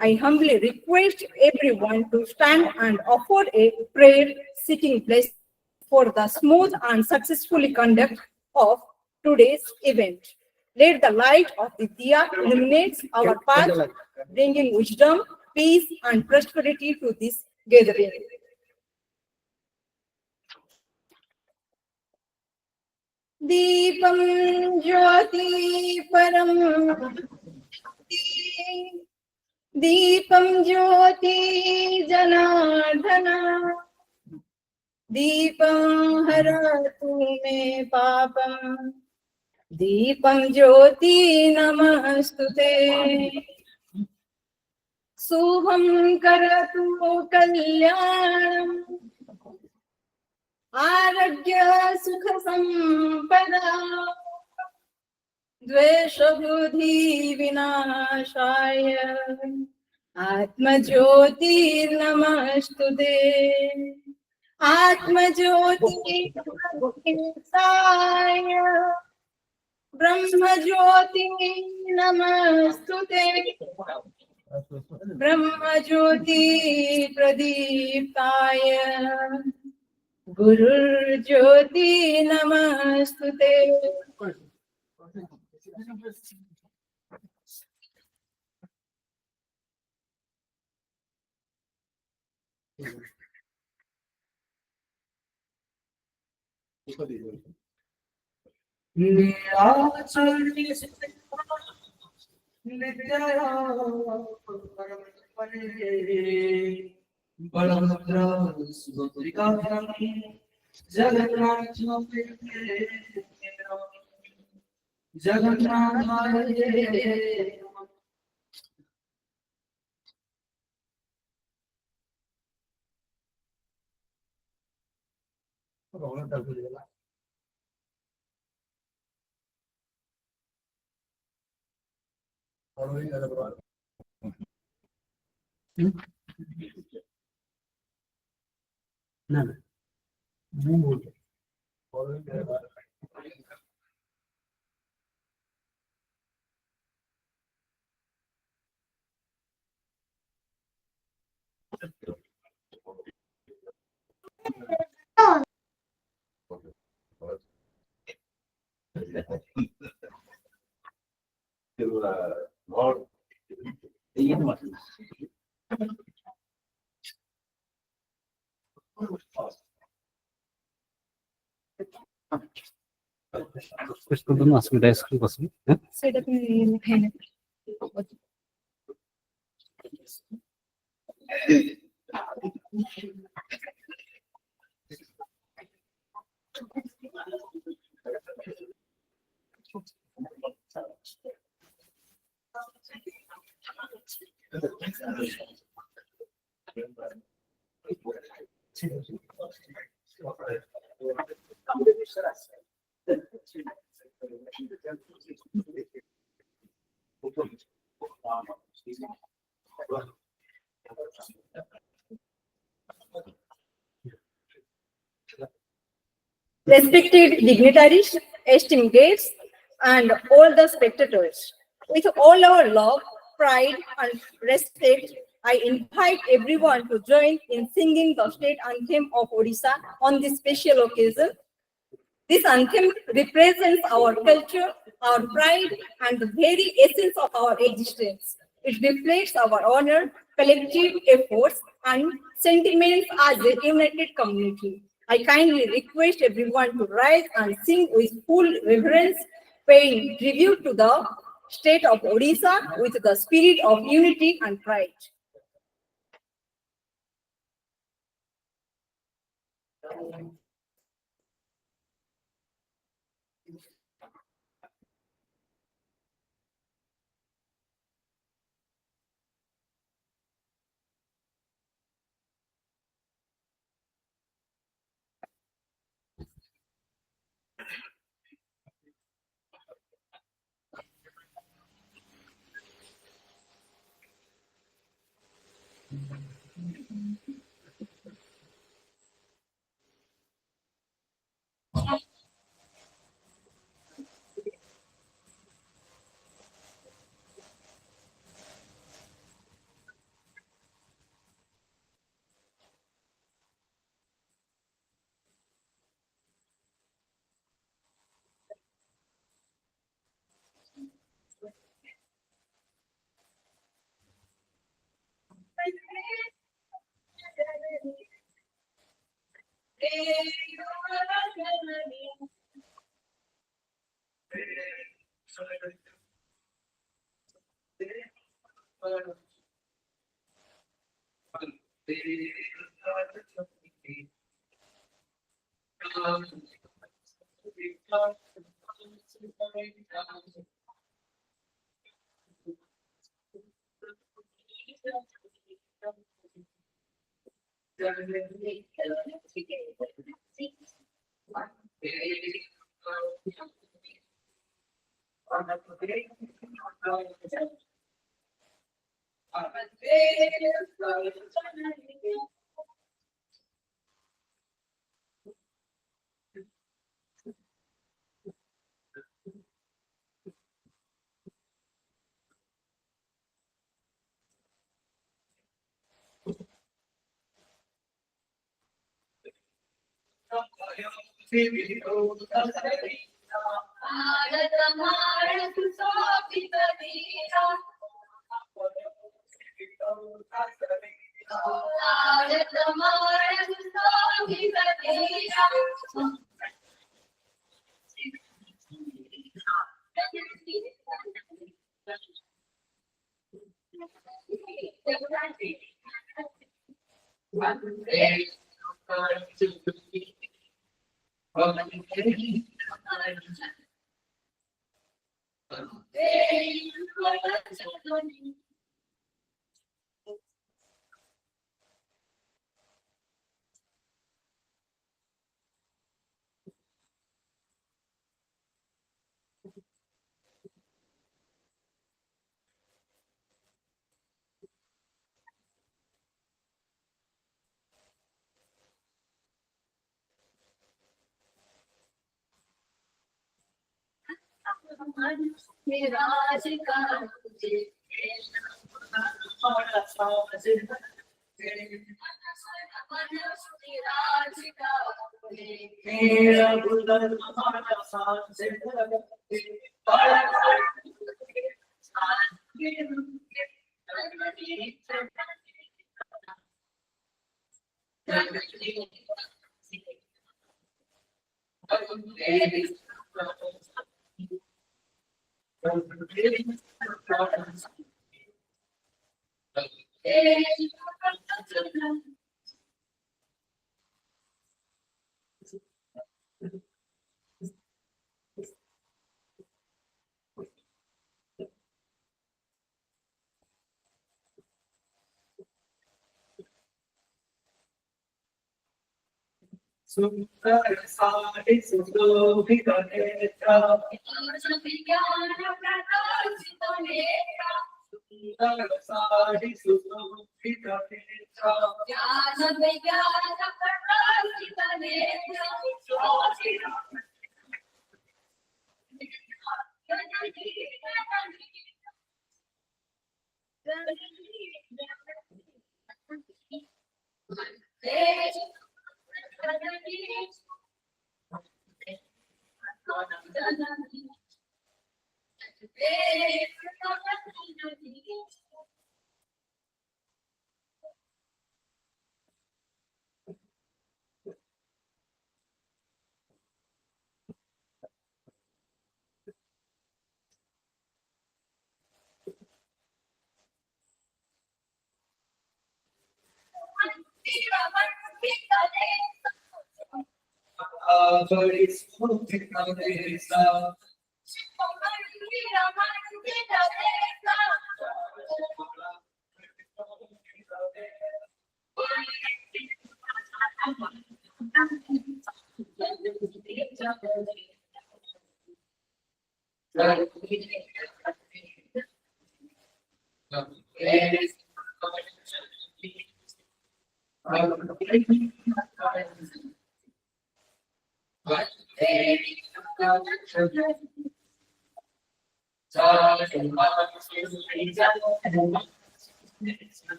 I humbly request everyone to stand and offer a prayer sitting place for the smooth and successful conduct of today's event. Let the light of the Diya illuminate our path, bringing wisdom, peace, and prosperity to this gathering. Deepam Jyoti Param Deepam Jyoti Janardhana Deepam Haratu Me Papam Deepam Jyoti Namastute Subham Karatu Kalyanam Aragya Sukha Sampada Dvesha Buddhi Vinashaya Atma Jyoti Namastude Atma Jyoti Saya Brahma Jyoti Namastute Brahma Jyoti Pradiptaya Guru Jyoti Namastute. Respected dignitaries, esteemed guests, and all the spectators, with all our love, pride, and respect, I invite everyone to join in singing the state anthem of Odisha on this special occasion. This anthem represents our culture, our pride, and the very essence of our existence. It reflects our honor, collective efforts, and sentiments as a united community. I kindly request everyone to rise and sing with full reverence, paying tribute to the state of Odisha with the spirit of unity and pride.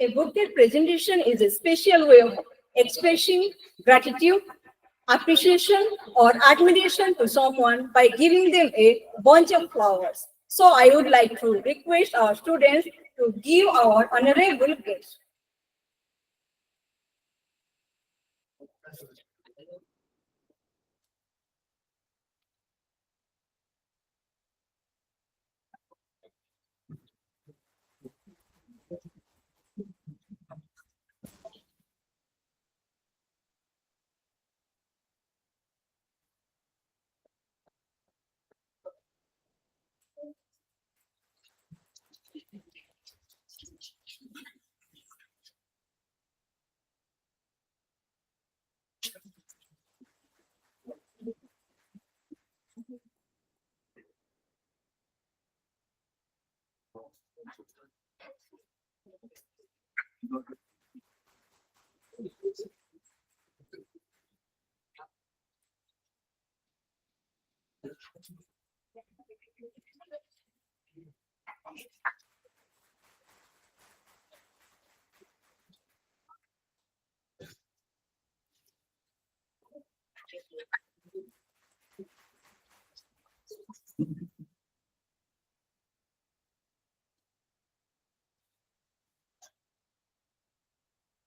A bouquet presentation is a special way of expressing gratitude, appreciation, or admiration to someone by giving them a bunch of flowers. So I would like to request our students to give our honorable guest.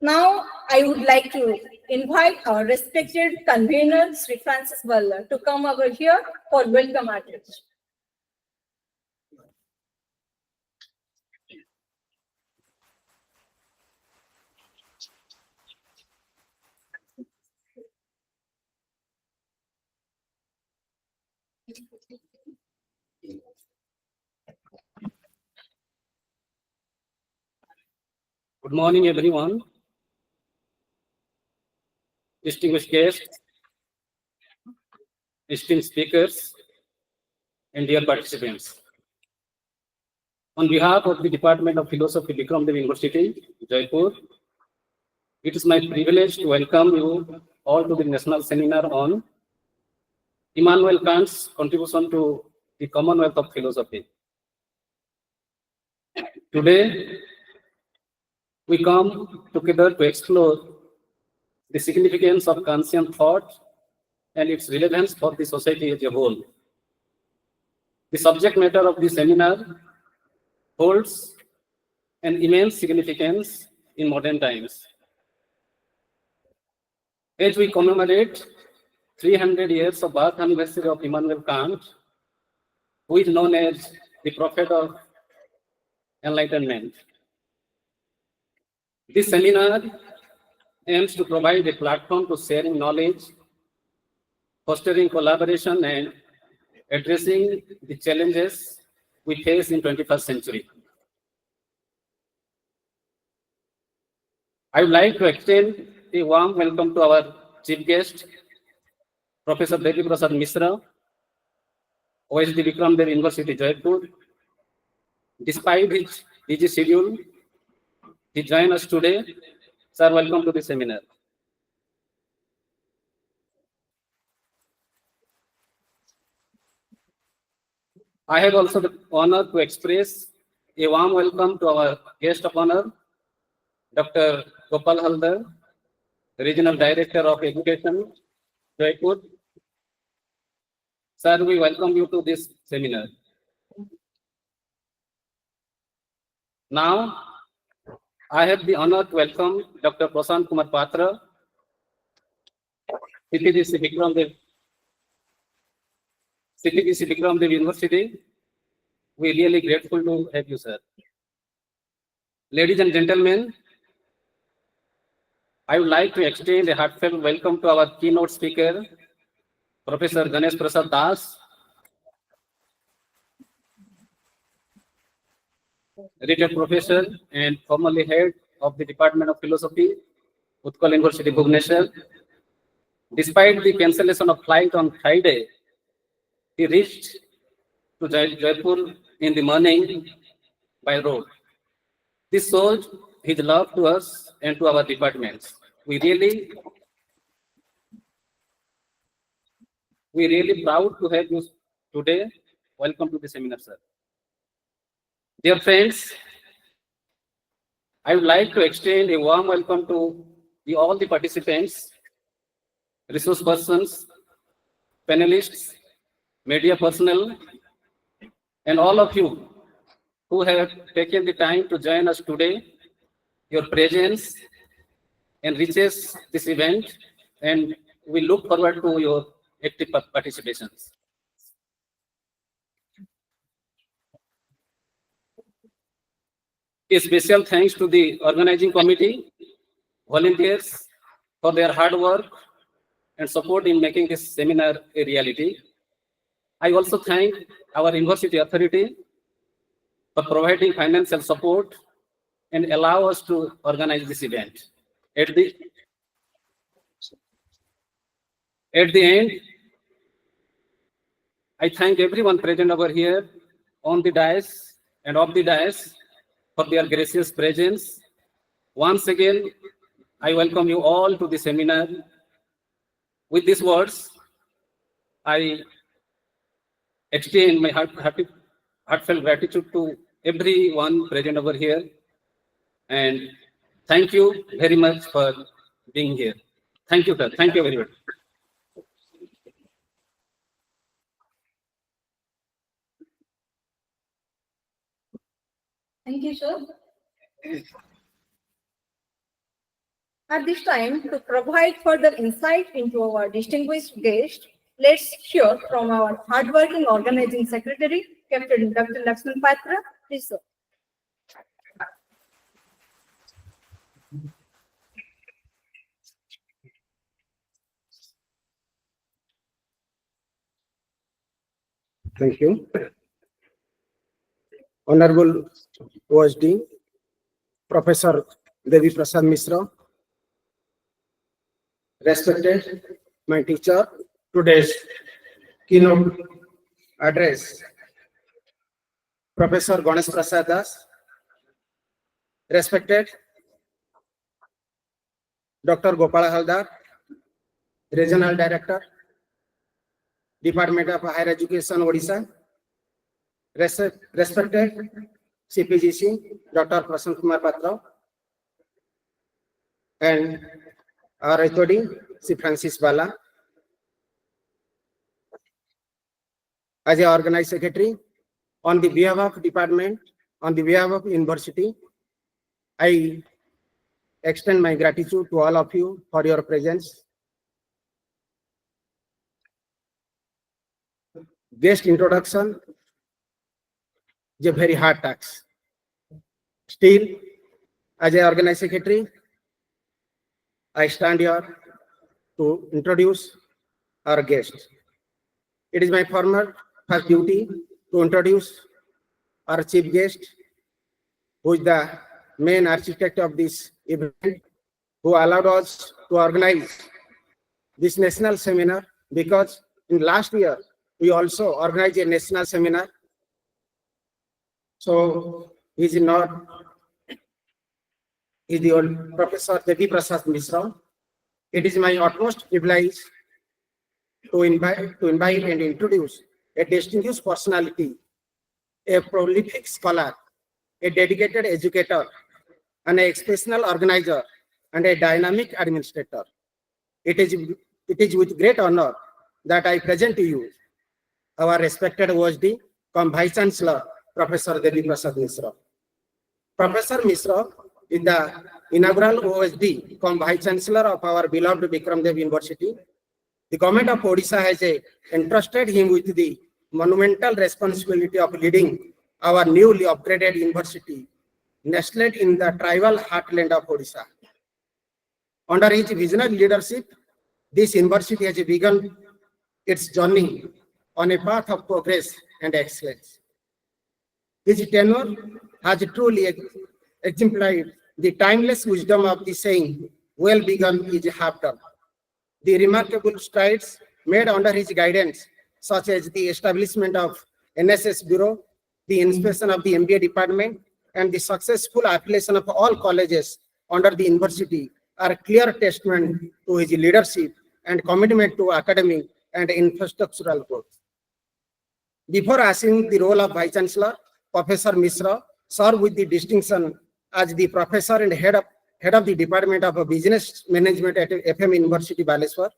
Now, I would like to invite our respected convener, Sri Francis Balla, to come over here for welcome address. Good morning, everyone. Distinguished guests, esteemed speakers, and dear participants. On behalf of the Department of Philosophy, Vikram Dev University, Jeypore, it is my privilege to welcome you all to the national seminar on Immanuel Kant's contribution to the Commonwealth of Philosophy. Today, we come together to explore the significance of Kantian thought and its relevance for the society as a whole. The subject matter of the seminar holds an immense significance in modern times. As we commemorate 300 years of birth anniversary of Immanuel Kant, who is known as the prophet of enlightenment, this seminar aims to provide a platform to sharing knowledge, fostering collaboration, and addressing the challenges we face in 21st century. I would like to extend a warm welcome to our chief guest, Professor Devi Prasad Misra, OSD Vikram Dev University, Jeypore. Despite his busy schedule, he joined us today. Sir, welcome to the seminar. I have also the honor to express a warm welcome to our guest of honor, Dr. Gopal Haldar, Regional Director of Education, Jeypore. Sir, we welcome you to this seminar. Now, I have the honor to welcome Dr. Prasant Kumar Patra, CTGC Vikram Dev University. We are really grateful to have you, sir. Ladies and gentlemen, I would like to extend a heartfelt welcome to our keynote speaker, Professor Ganesh Prasad Das, retired professor and formerly head of the Department of Philosophy, Utkal University, Bhubaneswar. Despite the cancellation of flight on Friday, he reached to Jaipur in the morning by road. This shows his love to us and to our departments. We really proud to have you today. Welcome to the seminar, sir. Dear friends, I would like to extend a warm welcome to all the participants, resource persons, panelists, media personnel, and all of you who have taken the time to join us today. Your presence enriches this event, and we look forward to your active participations. A special thanks to the organizing committee, volunteers for their hard work and support in making this seminar a reality. I also thank our university authority for providing financial support and allow us to organize this event. At the end, I thank everyone present over here on the dais and off the dais for their gracious presence. Once again, I welcome you all to the seminar. With these words, I extend my heartfelt gratitude to everyone present over here, and thank you very much for being here. Thank you, sir. Thank you very much. Thank you, sir. At this time, to provide further insight into our distinguished guest, let's hear from our hardworking organizing secretary, Captain Dr. Lakshman Patra. Please, sir. Thank you. Honorable OSD, Professor Devi Prasad Misra, respected my teacher, today's keynote address, Professor Ganesh Prasad Das, respected Dr. Gopala Haldar, Regional Director, Department of Higher Education, Odisha, respected CPGC, Dr. Prasanth Kumar Patra, and our HOD, C. Francis Bala. As an organized secretary, on the behalf of department, on the behalf of university, I extend my gratitude to all of you for your presence. Guest introduction is a very hard task. Still, as an organized secretary, I stand here to introduce our guest. It is my first duty to introduce our chief guest, who is the main architect of this event, who allowed us to organize this national seminar, because in last year, we also organized a national seminar. So he is the old Professor Devi Prasad Misra. It is my utmost privilege to invite and introduce a distinguished personality, a prolific scholar, a dedicated educator, an exceptional organizer, and a dynamic administrator. It is with great honor that I present to you our respected OSD, Vice Chancellor, Professor Devi Prasad Misra. Professor Misra is the inaugural OSD, Vice Chancellor of our beloved Vikram Dev University. The government of Odisha has entrusted him with the monumental responsibility of leading our newly upgraded university, nestled in the tribal heartland of Odisha. Under his visionary leadership, this university has begun its journey on a path of progress and excellence. His tenure has truly exemplified the timeless wisdom of the saying, well begun is half done. The remarkable strides made under his guidance, such as the establishment of NSS Bureau, the inspection of the MBA department, and the successful affiliation of all colleges under the university, are a clear testament to his leadership and commitment to academic and infrastructural growth. Before assuming the role of Vice Chancellor, Professor Mishra served with the distinction as the Professor and Head of the Department of Business Management at FM University, Baleshwar.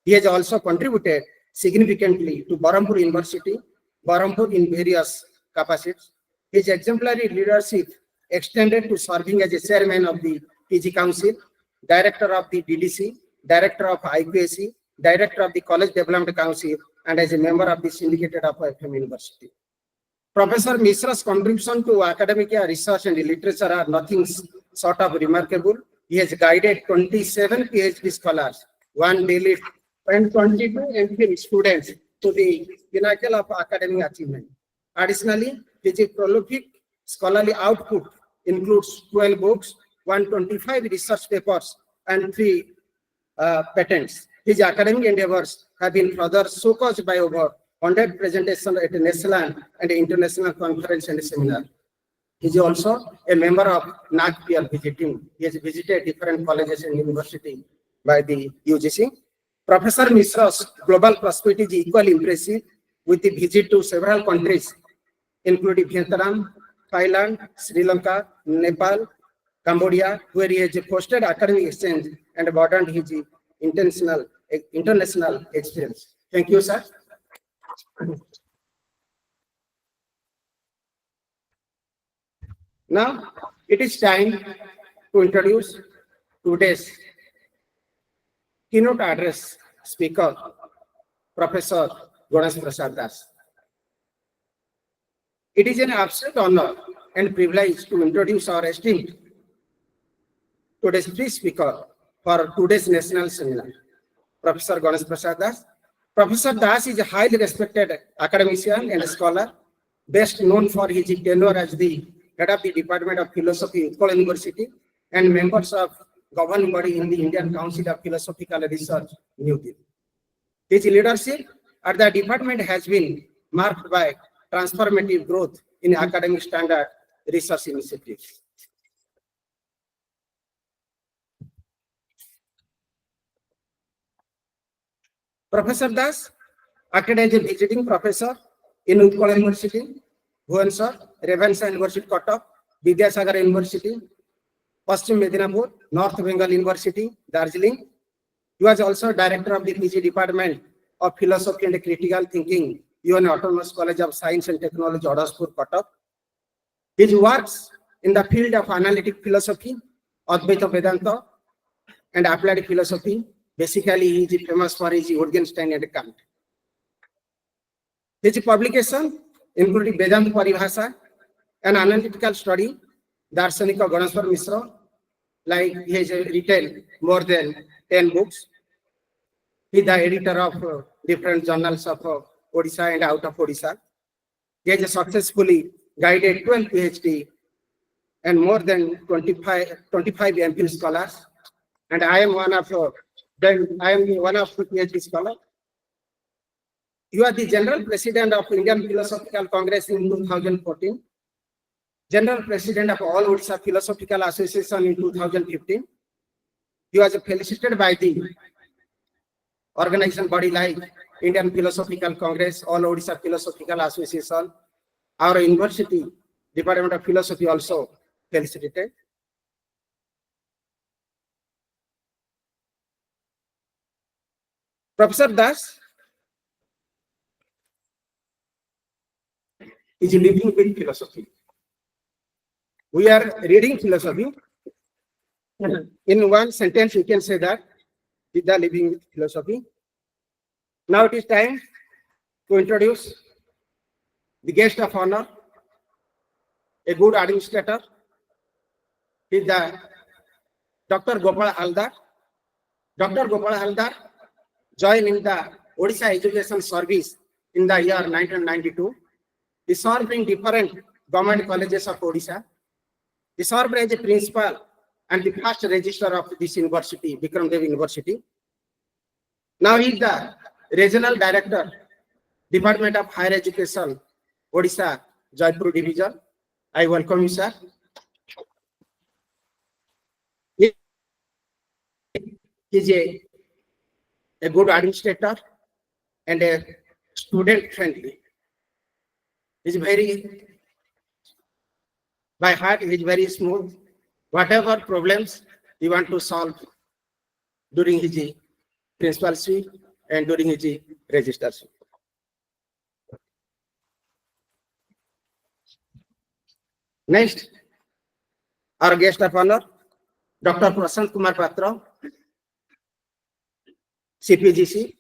He has also contributed significantly to Berhampur University, Berhampur in various capacities. His exemplary leadership extended to serving as a chairman of the PG Council, director of the DDC, director of IQAC, director of the College Development Council, and as a member of the syndicate of FM University. Professor Mishra's contribution to academic research and literature are nothing short of remarkable. He has guided 27 PhD scholars, 1 DLit, and 22 MPhil students to the pinnacle of academic achievement. Additionally, his prolific scholarly output includes 12 books, 125 research papers, and 3 patents. His academic endeavors have been further showcased by over 100 presentations at national and international conference and seminar. He is also a member of NACPL visiting. He has visited different colleges and universities by the UGC. Professor Mishra's global perspective is equally impressive with the visit to several countries, including Vietnam, Thailand, Sri Lanka, Nepal, Cambodia, where he has fostered academic exchange and broadened his international experience. Thank you, sir. Now, it is time to introduce today's keynote address speaker, Professor Ganesh Prasad Das. It is an absolute honor and privilege to introduce our esteemed today's free speaker for today's national seminar, Professor Ganesh Prasad Das. Professor Das is a highly respected academician and scholar, best known for his tenure as the head of the Department of Philosophy, Inaugural University, and members of governing body in the Indian Council of Philosophical Research, New Delhi. His leadership at the department has been marked by transformative growth in academic standard research initiatives. Professor Das acted as a visiting professor in Inaugural University, Bhubaneswar, Ravenshaw University, Cuttack, Vidyasagar University, Paschim Medinapur, North Bengal University, Darjeeling. He was also director of the PG Department of Philosophy and Critical Thinking, UN Autonomous College of Science and Technology, Odhaspur, Cuttack. His works in the field of analytic philosophy, Advaita Vedanta, and applied philosophy. Basically, he is famous for his Wittgenstein and Kant. His publication, including Vedanta Paribhasha, an analytical study, Darshanika Ganeshwar Mishra, like he has written more than 10 books. He is the editor of different journals of Odisha and out of Odisha. He has successfully guided 12 PhD and more than 25 MPhil scholars. And I am one of the PhD scholars. You are the General President of Indian Philosophical Congress in 2014, General President of All Odisha Philosophical Association in 2015. You are felicitated by the organization body like Indian Philosophical Congress, All Odisha Philosophical Association. Our university, Department of Philosophy also felicitated. Professor Das is living with philosophy. We are reading philosophy. In one sentence, you can say that is the living with philosophy. Now it is time to introduce the guest of honor, a good administrator. He is the Dr. Gopal Haldar. Dr. Gopal Haldar joined in the Odisha Education Service in the year 1992. He served in different government colleges of Odisha. He served as a principal and the first registrar of this university, Vikram Dev University. Now he is the regional director, Department of Higher Education, Odisha, Jeypore Division. I welcome you, sir. He is a good administrator and a student friendly. He is very, by heart, he is very smooth. Whatever problems he want to solve during his principalship and during his registrarship. Next, our guest of honor, Dr. Prasant Kumar Patra, CPGC.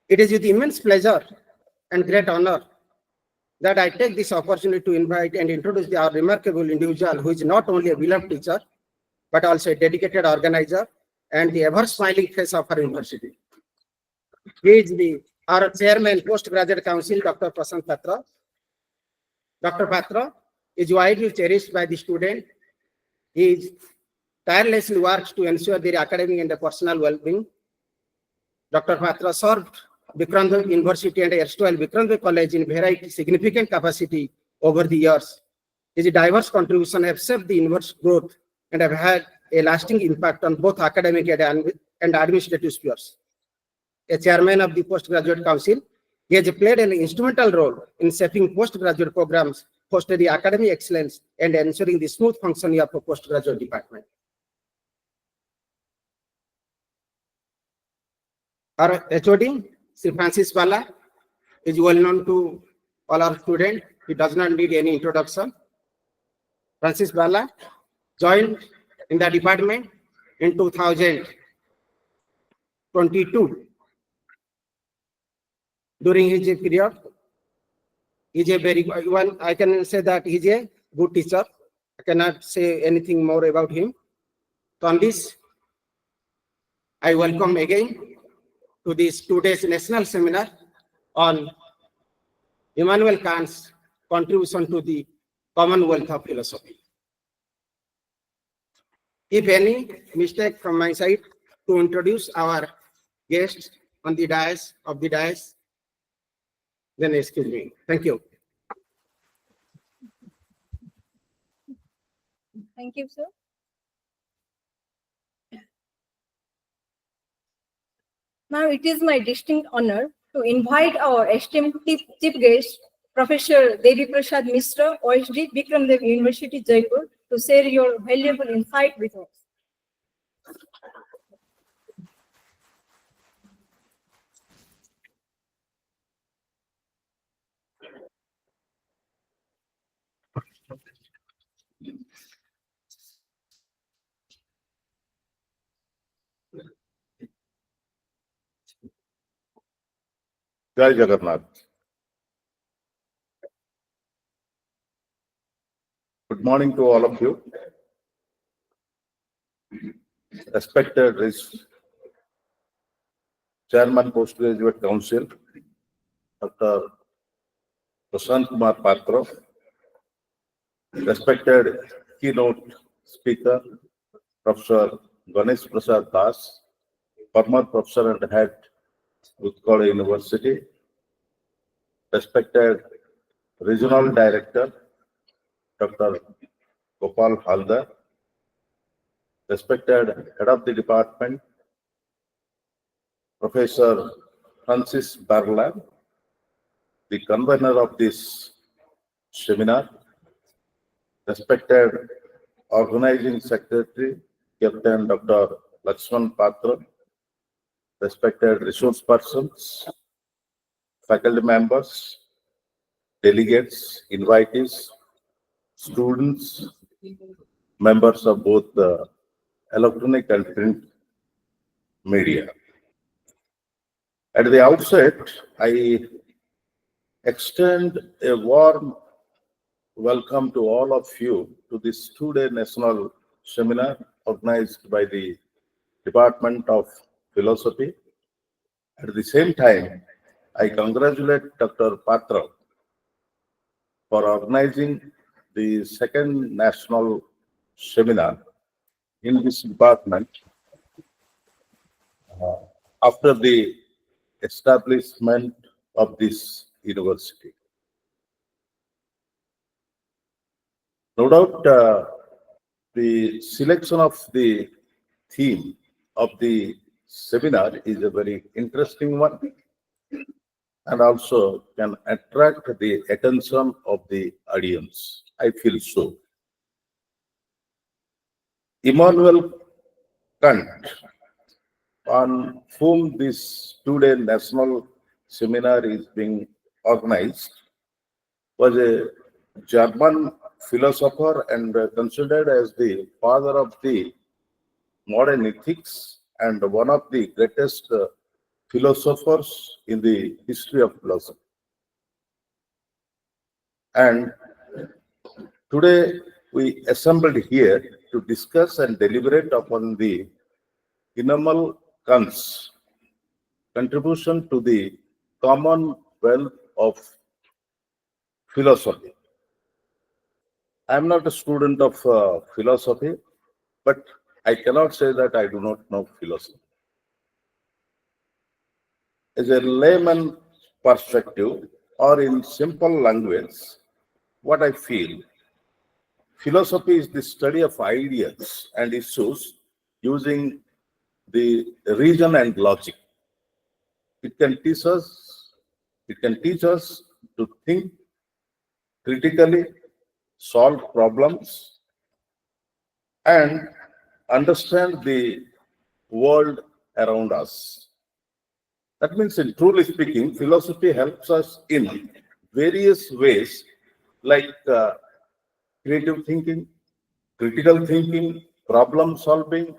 It is with immense pleasure and great honor that I take this opportunity to invite and introduce our remarkable individual who is not only a beloved teacher, but also a dedicated organizer and the ever-smiling face of our university. He is our chairman, Postgraduate Council, Dr. Prasant Patra. Dr. Patra is widely cherished by the student. He tirelessly works to ensure their academic and personal well-being. Dr. Patra served Vikram Dev University and erstwhile Vikram Dev College in variety significant capacity over the years. His diverse contributions have shaped the university's growth and have had a lasting impact on both academic and administrative spheres. A chairman of the Postgraduate Council, he has played an instrumental role in shaping postgraduate programs, fostering academic excellence, and ensuring the smooth functioning of a postgraduate department. Our HOD, Sri Francis Bala, is well known to all our students. He does not need any introduction. Francis Bala joined in the department in 2022. During his period, he's a very one. I can say that he's a good teacher. I cannot say anything more about him. So on this, I welcome again to this today's national seminar on Immanuel Kant's contribution to the Commonwealth of philosophy. If any mistake from my side to introduce our guests on the dais, then excuse me. Thank you. Thank you, sir. Now it is my distinct honor to invite our esteemed chief guest, Professor Devi Prasad Mishra, OSD, Vikram Dev University, Jaipur, to share your valuable insight with us. Jai Jagannath. Good morning to all of you. Respected Chairman Postgraduate Council, Dr. Prasant Kumar Patra, respected keynote speaker, Professor Ganesh Prasad Das, former professor and head Utkal University, respected Regional Director, Dr. Gopal Haldar, respected Head of the Department, Professor Francis Barla, the convener of this seminar, respected Organizing Secretary, Captain Dr. Lakshman Patra, respected resource persons, faculty members, delegates, invitees, students, members of both the electronic and print media. At the outset, I extend a warm welcome to all of you to this two-day national seminar organized by the Department of Philosophy At the same time, I congratulate Dr. Patra for organizing the second national seminar in this department after the establishment of this university. No doubt, the selection of the theme of the seminar is a very interesting one and also can attract the attention of the audience. I feel so. Immanuel Kant, on whom this two-day national seminar is being organized, was a German philosopher and considered as the father of the modern ethics and one of the greatest philosophers in the history of philosophy. And today we assembled here to discuss and deliberate upon the Immanuel Kant's contribution to the Commonwealth of philosophy. I am not a student of philosophy, but I cannot say that I do not know philosophy. As a layman perspective, or in simple language, what I feel, philosophy is the study of ideas and issues using the reason and logic. It can teach us to think critically, solve problems, and understand the world around us. That means, in truly speaking, philosophy helps us in various ways, like creative thinking, critical thinking, problem solving,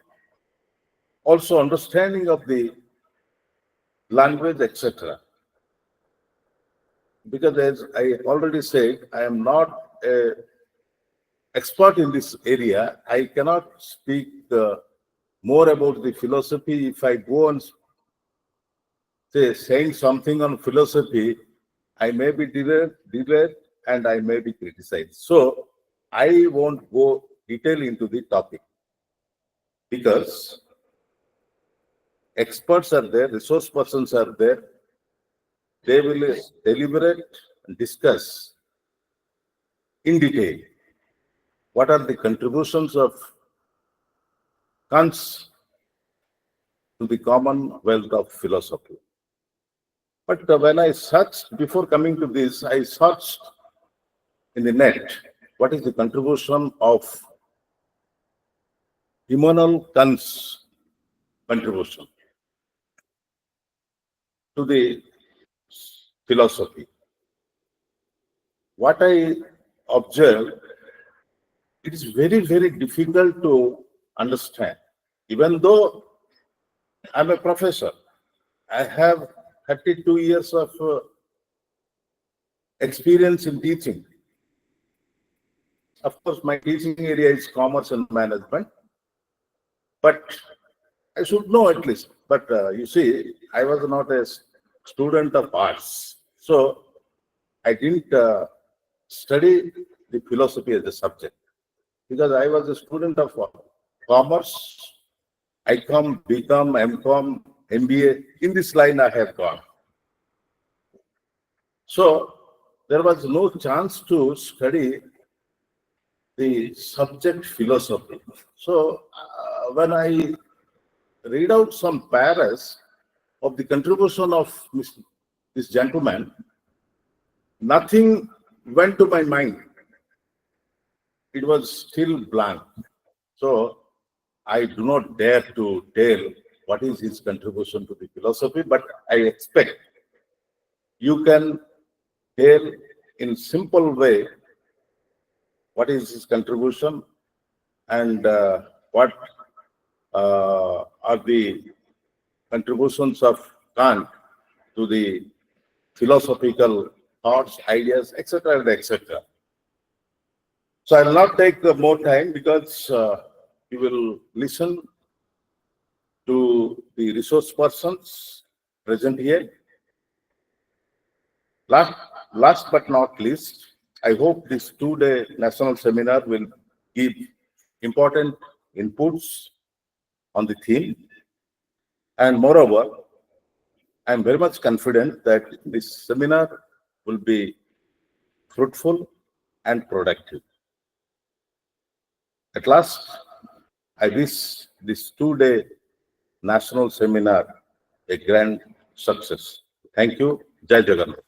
also understanding of the language, etc. Because as I already said, I am not an expert in this area. I cannot speak more about the philosophy. If I go on saying something on philosophy, I may be delayed and I may be criticized. So I won't go detail into the topic because experts are there, resource persons are there. They will deliberate and discuss in detail what are the contributions of Kant's to the Commonwealth of philosophy. But when I searched, before coming to this, I searched in the net what is the contribution of Immanuel Kant's contribution to the philosophy. What I observed, it is very, very difficult to understand. Even though I'm a professor, I have 32 years of experience in teaching. Of course, my teaching area is commerce and management, but I should know at least. But you see, I was not a student of arts, so I didn't study the philosophy as a subject because I was a student of commerce. ICOM, BCom, MCom, MBA. In this line, I have gone. So there was no chance to study the subject philosophy. So when I read out some paras of the contribution of this gentleman, nothing went to my mind. It was still blank. So I do not dare to tell what is his contribution to the philosophy, but I expect you can tell in simple way what is his contribution and what are the contributions of Kant to the philosophical thoughts, ideas, etc., etc. So I will not take more time because you will listen to the resource persons present here. Last but not least, I hope this two-day national seminar will give important inputs on the theme. And moreover, I am very much confident that this seminar will be fruitful and productive. At last, I wish this two-day national seminar a grand success. Thank you. Jai Jagannath.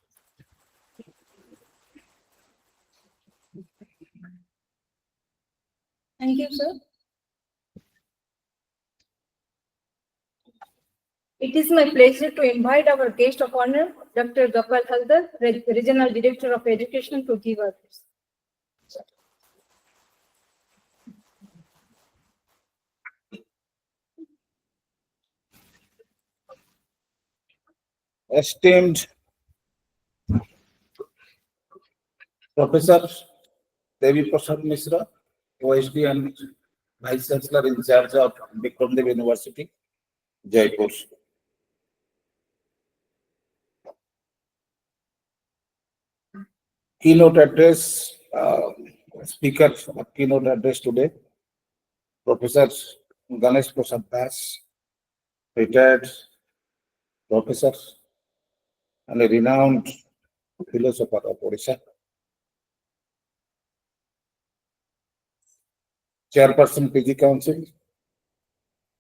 Thank you, sir. It is my pleasure to invite our guest of honor, Dr. Gopal Haldar, Regional Director of Education, to give us. Esteemed Professor Devi Prasad Misra, OSD and Vice Chancellor in charge of Vikram Dev University, Jeypore. Keynote address, speaker of keynote address today, Professor Ganesh Prasad Das, retired professor and a renowned philosopher of Odisha. Chairperson PG Council,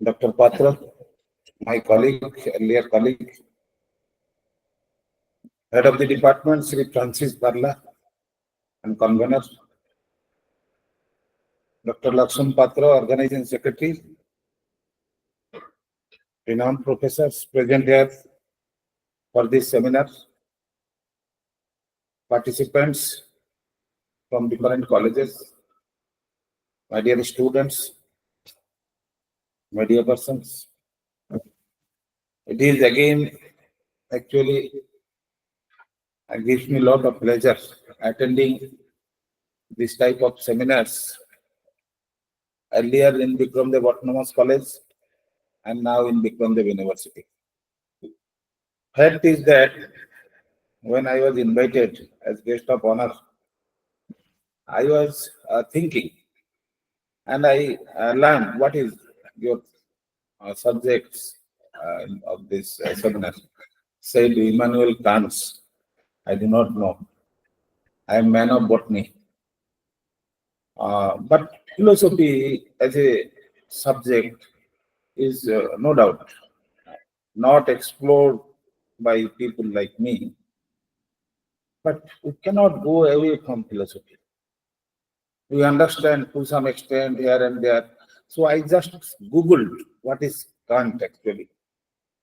Dr. Patra, my colleague, earlier colleague. Head of the department, Sri Francis Barla, and convener. Dr. Lakshman Patra, organizing secretary. Renowned professors present here for this seminar. Participants from different colleges. My dear students, my dear persons. It is again actually it gives me a lot of pleasure attending this type of seminars. Earlier in Vikram Dev Autonomous College and now in Vikram Dev University. Fact is that when I was invited as guest of honor, I was thinking and I learned what is your subjects of this seminar. Said Immanuel Kant. I do not know. I am man of botany. But philosophy as a subject is no doubt not explored by people like me. But we cannot go away from philosophy. We understand to some extent here and there. So I just Googled what is Kant actually.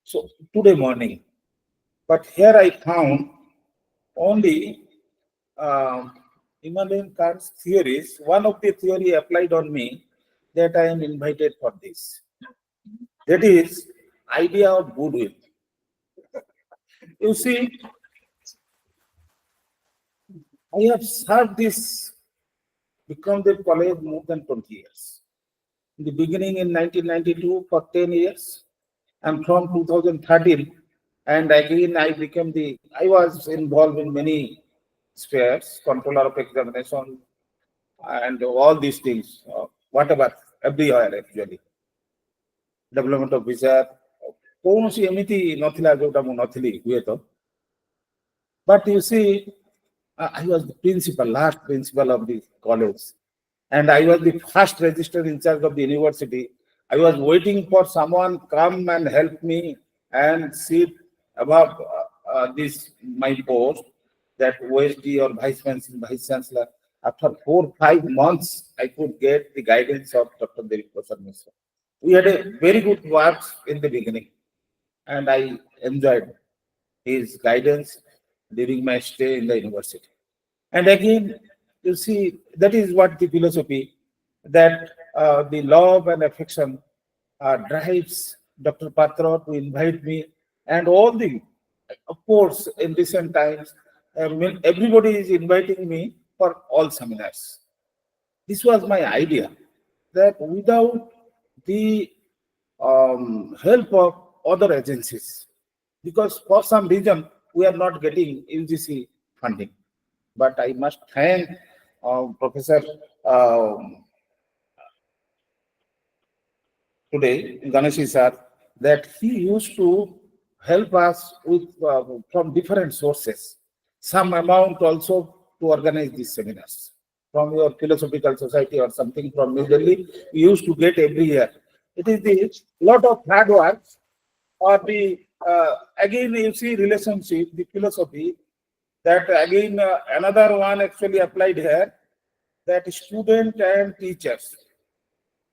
So today morning. But here I found only Immanuel Kant's theories. One of the theory applied on me that I am invited for this. That is idea of goodwill. You see, I have served this Vikram Dev College more than 20 years. In the beginning in 1992 for 10 years, and from 2013, and again I was involved in many spheres, controller of examination, and all these things, whatever, everywhere actually. Development officer, କୌଣସି ଏମିତି ନଥିଲା ଯୋଉଟା ମୁଁ ନଥିଲି ହୁଏତ. But you see, I was the last principal of the college, and I was the first registered in charge of the university. I was waiting for someone come and help me and sit above this my post, that OSD or vice chancellor. After 4-5 months, I could get the guidance of Dr. Devi Prasad Misra. We had a very good work in the beginning, and I enjoyed his guidance during my stay in the university. And again, you see, that is what the philosophy, that the love and affection drives Dr. Patra to invite me, and all the, of course, in recent times, everybody is inviting me for all seminars. This was my idea, that without the help of other agencies, because for some reason we are not getting UGC funding. But I must thank Professor today, Ganeshi sir, that he used to help us with from different sources, some amount also to organize these seminars. From your philosophical society or something from New Delhi, we used to get every year. It is the lot of hard work, or the again you see relationship, the philosophy, that again another one actually applied here, that student and teachers.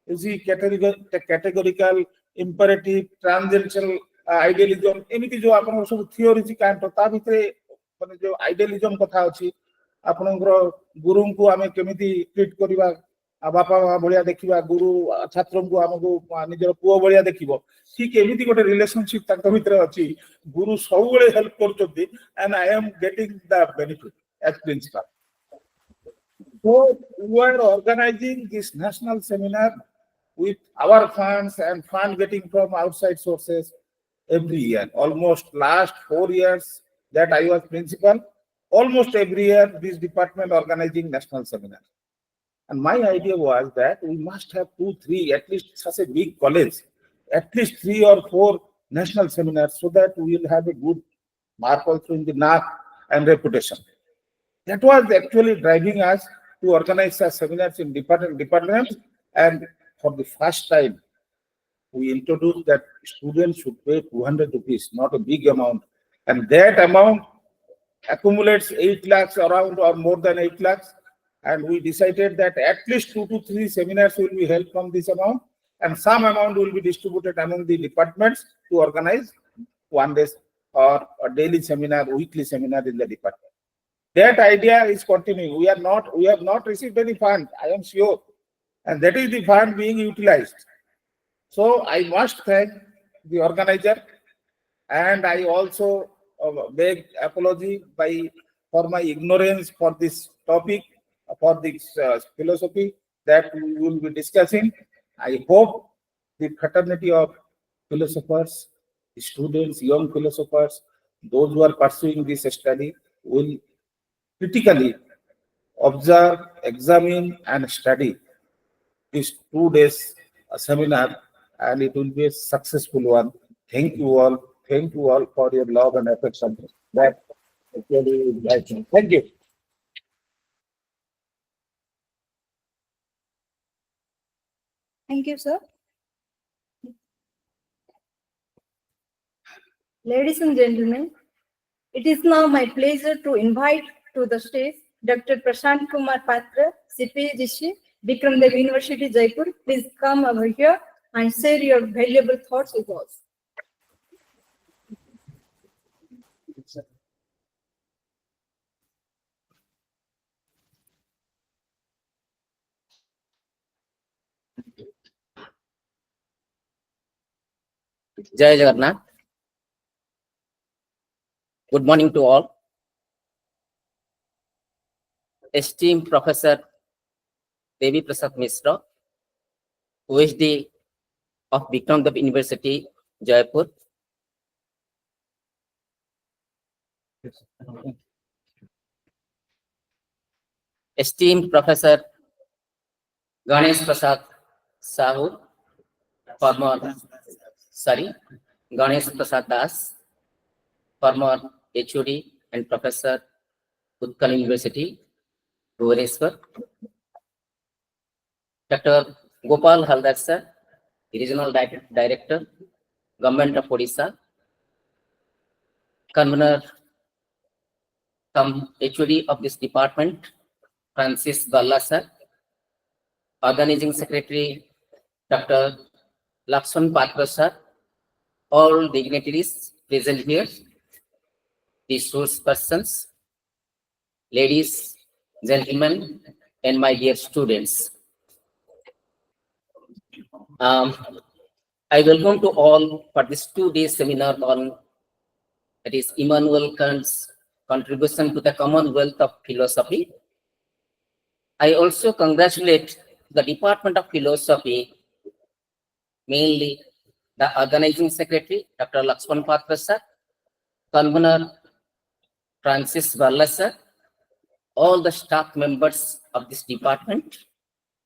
You see categorical, imperative, transcendental idealism, एमिति जो आपण सब theory ji can't ता भितरे माने जो idealism कथा अछि आपनकर गुरु को आमे केमिति ट्रीट करिबा बापा मां भलिया देखिबा गुरु छात्र को हमको निजर पुओ भलिया देखिबो ठीक एमिति गोटे रिलेशनशिप ताक भितरे अछि गुरु सब बेले हेल्प करचोती and I am getting the benefit as principal. So we are organizing this national seminar with our funds and fund getting from outside sources every year. Almost last 4 years that I was principal, almost every year this department organizing national seminar. And my idea was that we must have 2, 3, at least such a big college, at least 3 or 4 national seminars so that we will have a good mark also in the NAC and reputation. That was actually driving us to organize such seminars in departments, and for the first time, we introduced that students should pay 200 rupees, not a big amount, and that amount accumulates 8 lakhs around or more than 8 lakhs, and we decided that at least 2 to 3 seminars will be held from this amount, and some amount will be distributed among the departments to organize one day or a daily seminar, weekly seminar in the department. That idea is continuing. We have not received any fund, I am sure, and that is the fund being utilized. So I must thank the organizer, and I also beg apology for my ignorance for this topic, for this philosophy that we will be discussing. I hope the fraternity of philosophers, students, young philosophers, those who are pursuing this study will critically observe, examine, and study this 2 days seminar, and it will be a successful one. Thank you all. Thank you all for your love and affection. That really is. Thank you. Thank you, sir. Ladies and gentlemen, it is now my pleasure to invite to the stage Dr. Prashant Kumar Patra, CPGC, Vikram Dev University, Jeypore. Please come over here and share your valuable thoughts with us. Jai Jagannath. Good morning to all. Esteemed Professor Devi Prasad Misra, OSD of Vikram Dev University, Jeypore. Esteemed Professor Ganesh Prasad Sahu, Ganesh Prasad Das, former HOD and Professor, Utkal University, Bhubaneswar. Dr. Gopal Haldar sir, Regional Director, Government of Odisha. Convener, HOD of this department, Francis Balla sir. Organizing Secretary, Dr. Lakshman Patra sir. All dignitaries present here, resource persons, ladies, gentlemen, and my dear students. I welcome to all for this 2-day seminar on, that is, Immanuel Kant's contribution to the Commonwealth of Philosophy. I also congratulate the Department of Philosophy, mainly the Organizing Secretary, Dr. Lakshman Patra sir, Convener Francis Barlasa, all the staff members of this department,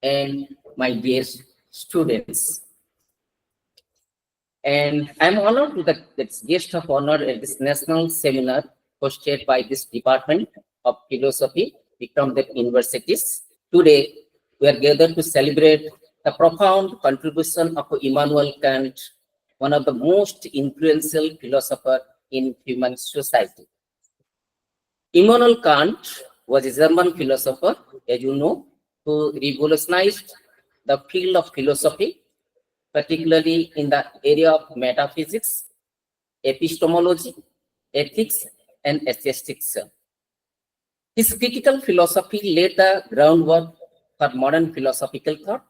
and my dear students. And I'm honored to the guest of honor at this national seminar hosted by this Department of Philosophy, Vikram Dev Universities. Today, we are gathered to celebrate the profound contribution of Immanuel Kant, one of the most influential philosophers in human society. Immanuel Kant was a German philosopher, as you know, who revolutionized the field of philosophy, particularly in the area of metaphysics, epistemology, ethics, and aesthetics. His critical philosophy laid the groundwork for modern philosophical thought,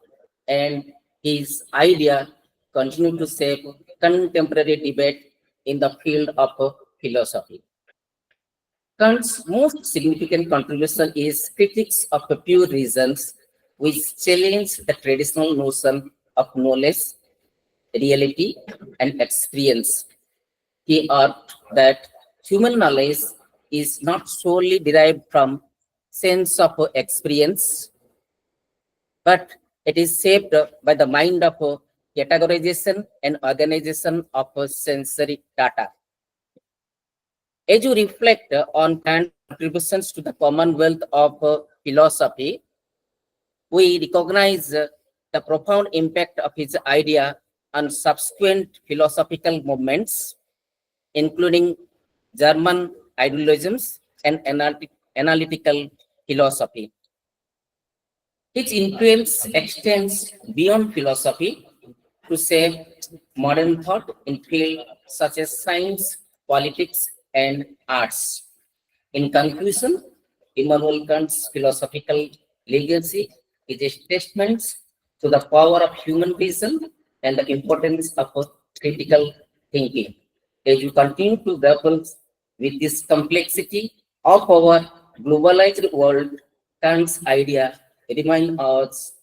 and his idea continued to shape contemporary debate in the field of philosophy. Kant's most significant contribution is critics of the pure reasons, which challenge the traditional notion of knowledge, reality, and experience. He argued that human knowledge is not solely derived from sense of experience, but it is shaped by the mind of categorization and organization of sensory data. As you reflect on Kant's contributions to the Commonwealth of philosophy, we recognize the profound impact of his idea on subsequent philosophical movements, including German idealisms and analytical philosophy. Its influence extends beyond philosophy to shape modern thought in fields such as science, politics, and arts. In conclusion, Immanuel Kant's philosophical legacy is a testament to the power of human reason and the importance of critical thinking. As you continue to grapple with this complexity of our globalized world, Kant's idea remind us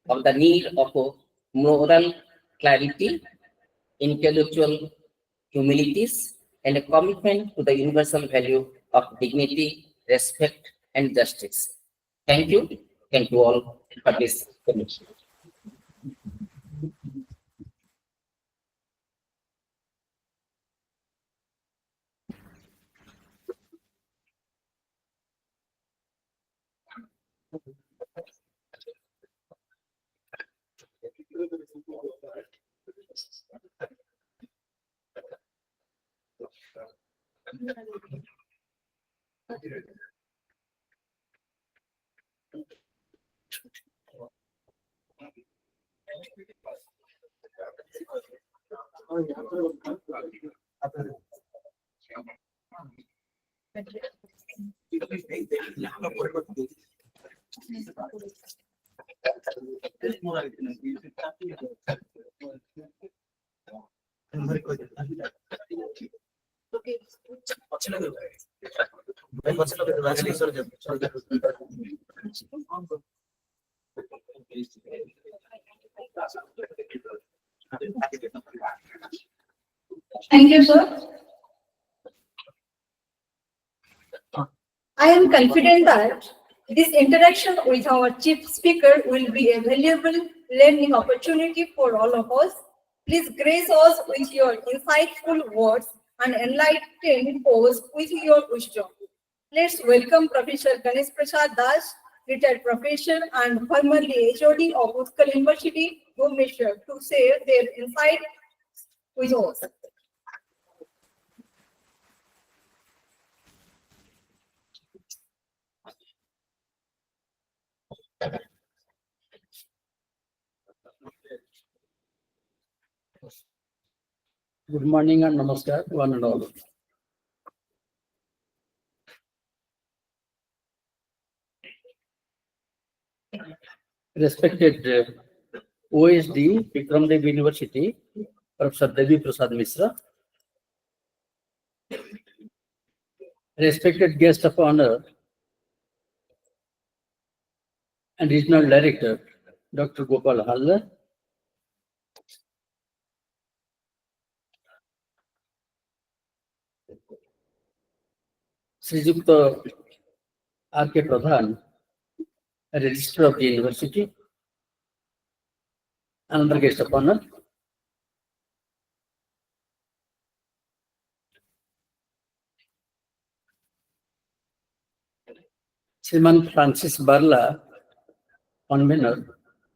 of the need of moral clarity, intellectual humility, and a commitment to the universal value of dignity, respect, and justice. Thank you. Thank you all for this connection. Thank you, sir. I am confident that this interaction with our chief speaker will be a valuable learning opportunity for all of us. Please grace us with your insightful words and enlightened pose with your wisdom. Let's welcome Professor Ganesh Prasad Das, retired professor and formerly HOD of Utkal University, Bhubaneswar, to share their insight with us. Good morning and namaskar, one and all. Respected OSD, Vikram Dev University, Professor Devi Prasad Misra. Respected guest of honor and Regional Director, Dr. Gopal Halder. শ্রীযুক্ত R.K. Pradhan, Registrar of the University, another guest of honor, Shriman Francis Barla, convener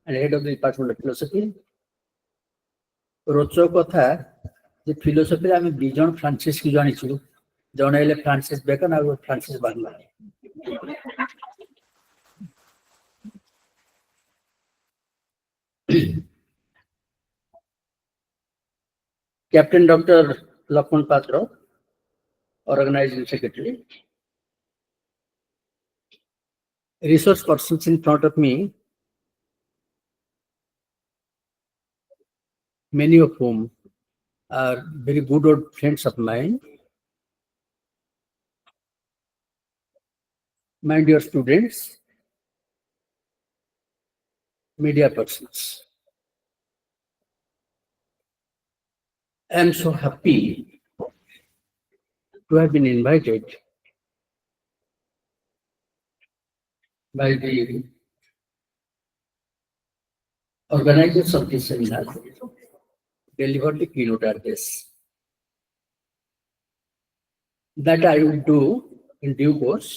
and head of the Department of Philosophy. रोचक कथा जे philosophy आम दुज Francis की जाचु जड़े Francis Bacon और Francis Barla captain doctor Lakshman Patra organising secretary resource persons in front of me, many of whom are very good old friends of mine. My dear students, media persons, I am so happy to have been invited by the organizers of this seminar to deliver the keynote address. That I will do in due course,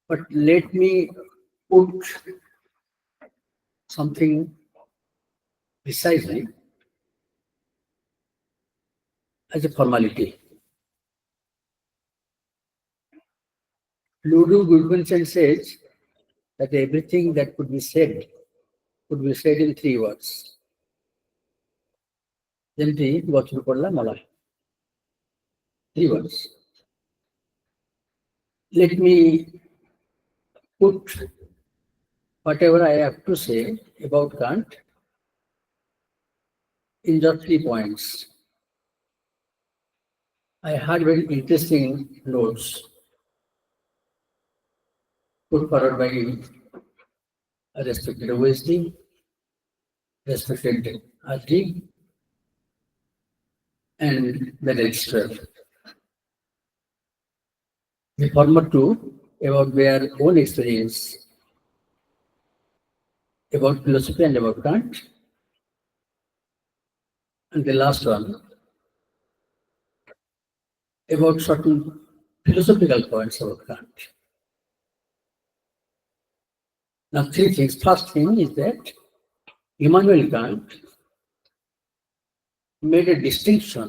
but let me put something precisely as a formality. Ludwig Wittgenstein says that everything that could be said in 3 words. যেমনি বছর পড়লাম মলা 3 words. Let me put whatever I have to say about Kant in just 3 points. I had very interesting notes put forward by a respected OSD, respected RD, and the registrar. The former two about their own experience about philosophy and about Kant, and the last one about certain philosophical points about Kant. Now, 3 things. First thing is that Immanuel Kant made a distinction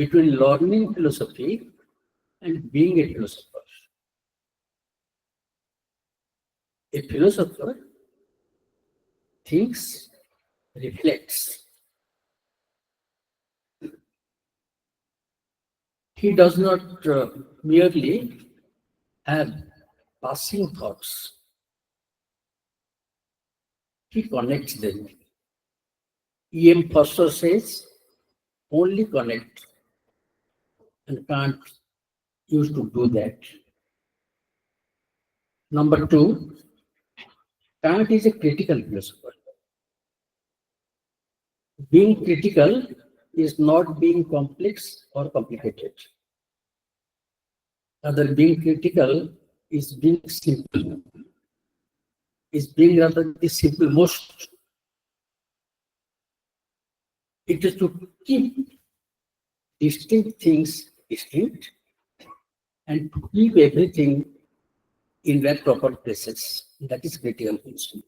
between learning philosophy and being a philosopher. A philosopher thinks, reflects. He does not merely have passing thoughts. He connects them. E.M. Foster says, only connect. And Kant used to do that. Number 2, Kant is a critical philosopher. Being critical is not being complex or complicated. Rather, being critical is being simple. Is being rather the simple most. It is to keep distinct things distinct and to keep everything in their proper places. That is critical thinking.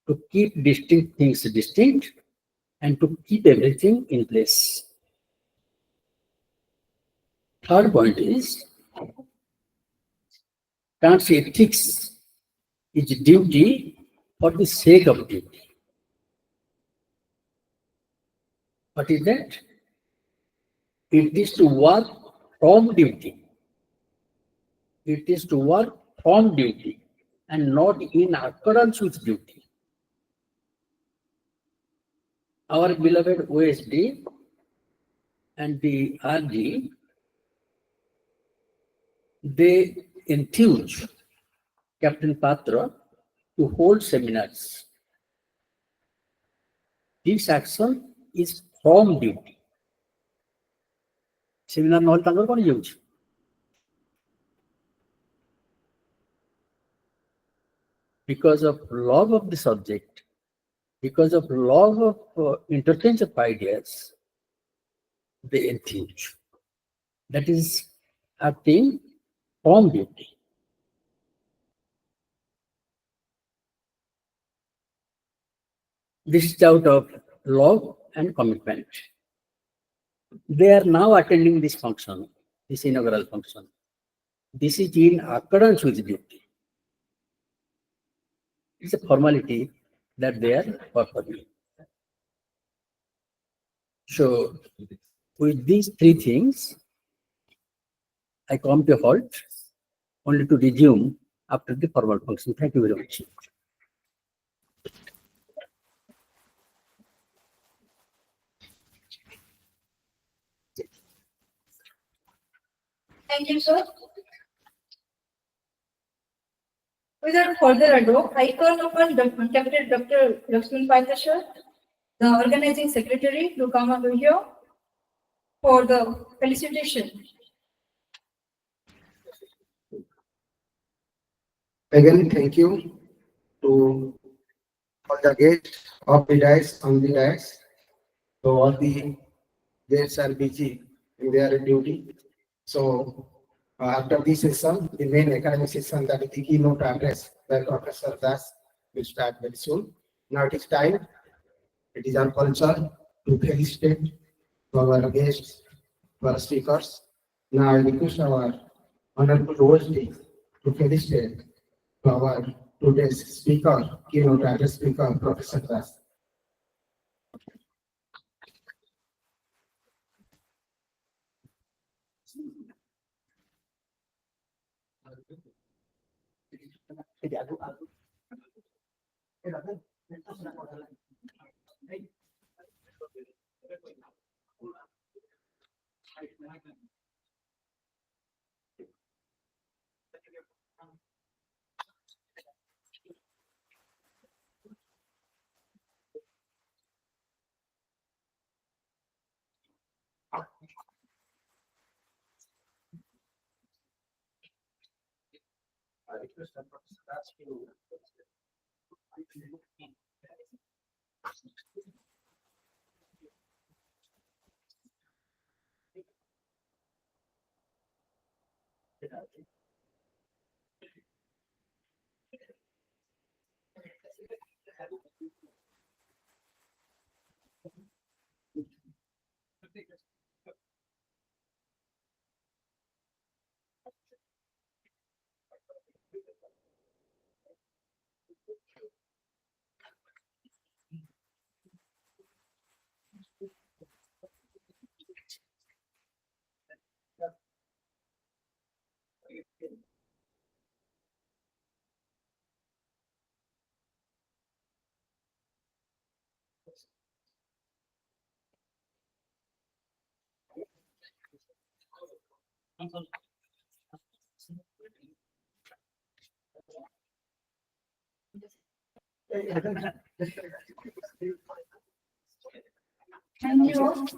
To keep distinct things distinct and to keep everything in place. Third point is Kant's ethics is duty for the sake of duty. What is that? It is to work from duty. It is to work from duty and not in accordance with duty. Our beloved OSD and the RD, they enthuse Captain Patra to hold seminars. This action is from duty. Seminar নহলে ତାଙ୍କର କଣ ଯାଉଛି? Because of love of the subject, because of love of interchange of ideas, they enthuse. That is a thing from beauty. This is out of love and commitment. They are now attending this function, this inaugural function. This is in accordance with duty. It's a formality that they are performing. So, with these three things, I come to a halt, only to resume after the formal function. Thank you very much. Thank you, sir. Without further ado, I call upon Captain Dr. Lakshman Pandasha, the organizing secretary, to come over here for the felicitation. Again, thank you to all the guests of the dais, on the dais. So all the guests are busy in their duty. So after this session, the main academic session, that is the keynote address by Professor Das, will start very soon. Now it is time. It is our culture to felicitate our guests, our speakers. Now I request our honorable host to felicitate our today's speaker, keynote address speaker, Professor Das. I request Professor Das to Thank you.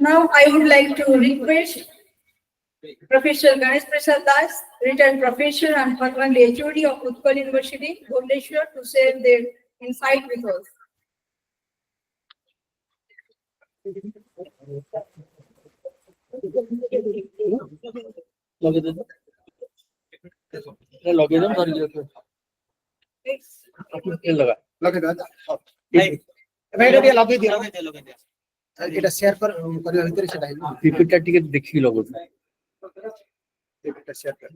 Now I would like to request Professor Ganesh Prasad Das, retired professor and currently HOD of Utkal University, Bhubaneswar, to share their insight with us. এটা share করার ভিতরে সেটা পিপিটা টিকে দেখি logo এটা share কর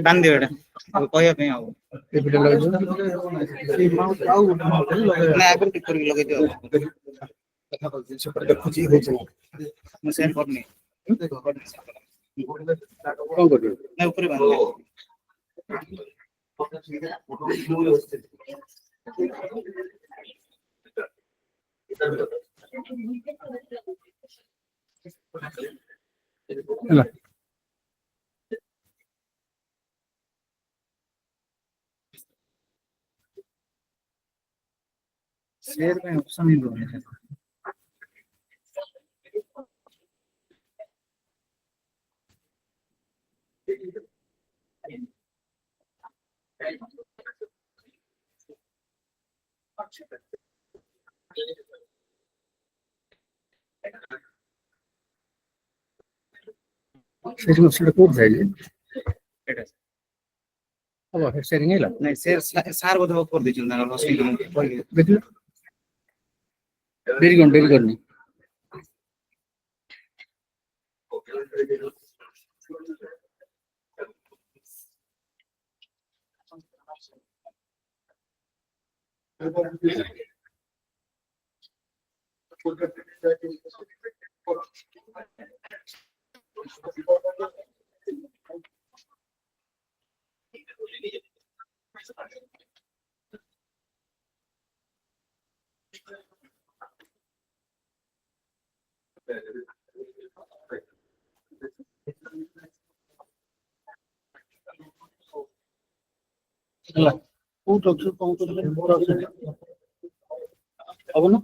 বান দিও এটা কইয়া পে আও পিপিটা লগো এই মাউস আউ না আবার ঠিক করে লগাই দিও কথা বলছি সেটা খুঁজি হয়েছে ମୁଁ ସେଣ୍ଡ করনি কোন করবে না উপরে বান দিও হ্যালো शेयर में ऑप्शन ही दो है সেটা সেটা কোড যাইলে এটা আবার শেয়ারিং এলা नहीं शेयर सार बोध कर दीजिए ना होस्टिंग দেখলে দেরি করনি ହେଲା କୋଉଠି ଅଛୁ କଣ କରୁଛୁ ହବ ନା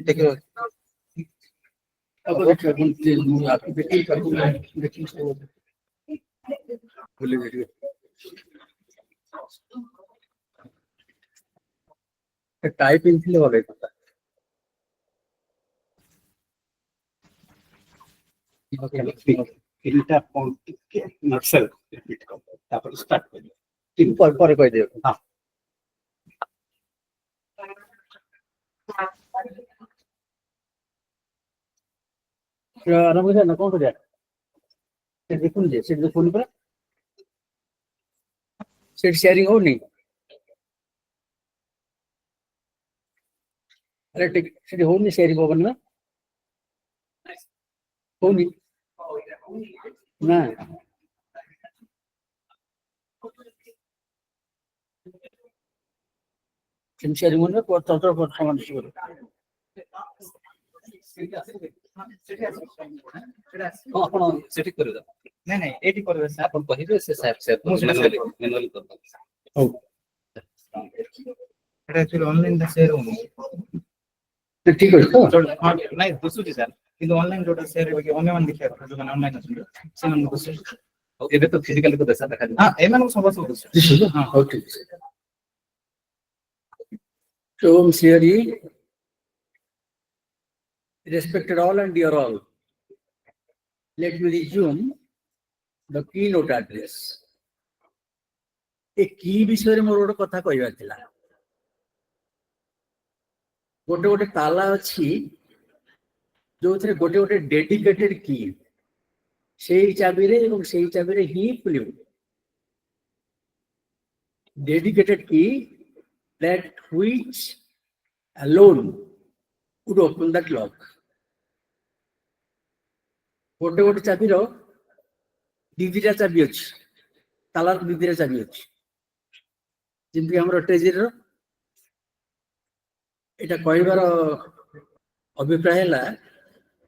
देखो अब देखिए आपकी बेटी का बेटी से बोले वीडियो टाइपिंग ছিল বলে কথা তিনটা পয়েন্টকে নকশাল রিপিট করব তারপর স্টার্ট করব তিন পরে কই দেব হ্যাঁ আরাম করে না কোন করে দেখুন যে সেটা ফোন করে ସେଠି ସେୟାରିଂ ହଉନି? ଆରେ ସେଠି ହଉନି ସେୟାରିଂ ହବନି ନା? ହଉନି ନା? ସେମିତି ସେୟାରିଂ ହଉନି ନା? ତନ୍ତ୍ର ସମାନ ଶିଖିବ। ହଁ ଆପଣ ସେଠି କରିବେ। ନାଇଁ ନାଇଁ ଏଇଠି କରିବେ ସାର୍। ଆପଣ କହିବେ ସେ ସାର୍ ମୁଁ ସେଟା ମ୍ୟାନୁଆଲି କରିଦେବ। ହଉ ଏଟା actually online ଟା share ହଉନି। ଠିକ ଅଛି ତ? ହଁ, ନାଇଁ ଦିଶୁଛି ସାର୍ କିନ୍ତୁ ଅନଲାଇନ ଯୋଉଟା share ହେବ କି ଅନ୍ୟମାନେ ଦେଖିବା କଥା ଯୋଉମାନେ ଅନଲାଇନ ଅଛନ୍ତି ସେମାନଙ୍କୁ ଦିଶୁଛି। ଆଉ ଏବେ ତ ଫିଜିକାଲି ତ ଦେଶା ଦେଖାଯିବ। ହଁ ଏମାନଙ୍କୁ ସମସ୍ତଙ୍କୁ ଦିଶୁଛି। ଦିଶୁଛି? ହଁ ହଉ ଠିକ ଅଛି। So, Siri, respected all and dear all, let me resume the keynote address. ए की विषय मोर गोटे कथा कहबार थिला। गोटे गोटे ताला अछि जो थे गोटे गोटे डेडिकेटेड की सेही चाबी रे एवं सेही चाबी रे ही खुलियो। Dedicated key that which alone would open that lock. गोटे गोटे चाबी रो दिदिटा चाबी अछि, तालार दिदिटा चाबी अछि। जिंदगी हमरो ट्रेजर रो एटा कहबार अभिप्राय है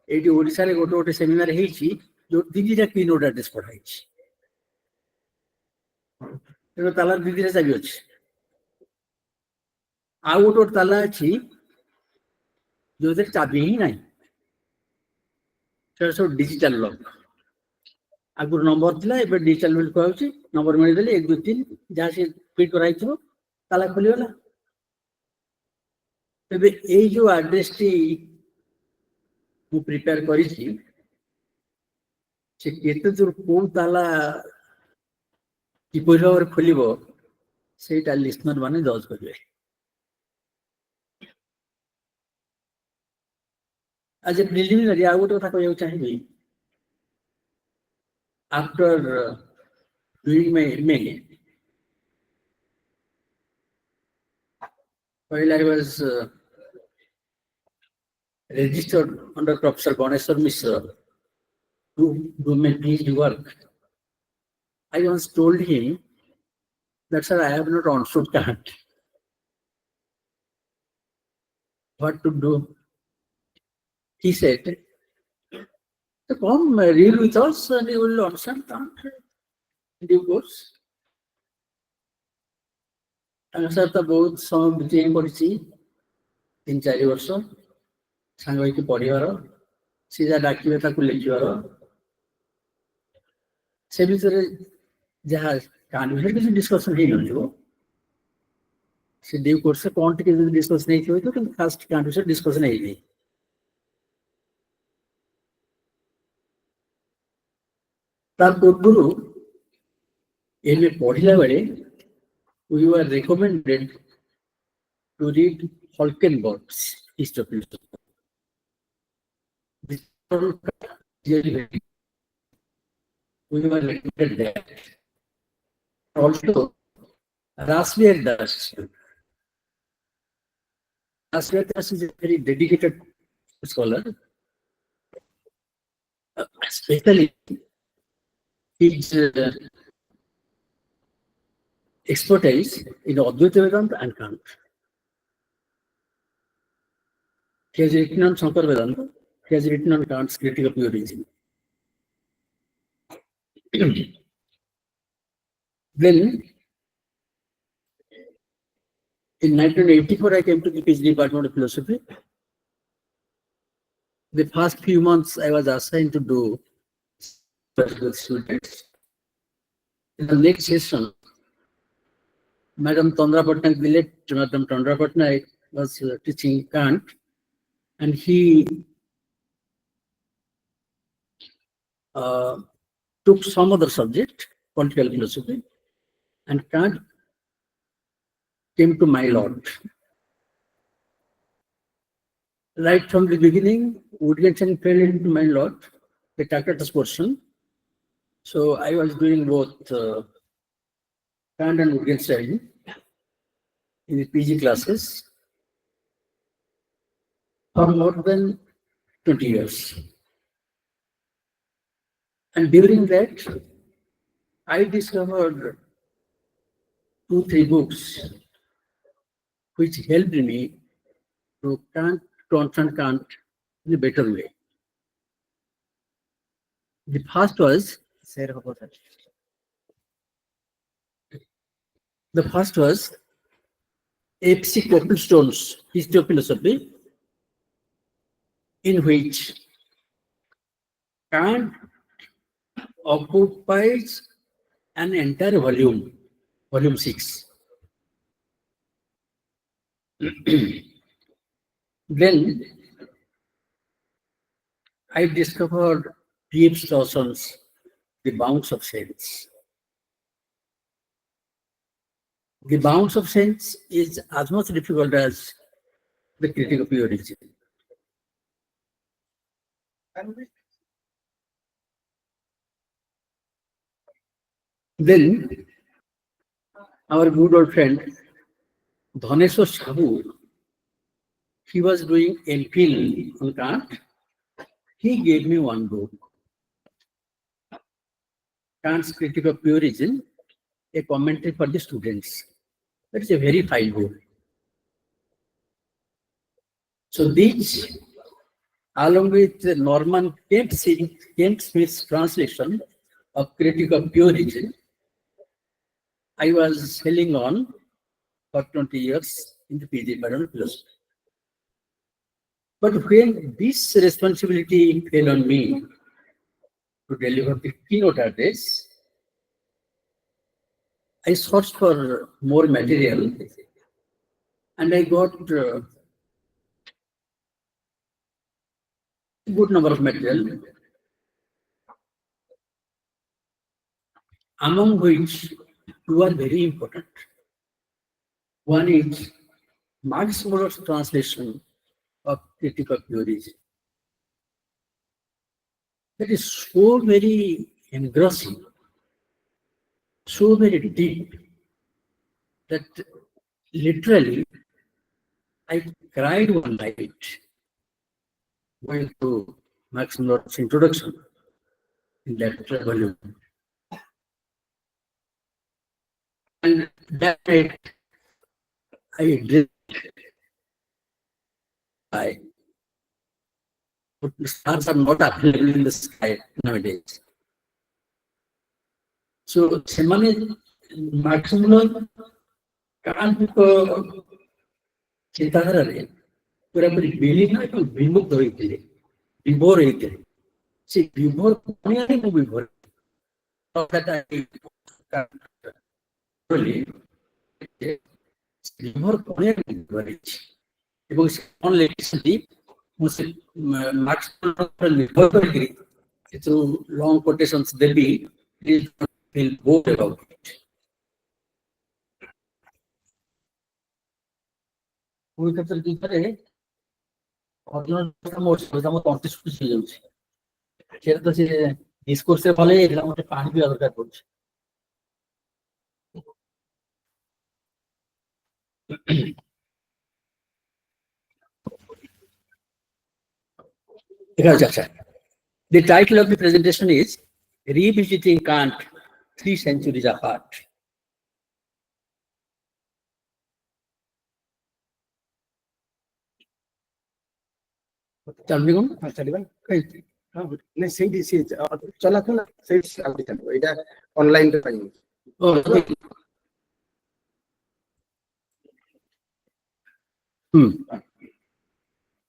एटी ओडिशा रे गोटे गोटे सेमिनार हेछि जो दिदिटा कीनोट एड्रेस पढ़ाई छी। तेनो तालार दिदिटा चाबी अछि। आ गोटे गोटे ताला अछि जो चाबी ही नहीं। सेटा सब डिजिटल लॉक। आगुर नंबर थिला एबे डिजिटल बिल कहउछि नंबर मिल देली 1 2 3 जहाँ से फिट कराई थियो ताला खुली होला। तबे ए जो एड्रेस टी मु प्रिपेयर करी छी से केते दूर कोन ताला किपरि भाବରେ खोलिब सेटा लिसनर माने जज करिवे। आज ए प्रिलिमिनरी आ गोटे कथा कहବାକୁ चाहिबी। After doing my MA, while I was registered under Professor Ganeshwar Mishra to do my PhD work, I once told him that, sir, I have not understood Kant. What to do? He said, so come read with us and you will understand Kant in due course. Sir तो बहुत समय बीते पड़ी 3-4 वर्ष सांग होइके पढ़िबार सीधा डाकिबे ताकू लिखिबार से भितर जहाँ कांट विषय किसी डिस्कशन ही नथिबो से ड्यू कोर्स से कोन टिके डिस्कशन नहीं थियो तो फास्ट कांट विषय डिस्कशन नहीं नहीं तार पूर्वरु एमे पढ़िला बेले we were recommended to read Holkenborg's History of Philosophy. We were recommended that. Also, Rasbier Das. Rasbier Das is a very dedicated scholar, especially his expertise in Advaita Vedanta and Kant. He has written on Shankar Vedanta. He has written on Kant's Critique of Pure Reason. Then, in 1984, I came to the PhD Department of Philosophy. The first few months, I was assigned to do with students. In the next session, Madam Tandra Patnaik, the late Madam Tandra Patnaik, was teaching Kant, and he took some other subject, political philosophy, and Kant came to my lot. Right from the beginning, Wittgenstein fell into my lot, the Tacitus portion. So I was doing both Kant and Wittgenstein in the PG classes for more than 20 years. And during that, I discovered 2-3 books which helped me to understand Kant in a better way. The first was Share hobo sir. F.C. Copplestone's History of Philosophy, in which Kant occupies an entire volume, volume 6. Then I discovered P.F. Stawson's The Bounds of Sense. The Bounds of Sense is as much difficult as the Critique of Pure Reason. Then our good old friend Dhaneshwar Sahu, he was doing MPhil on Kant. He gave me one book, Kant's Critique of Pure Reason, a commentary for the students. That is a very fine book. So these, along with Norman Kent Smith's translation of Critique of Pure Reason, I was selling on for 20 years in the PG department of philosophy. But when this responsibility fell on me to deliver the keynote address, I searched for more material and I got a good number of material, among which two are very important. One is Max Muller's translation of Critique of Pure Reason. That is so very engrossing, so very deep, that literally I cried one night going to Max Muller's introduction in that volume. And that night I dreamed but the stars are not available in the sky nowadays. So, semane maximum Kant ko chintadhara re pura puri believe na ko bimukh hoitile, vibhor hoitile. Se vibhor kone ko vibhor. That I really vibhor kone ko vibhor. এবং on lately Max ନିର୍ଭର କରିକିରି ଏଥିରୁ long quotations ଦେବି, please don't feel bored about it. କୋଉ କ୍ଷେତ୍ରରେ ଭିତରେ ଅର୍ଜୁନ ମୋ ତଣ୍ଟି ଶୁଖି ଯାଉଛି, ସେଟା ତ ସେ ଡିସ୍କୋର୍ସରେ ଭଲ ହେଇଯାଇଥିଲା, ମତେ ପାଣି ପିଇବା ଦରକାର ପଡୁଛି। The title of the presentation is Revisiting Kant 3 Centuries Apart.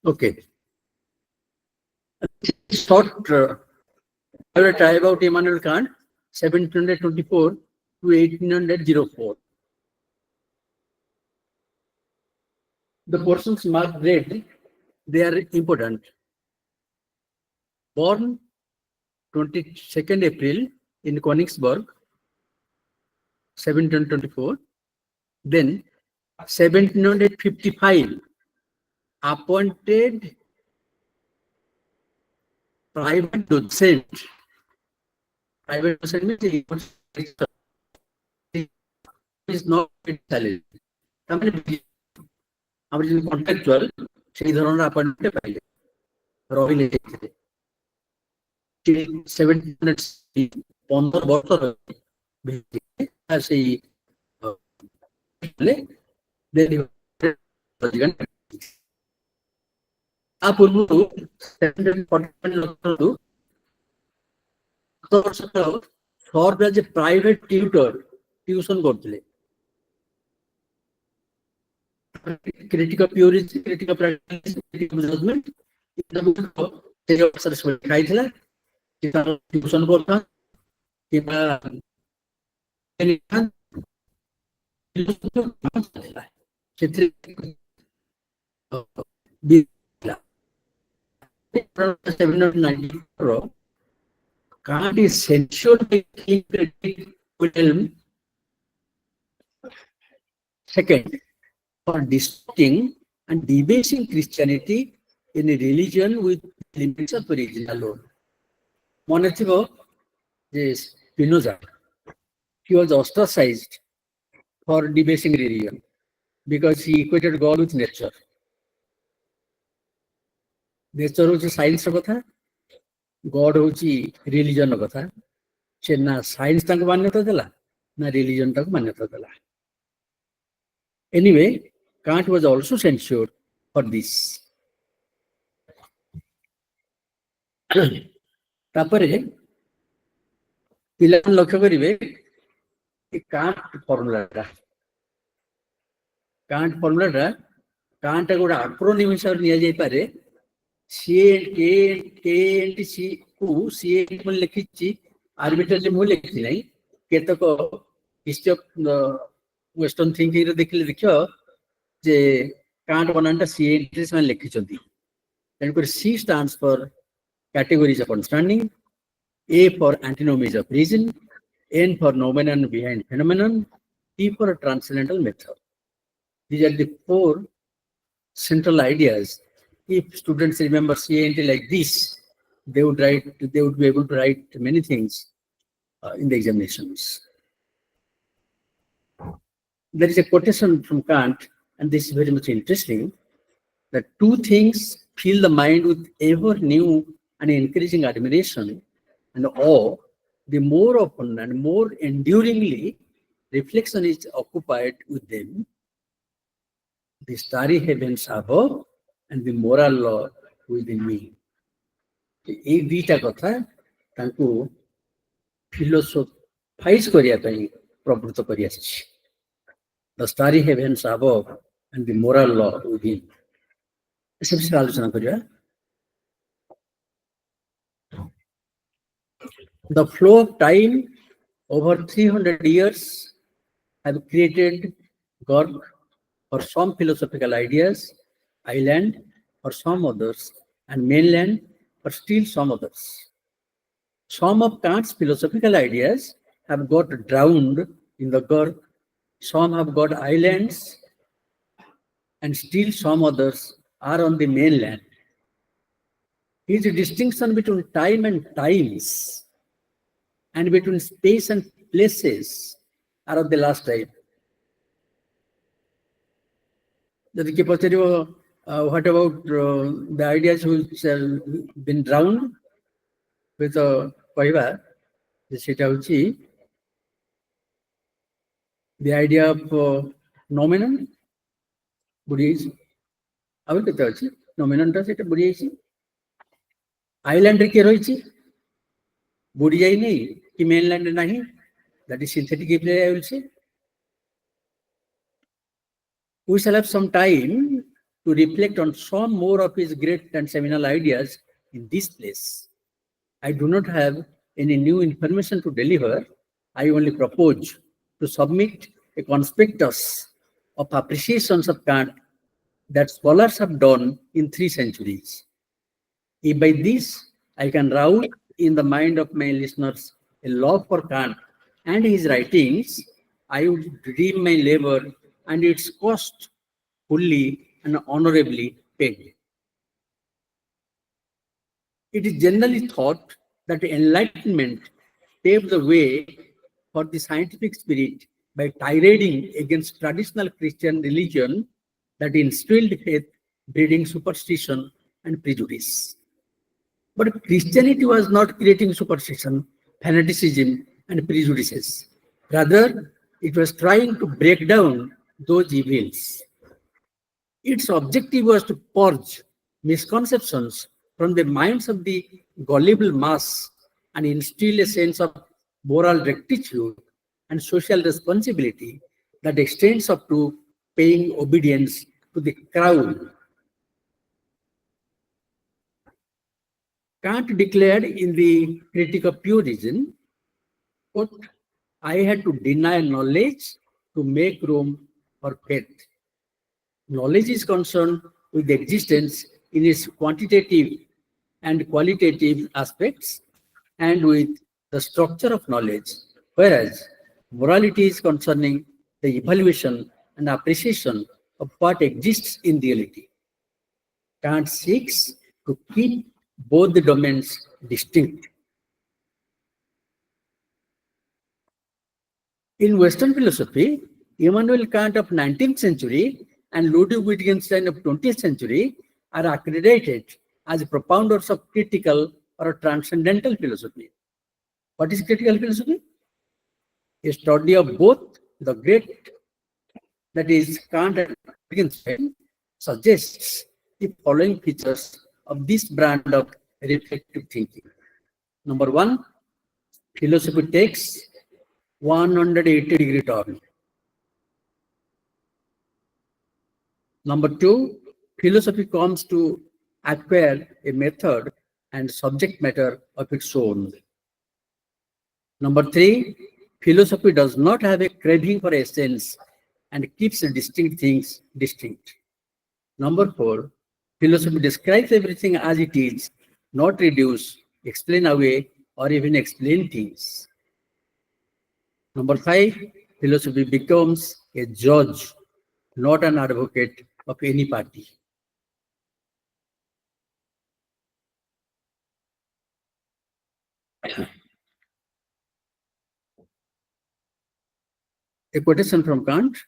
Okay. Short biography about Immanuel Kant, 1724 to 1804. The portions marked red, they are important. Born 22nd April in Königsberg, 1724. Then 1755, appointed private docent. Private docent means is not salary. তারপরে আমরা যদি contractual সেই ধরনের অ্যাপয়েন্টমেন্টে পাইলে রবিন 15 বছর সেই ତା ପୂର୍ବରୁ ସର୍ଭ ଆଜ୍ ଏ ପ୍ରାଇଭେଟ ଟ୍ୟୁଟର ଟ୍ୟୁସନ କରୁଥିଲେ। critical purity, critical practice, critical judgment, ସେଇ ଅବସରରେ ସବୁ ଖାଇଥିଲା କି ତାର ଟ୍ୟୁସନ କରୁଥିଲା କିମ୍ବା ସେଥିରେ Kant is censured by King Wilhelm II for distorting and debasing Christianity in a religion with limits of origin alone. মনে ছিল যে Spinoza, he was ostracized for debasing religion because he equated God with nature. Nature হচ্ছে সায়েন্সের কথা, God হচ্ছে রিলিজনের কথা। সে না science তাকে মান্যতা দেলা না রিলিজন তাকে মান্যতা দেলা। Anyway, Kant was also censured for this. তারপরে পিলান লক্ষ্য করিবে কান্ট ফর্মুলাটা কান্ট ଗୋଟେ ଆକ୍ରୋନିମ ହିସାବରେ ନିଆଯାଇପାରେ। ମୁଁ ଲେଖିଛି ଆର୍ବିଟ୍ରାରଲି, ମୁଁ ଲେଖିଛି ନାହିଁ। କେତେକ ହିଷ୍ଟ୍ରି ଅଫ ୱେଷ୍ଟର୍ଣ୍ଣ ଥିଙ୍କିଂରେ ଦେଖିଲେ ଦେଖିବ ଯେ କାଣ୍ଟ ବନାନଟା ସିଏଣ୍ଟରେ ସେମାନେ ଲେଖିଛନ୍ତି। ତେଣୁକରି C stands for categories of understanding, A for antinomies of reason, N for noumenon behind phenomenon, T for transcendental method. These are the four central ideas. If students remember CNT like this, they would be able to write many things in the examinations. There is a quotation from Kant, and this is very much interesting, that two things fill the mind with ever new and increasing admiration and awe, the more often and more enduringly reflection is occupied with them: the starry heavens above and the moral law within me. এই দুইটা কথা ତାଙ୍କୁ ଫିଲୋସୋଫାଇଜ କରିବା ପାଇଁ ପ୍ରବୃତ୍ତ କରି ଆସିଛି। The starry heavens above and the moral law within. ଏସବୁ ବିଷୟରେ ଆଲୋଚନା କରିବା। The flow of time over 300 years have created work for some philosophical ideas, island for some others, and mainland for still some others. Some of Kant's philosophical ideas have got drowned in the Gurk, some have got islands, and still some others are on the mainland. His distinction between time and times and between space and places are of the last type. What about the ideas which have been drowned with the idea of noumenon, Buddhism. Noumenon Buddhism. Island रे के रही बुड़ी जाई नहीं कि mainland नहीं, that is synthetic reply, I will say. We shall have some time to reflect on some more of his great and seminal ideas in this place. I do not have any new information to deliver. I only propose to submit a conspectus of appreciations of Kant that scholars have done in 3 centuries. If by this I can rouse in the mind of my listeners a love for Kant and his writings, I would redeem my labor and its cost fully and honorably paid. It is generally thought that enlightenment paved the way for the scientific spirit by tirading against traditional Christian religion that instilled faith, breeding superstition and prejudice. But Christianity was not creating superstition, fanaticism, and prejudices. Rather, it was trying to break down those evils. Its objective was to purge misconceptions from the minds of the gullible mass and instill a sense of moral rectitude and social responsibility that extends up to paying obedience to the crown. Kant declared in the Critique of Pure Reason, quote, I had to deny knowledge to make room for faith. Knowledge is concerned with existence in its quantitative and qualitative aspects and with the structure of knowledge, whereas morality is concerning the evaluation and appreciation of what exists in reality. Kant seeks to keep both the domains distinct. In Western philosophy, Immanuel Kant of 19th century and Ludwig Wittgenstein of 20th century are accredited as propounders of critical or transcendental philosophy. What is critical philosophy? A study of both the great, that is Kant and Wittgenstein, suggests the following features of this brand of reflective thinking. Number one, philosophy takes 180-degree turn. Number two, philosophy comes to acquire a method and subject matter of its own. Number three, philosophy does not have a craving for essence and keeps distinct things distinct. Number four, philosophy describes everything as it is, not reduce, explain away, or even explain things. Number five, philosophy becomes a judge, not an advocate of any party. A quotation from Kant,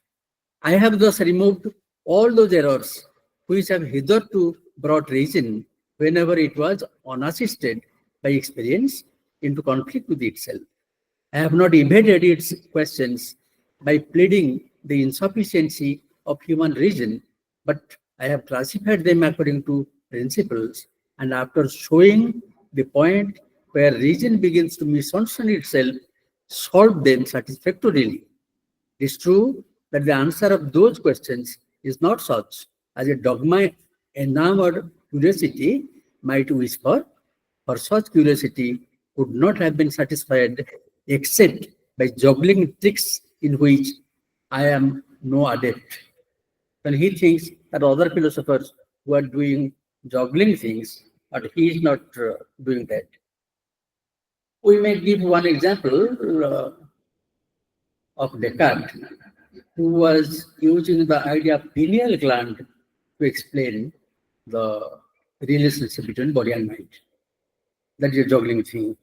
I have thus removed all those errors which have hitherto brought reason, whenever it was unassisted by experience, into conflict with itself. I have not evaded its questions by pleading the insufficiency of human reason, but I have classified them according to principles, and after showing the point where reason begins to misunderstand itself, solved them satisfactorily. It is true that the answer of those questions is not such as a dogma enamored curiosity might whisper, for such curiosity could not have been satisfied except by juggling tricks in which I am no adept. When he thinks that other philosophers were doing juggling things, but he is not doing that. We may give one example of Descartes, who was using the idea of pineal gland to explain the relationship between body and mind. That is a juggling thing,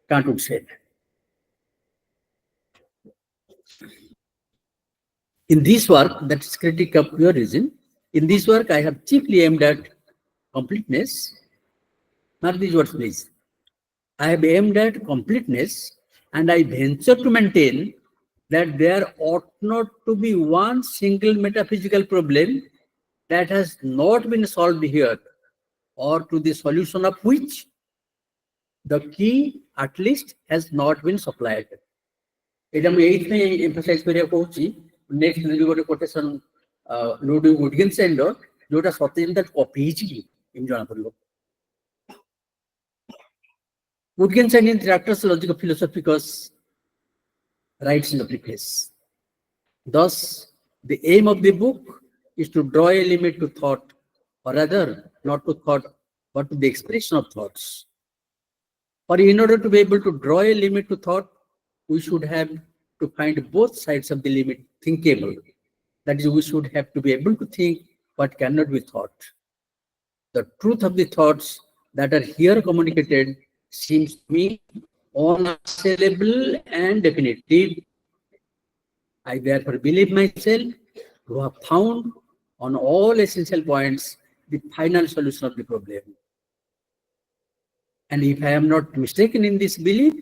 Kant would say. In this work, that is Critique of Pure Reason, in this work I have chiefly aimed at completeness. Mark these words, please. I have aimed at completeness, and I venture to maintain that there ought not to be one single metaphysical problem that has not been solved here, or to the solution of which the key at least has not been supplied. It I emphasize next ଗୋଟେ quotation Ludwig Wittgenstein ଯୋଉଟା ସତ୍ୟ copy ହେଇଛି କି ଏମିତି ଜଣା ପଡିବ. Wittgenstein in Tractatus Logic of Philosophicus writes in the preface, thus the aim of the book is to draw a limit to thought, or rather not to thought but to the expression of thoughts. For in order to be able to draw a limit to thought, we should have to find both sides of the limit thinkable. That is, we should have to be able to think what cannot be thought. The truth of the thoughts that are here communicated seems to me unassailable and definitive. I therefore believe myself to have found on all essential points the final solution of the problem. And if I am not mistaken in this belief,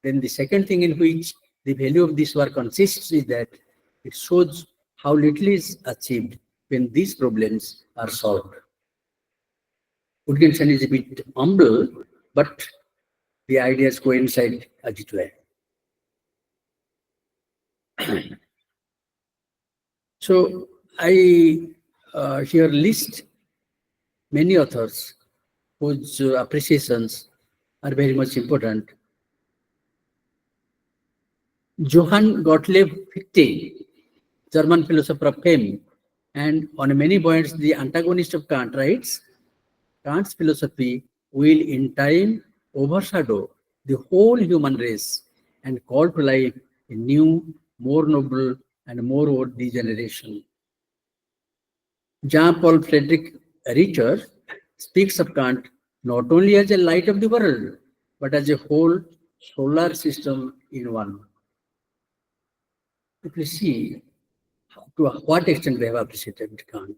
then the second thing in which the value of this work consists is that it shows how little is achieved when these problems are solved. Wittgenstein is a bit humble, but the ideas coincide as it were. So I here list many authors whose appreciations are very much important. Johann Gottlieb Fichte, German philosopher of fame, and on many points the antagonist of Kant, writes, Kant's philosophy will in time overshadow the whole human race and call to life a new, more noble and more worthy generation. Jean-Paul Frederick Richter speaks of Kant not only as a light of the world, but as a whole solar system in one. If we see to what extent they have appreciated Kant.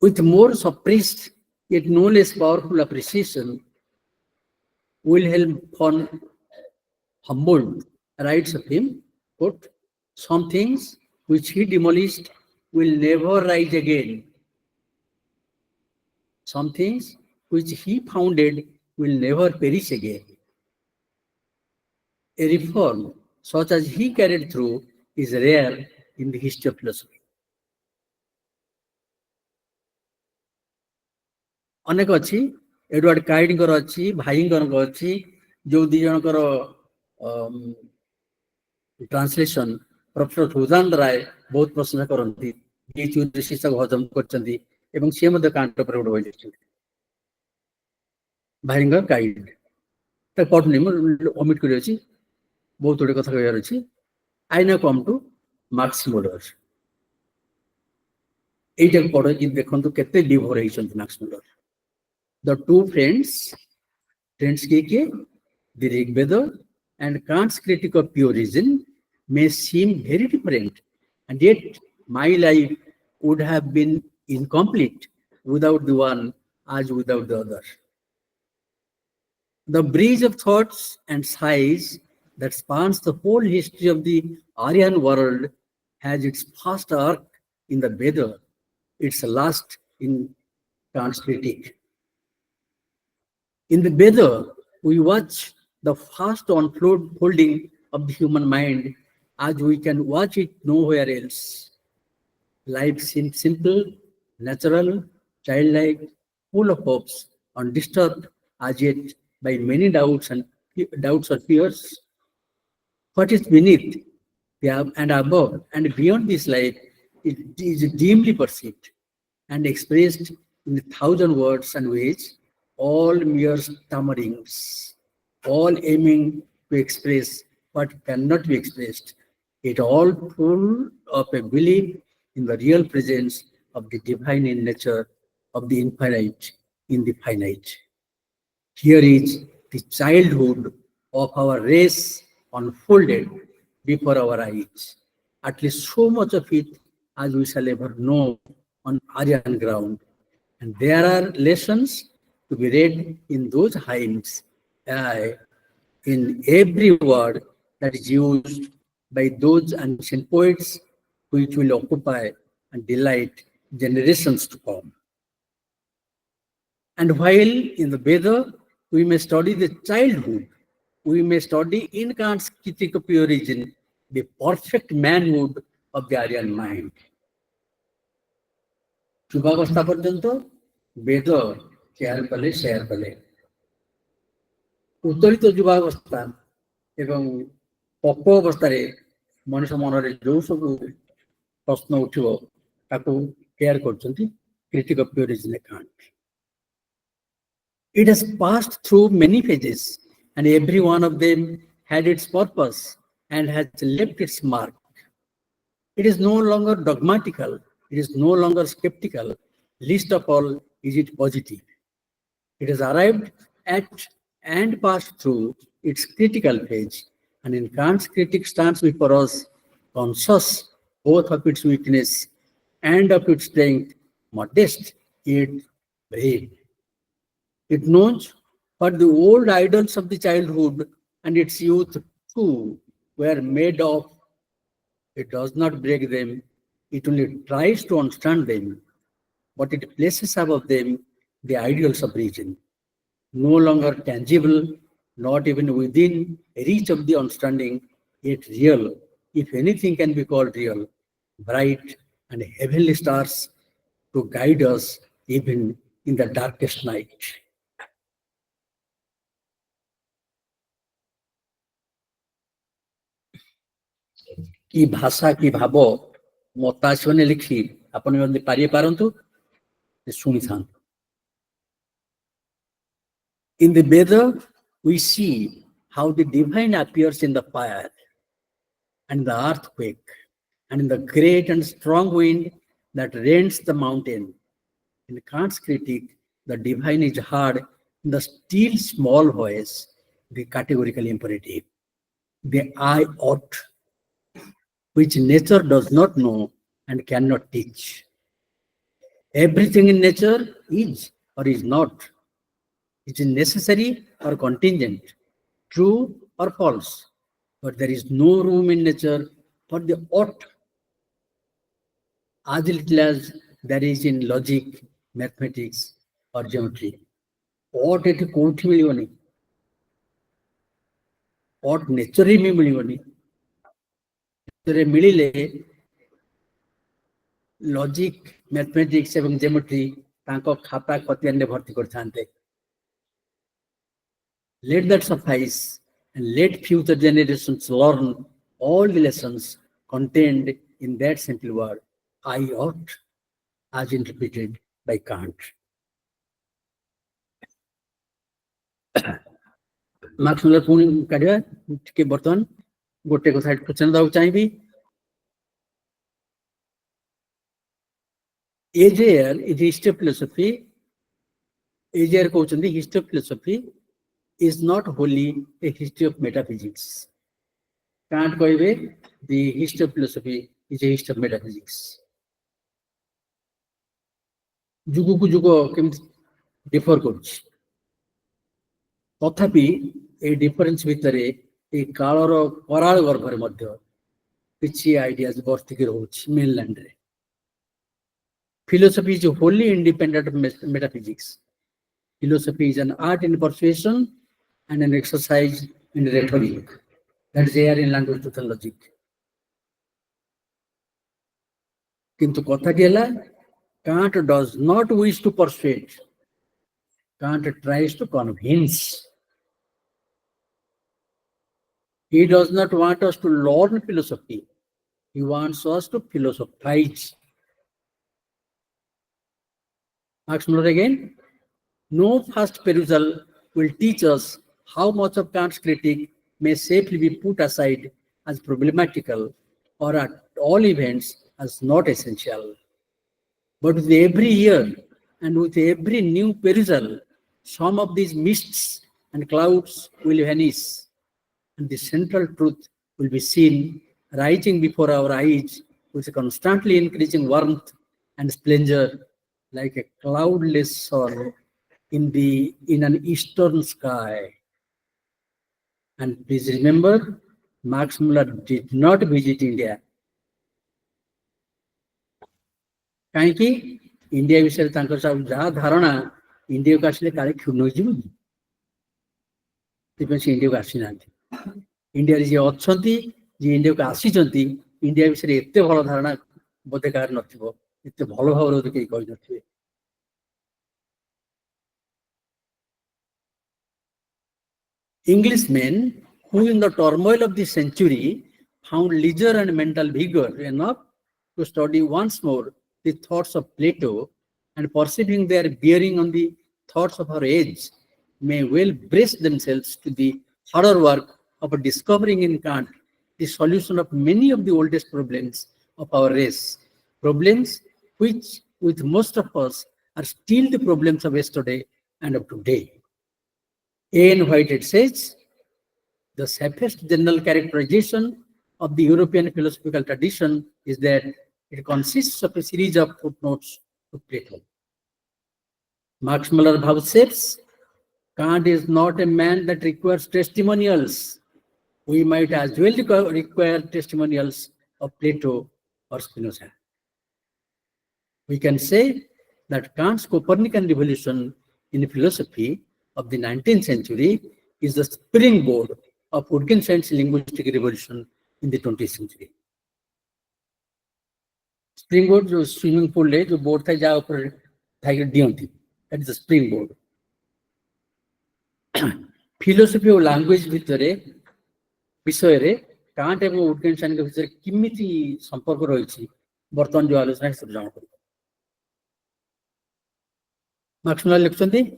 With more suppressed yet no less powerful appreciation, Wilhelm von Humboldt writes of him, quote, some things which he demolished will never rise again. Some things which he founded will never perish again. A reform such as he carried through is rare in the history of philosophy. ଅନେକ ଅଛି Edward କାଇଡଙ୍କର ଅଛି ଭାଇଙ୍କର ଅଛି ଯୋଉ ଦି ଜଣଙ୍କର translation professor ସୁଦାନ୍ତ ରାୟ ବହୁତ ପ୍ରଶଂସା କରନ୍ତି ଶୀର୍ଷକ ହଜମ କରିଛନ୍ତି ଏବଂ ସିଏ ମଧ୍ୟ କାଣ୍ଟ ଉପରେ ଗୋଟେ ବହି ଲେଖିଛନ୍ତି ଭାଇଙ୍କର କାଇଡ ତାକୁ ପଢୁନି ମୁଁ ଅମିଟ କରି ଅଛି ବହୁତ ଗୁଡେ କଥା କହିବାର ଅଛି I now come to Max Muller ଏଇଟାକୁ ପଢିକି ଦେଖନ୍ତୁ କେତେ ଡିଭୋର ହେଇଛନ୍ତି Max Muller The two friends Kieke, the Rig Veda and Kant's critique of pure reason may seem very different, and yet my life would have been incomplete without the one as without the other. The bridge of thoughts and sighs that spans the whole history of the Aryan world has its first arc in the Veda, its last in Kant's critique. In the Veda, we watch the fast unfolding of the human mind as we can watch it nowhere else. Life seems simple, natural, childlike, full of hopes, undisturbed as yet by many doubts or fears. What is beneath and above and beyond this life is dimly perceived and expressed in 1,000 words and ways, all mere stammerings, all aiming to express what cannot be expressed, it all full of a belief in the real presence of the divine in nature, of the infinite in the finite. Here is the childhood of our race unfolded before our eyes. At least so much of it as we shall ever know on Aryan ground. And there are lessons to be read in those hymns, in every word that is used by those ancient poets which will occupy and delight generations to come. And while in the Veda, we may study the childhood, we may study in Kant's critique of pure reason the perfect manhood of the Aryan mind. যুবাবস্থা পর্যন্ত বেদ care কলে share কলে উত্তরিত ଯୁବାବସ୍ଥା ଏବଂ ପକ୍ୱ ଅବସ୍ଥାରେ ମଣିଷ ମନରେ ଯୋଉ ସବୁ ପ୍ରଶ୍ନ ଉଠିବ ତାକୁ କେୟାର କରୁଛନ୍ତି critique of pure reason Kant. It has passed through many phases and every one of them had its purpose and has left its mark. It is no longer dogmatical, it is no longer skeptical, least of all is it positive. It has arrived at and passed through its critical phase, and in Kant's critique stands before us conscious both of its weakness and of its strength, modest yet brave. It knows what the old idols of the childhood and its youth too were made of. It does not break them, it only tries to understand them, but it places above them the ideals of reason, no longer tangible, not even within reach of the understanding, yet real, if anything can be called real, bright and heavenly stars to guide us even in the darkest night. কি ভাষা কি ভাব মত আসনে লিখি আপনি যদি পারি পারন্তু শুনিথান্তু। In the Veda, we see how the divine appears in the fire and the earthquake and in the great and strong wind that rends the mountain. In Kant's critique, the divine is heard in the still small voice, the categorical imperative, the I ought, which nature does not know and cannot teach. Everything in nature is or is not. It is necessary or contingent, true or false. But there is no room in nature for the ought, as little as there is in logic, mathematics, or geometry. Ought it कोठी मिलिबनी, ought nature में मिलिबनी, nature मिलिले logic, mathematics एवं geometry तांको खाता खतियान भर्ती करथान्ते. Let that suffice and let future generations learn all the lessons contained in that simple word, I ought, as interpreted by Kant. Marx Muller पुणी काढिया के बर्तन गोटे को साइड क्वेश्चन दाउ चाहिबी. Ager is history of philosophy. Ager कहउचंदी history of philosophy is not wholly a history of metaphysics. Kant कहबे the history of philosophy is a history of metaphysics. जुगो को जुगो केमति डिफर करूछ तथापि ए डिफरेंस भितरे ए कालर कराल गर्भरे मध्य किछि आइडियाज बर्तिक रहउछ मेनलैंड रे. Philosophy is wholly independent of metaphysics. Philosophy is an art in persuasion and an exercise in rhetoric. That is there in language truth and logic. किंतु कथा केला Kant does not wish to persuade. Kant tries to convince. He does not want us to learn philosophy. He wants us to philosophize. Marx Muller again. No first perusal will teach us how much of Kant's critique may safely be put aside as problematical or at all events as not essential. But with every year and with every new perusal, some of these mists and clouds will vanish and the central truth will be seen rising before our eyes with a constantly increasing warmth and splendor like a cloudless sun in an eastern sky. And please remember, Marx Muller did not visit India. काहेकि India विषय तांकर सब जहाँ धारणा India को आसले काले क्षुण्ण हो जीव तिपन से इंडिया को आसी नांती. इंडिया रे जे अछंती जे इंडिया को आसी चंती इंडिया विषय एते भलो धारणा बोधे कार नथिबो एते भलो भाव रे केई कहि नथिबे. Englishmen who in the turmoil of the century found leisure and mental vigor enough to study once more the thoughts of Plato and perceiving their bearing on the thoughts of our age may well brace themselves to the harder work of discovering in Kant the solution of many of the oldest problems of our race, problems which with most of us are still the problems of yesterday and of today. A.N. Whitehead says, the safest general characterization of the European philosophical tradition is that it consists of a series of footnotes to Plato. Max Muller vouchsafes, Kant is not a man that requires testimonials. We might as well require testimonials of Plato or Spinoza. We can say that Kant's Copernican revolution in philosophy of the 19th century is the springboard of Wittgenstein's linguistic revolution in the 20th century. Springboard जो swimming pool है जो board था जहाँ ऊपर Thai दियंती, that is the springboard. Philosophy और language भितरे विषय रे कांट एवं विट्गेन्स्टाइन के भितर किमिति संपर्क रही बर्तमान जो आलोचना सब जान करियो. Max Muller लिखुछंती,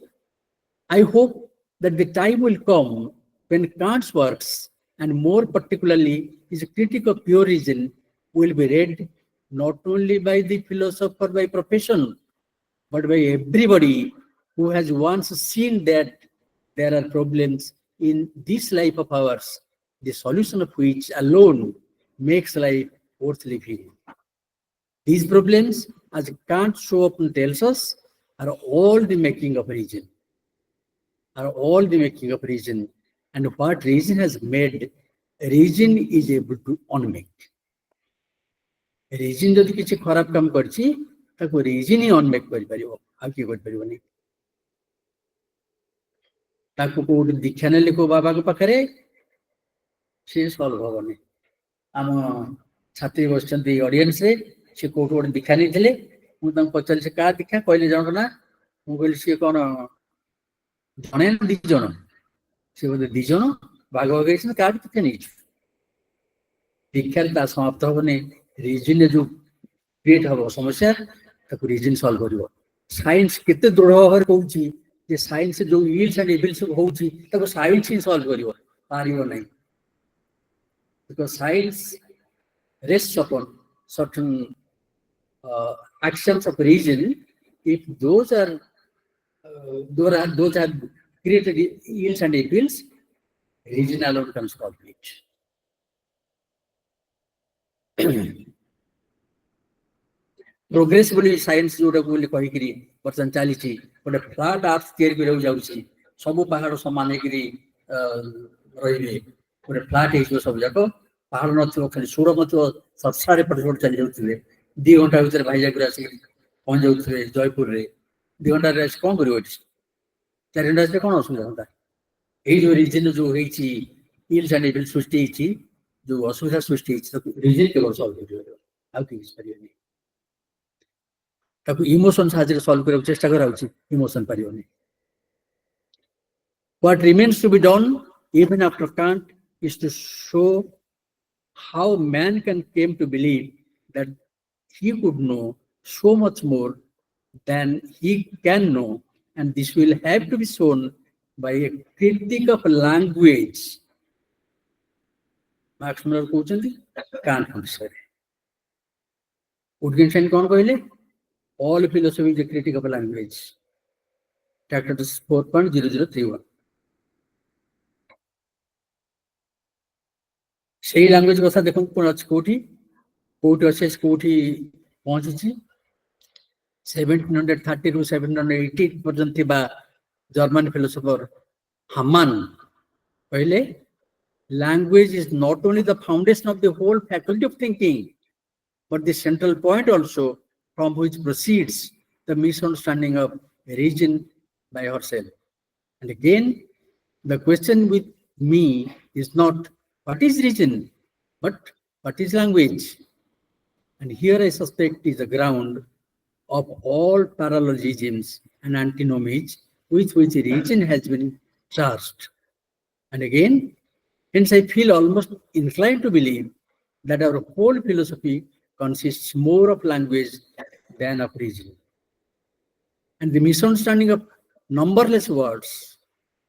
I hope that the time will come when Kant's works, and more particularly his critique of pure reason, will be read not only by the philosopher by profession, but by everybody who has once seen that there are problems in this life of ours, the solution of which alone makes life worth living. These problems, as Kant so often tells us, are all the making of reason. Are all the making of reason. And what reason has made, reason is able to unmake. Reason जदि किसी खराब काम करची, ताको reason ही unmake कर परियो, आगे कर परियो नहीं. ताको कोड दिखाने लिखो बाबा को पकड़े, से सॉल्व होगा नहीं. आम छात्री बसचंती ऑडियंस रे, से कोड दिखाने दिले, मुझे पचल से कहा दिखा, कोई ले जाओ ना, मुझे से कौन जाने दिजोनो, से वो दिजोनो, भागो गए इसने कहा दिखा नहीं. दिखाल ता समाप्त हो नहीं. रीजन जो क्रिएट हो समस्या ताको रीजन सॉल्व करियो. साइंस केते दृढ़ होर कहउची जे साइंस जो इल्स एंड एविल्स होउची ताको साइंस ही सॉल्व करियो पारियो नहीं. Because science rests upon certain actions of reason. If those are created ills and evils, reason alone becomes complete. Progressively science जोड़ा को लिखा ही करी पर्सन चाली ची बड़े फ्लैट अर्थ थियरी को लोग जाऊँ ची सबू पहाड़ों समाने करी रही है बड़े फ्लैट है इसमें सब जाको पहाड़ न थी वो खाली सूरज न थी वो सब सारे पटोल चले जाते थे 2 घंटा भीतर भाई जाकर ऐसे पहुंच जाते थे जयपुर रे 2 घंटा रेस कौन करियो इट्स 4 घंटा से कौन असुविधा होता है. यही जो रीजन जो है ची इल्स एंड एविल्स सृष्टि ची जो असुविधा सृष्टि ची तो रीजन के वर्ष सॉल्व करियो how can you study any ताकि इमोशन साजरे सॉल्व करे चेष्टा कराउची इमोशन परियो नहीं. What remains to be done even after Kant is to show how man can came to believe that he could know so much more than he can know, and this will have to be shown by a critique of language. Max Muller कहउचंती Kant answer. Wittgenstein कौन कहले? All philosophy is a critique of language. Chapter 4.0031. সেই language কথা দেখুন কোন আছে কোটি আছে কোটি পৌঁছেছি 1730 ରୁ 1780 পর্যন্ত বা জার্মান ফিলোসোফার হামান कहले language is not only the foundation of the whole faculty of thinking but the central point also from which proceeds the misunderstanding of reason by herself. And again, the question with me is not what is reason, but what is language? And here I suspect is the ground of all parallelisms and antinomies with which reason has been charged. And again, hence I feel almost inclined to believe that our whole philosophy consists more of language than of reason. And the misunderstanding of numberless words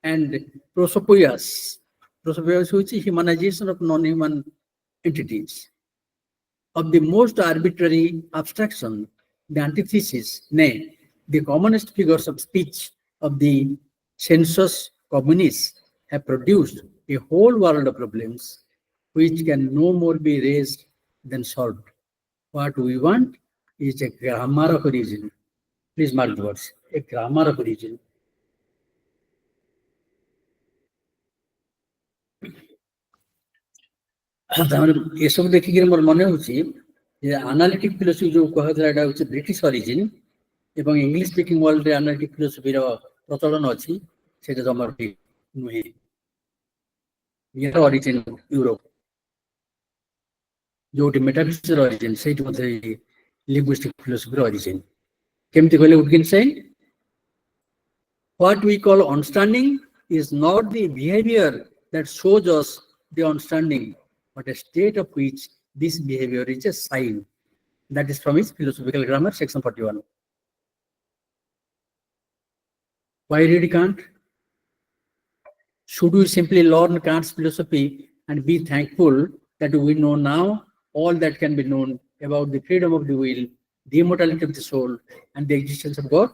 and prosopoias, which is humanization of non-human entities, of the most arbitrary abstraction, the antithesis, nay, the commonest figures of speech of the sensus communis have produced a whole world of problems which can no more be raised than solved. What we want is a grammar of origin. Please mark the words, a grammar of origin. ଏସବୁ ଦେଖିକି ମୋର ମନେ ହଉଛି ଯେ analytic philosophy ଯୋଉ କୁହାଯାଉଥିଲା ଏଟା ହଉଛି ବ୍ରିଟିଶ ଅରିଜିନ୍ ଏବଂ ଇଂଲିଶ ସ୍ପିକିଂ ୱାର୍ଲଡରେ ଆନାଲିଟିକ ଫିଲୋସଫିର ପ୍ରଚଳନ ଅଛି ସେଇଟା ଜମା ଠିକ ନୁହେଁ। ଇଏର ଅରିଜିନ୍ ୟୁରୋପ, ଯୋଉଠି ମେଟାଫିଜିକ୍ସର ଅରିଜିନ୍ ସେଇଠି ମଧ୍ୟ ଲିଙ୍ଗୁଇଷ୍ଟିକ ଫିଲୋସଫିର ଅରିଜିନ୍। କେମିତି କହିଲେ ଉଇଟଗେନଷ୍ଟାଇନ୍? What we call understanding is not the behavior that shows us the understanding, but a state of which this behavior is a sign. That is from his philosophical grammar, section 41. Why read Kant? Should we simply learn Kant's philosophy and be thankful that we know now all that can be known about the freedom of the will, the immortality of the soul, and the existence of God?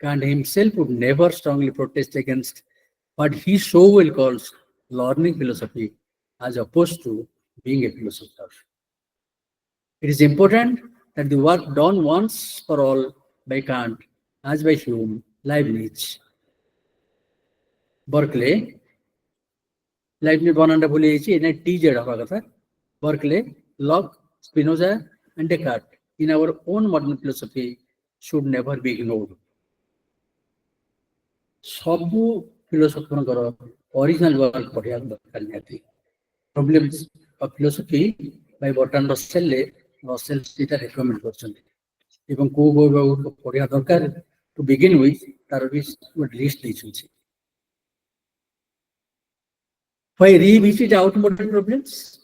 Kant himself would never strongly protest against what he so well calls learning philosophy as opposed to being a philosopher. It is important that the work done once for all by Kant, as by Hume, Leibniz, Berkeley, Leibniz bananda bhule jayichi, ena TZ haba katha, Berkeley, Locke, Spinoza, and Descartes in our own modern philosophy should never be ignored. ସବୁ ଫିଲୋସଫରଙ୍କର original work ପଢିବା ଦରକାର ନିହାତି। Problems of philosophy by Bertrand ରସେଲରେ Russell ସେଇଟା recommend କରିଛନ୍ତି ଏବଂ କୋଉ କୋଉ ପଢିବା ଦରକାର ଟୁ ବିଗିନ୍ ୱିଥ୍ ତାର ବି ଗୋଟେ ଲିଷ୍ଟ ଦେଇଛନ୍ତି। Why revisit outmoded problems?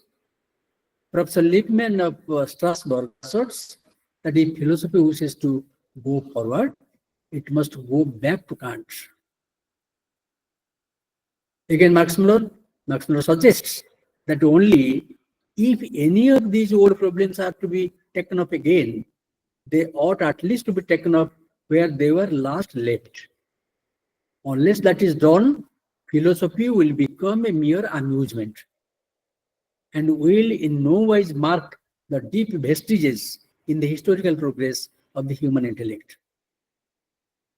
Professor Lippmann of Strasbourg asserts that if philosophy wishes to go forward, it must go back to Kant. Again, Max Muller suggests that only if any of these old problems are to be taken up again, they ought at least to be taken up where they were last left. Unless that is done, philosophy will become a mere amusement and will in no wise mark the deep vestiges in the historical progress of the human intellect.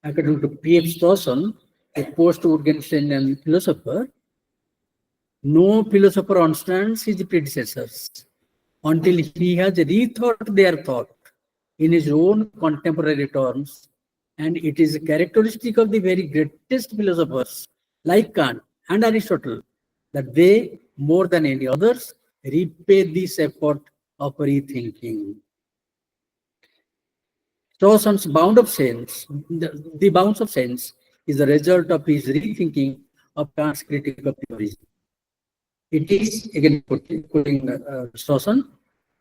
According to P.F. Stawson, a post-Wittgensteinian philosopher, no philosopher understands his predecessors until he has rethought their thought in his own contemporary terms, and it is a characteristic of the very greatest philosophers like Kant and Aristotle that they, more than any others, repay this effort of rethinking. Stawson's bound of sense, the bounds of sense, is the result of his rethinking of Kant's critique of theories. It is, again quoting Stawson,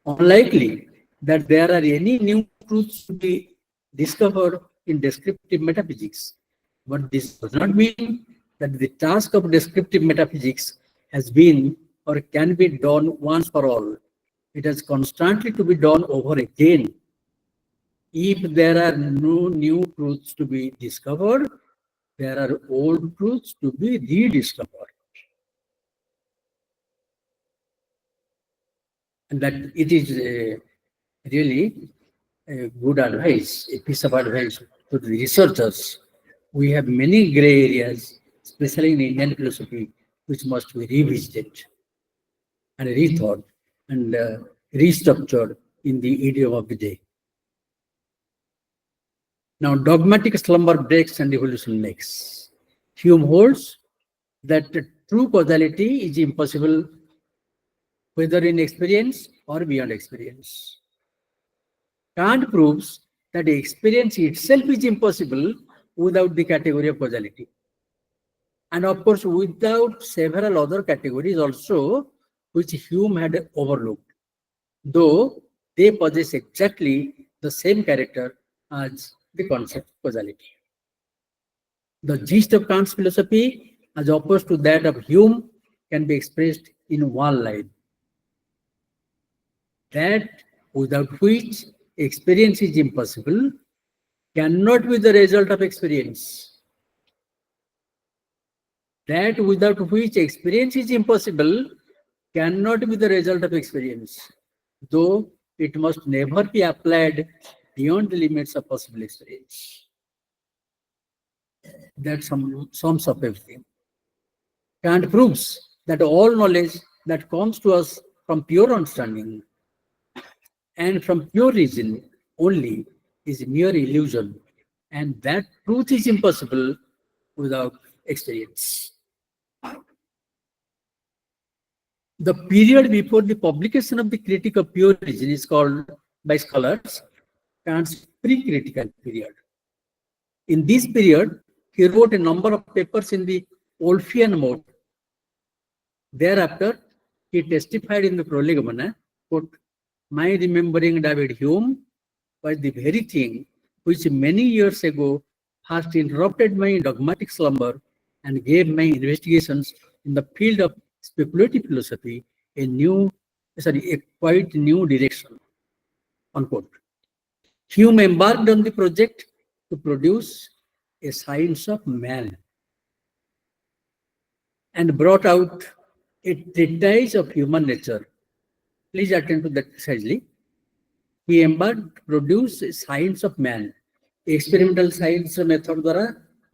unlikely that there are any new truths to be discovered in descriptive metaphysics, but this does not mean that the task of descriptive metaphysics has been or can be done once for all. It has constantly to be done over again. If there are no new truths to be discovered, there are old truths to be rediscovered. And that it is really a good advice, a piece of advice to the researchers. We have many gray areas, especially in Indian philosophy, which must be revisited and rethought and restructured in the idiom of the day. Now, dogmatic slumber breaks and evolution makes. Hume holds that true causality is impossible whether in experience or beyond experience. Kant proves that experience itself is impossible without the category of causality. And of course, without several other categories also, which Hume had overlooked, though they possess exactly the same character as the concept of causality. The gist of Kant's philosophy, as opposed to that of Hume, can be expressed in one line: that without which experience is impossible cannot be the result of experience. that without which experience is impossible cannot be the result of experience, though it must never be applied beyond the limits of possible experience. That sums up everything. Kant proves that all knowledge that comes to us from pure understanding and from pure reason only is mere illusion, and that truth is impossible without experience. The period before the publication of the Critique of Pure Reason is called by scholars Kant's pre-critical period. In this period, he wrote a number of papers in the Wolffian mode. Thereafter, he testified in the prolegomena, quote, "My remembering David Hume was the very thing which many years ago first interrupted my dogmatic slumber and gave my investigations in the field of speculative philosophy a quite new direction," unquote. Hume embarked on the project to produce a science of man and brought out a treatise of human nature. Please attend to that precisely. He embarked to produce a science of man. Experimental science method द्वारा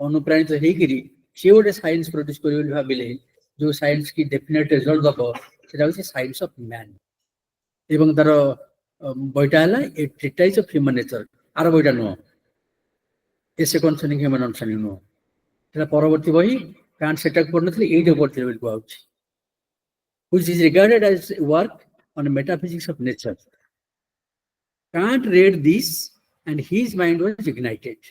अनुप्राणित होइकिरी से गोटे science produce करियो ବୋଲି भाबिले जो science की definite result दबो सेटा होछि साइंस ऑफ मैन एवं तार बयटा हला a treatise of human nature आर बयटा नो एसे कन्सर्निंग ह्यूमन अंडरस्टैंडिंग नो सेटा परवर्ती बही कांट सेटा पढनथले एइटे पढथले ବୋଲି कहउछि which is regarded as work on metaphysics of nature. Kant read this and his mind was ignited.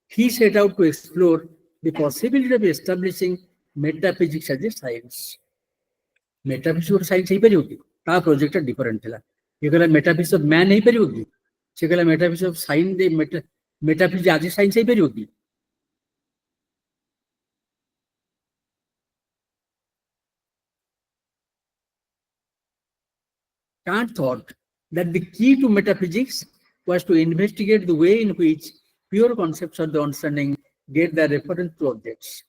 He set out to explore the possibility of establishing metaphysics as a science. Metaphysics or science है परियोगी. का project है different है. ये कला metaphysics of man है परियोगी. ये कला metaphysics of science they metaphysics as a science है परियोगी. Kant thought that the key to metaphysics was to investigate the way in which pure concepts of the understanding get their reference to objects.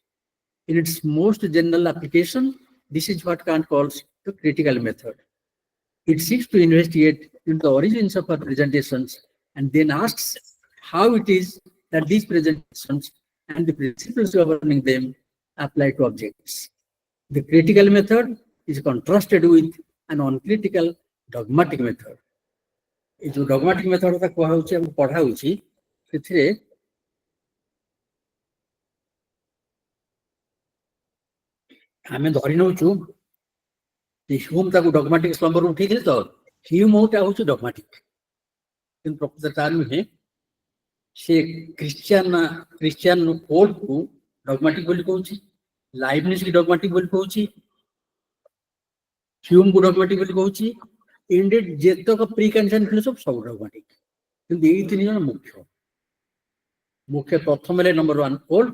In its most general application, this is what Kant calls the critical method. It seeks to investigate into the origins of our presentations and then asks how it is that these presentations and the principles governing them apply to objects. The critical method is contrasted with an uncritical dogmatic method. ये जो dogmatic method का कहा होची हम पढ़ा होची सेथिरे हमें धरि नउचु कि ह्यूम ताको dogmatic slumber उठी दिले तो ह्यूम होता होची dogmatic इन प्रकृति तानु है से क्रिश्चियन पोल को dogmatic बोली कहउची लाइबनिस की dogmatic बोली कहउची ह्यूम को dogmatic बोली कहउची इंडेड जेतक प्रीकंसेप्शन फिलोसफी सब dogmatic किंतु ये तीन जन मुख्य प्रथम ले नंबर 1 पोल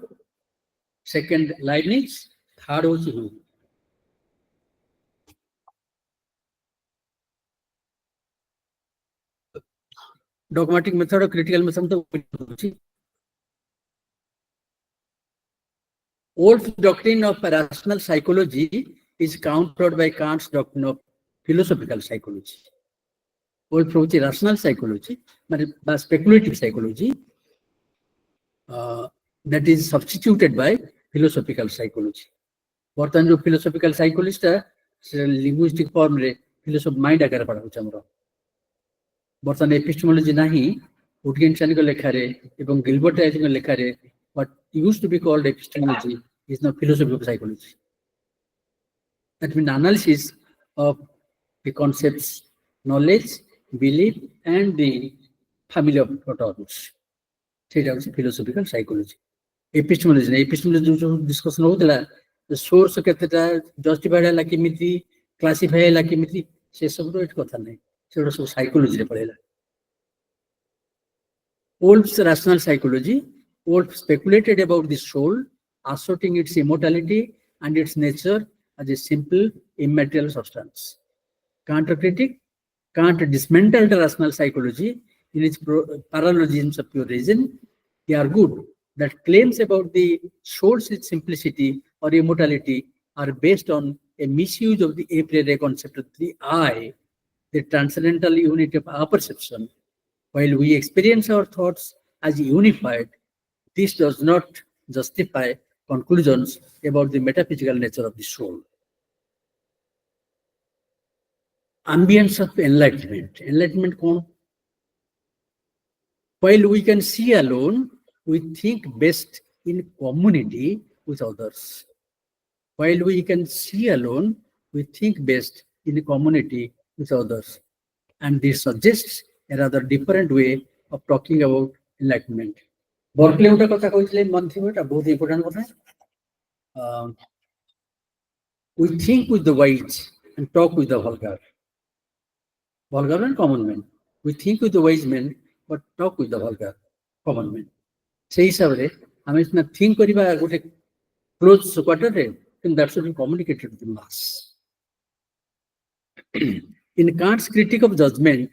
सेकंड लाइबनिस थर्ड होची ह्यूम dogmatic method और critical method तो होची Wolff's doctrine of rational psychology is countered by Kant's doctrine of philosophical psychology. Wolff होची rational psychology but speculative psychology that is substituted by philosophical psychology. वर्तमान जो philosophical psychologist है linguistic form रे philosophy mind आकार पढ़ा होचा हमरो वर्तमान epistemology नहीं Wittgenstein को लेखा रे एवं गिलबर्ट राइटिंग को लेखा रे what used to be called epistemology is now philosophy of psychology. That means analysis of the concepts, knowledge, belief, and the family of thoughts. That is philosophical psychology. Epistemology जो discussion होता है, the source कहते justified है Laki मित्री, classify है Laki मित्री, से सब तो एक कथा नहीं, से सब psychology रे पढ़ेला. Wolff's rational psychology, Wolff speculated about the soul, asserting its immortality and its nature as a simple immaterial substance. Kant critic, Kant dismantled rational psychology in its paralogisms of pure reason. He argued that claims about the soul's simplicity or immortality are based on a misuse of the a priori concept of the I, the transcendental unit of our perception. While we experience our thoughts as unified, this does not justify conclusions about the metaphysical nature of the soul. Ambience of enlightenment. Enlightenment कौन? While we can see alone, we think best in community with others. While we can see alone, we think best in community with others. And this suggests a rather different way of talking about enlightenment. Berkeley उनका कथा कोई चले मन थी बेटा बहुत important कथा है. We think with the wise and talk with the vulgar. Vulgar and common men. We think with the wise men but talk with the vulgar, common men. Say हिसाब हमें इतना think करिबा गोटे close quarter रे, then that should be communicated to the mass. In Kant's critique of judgment,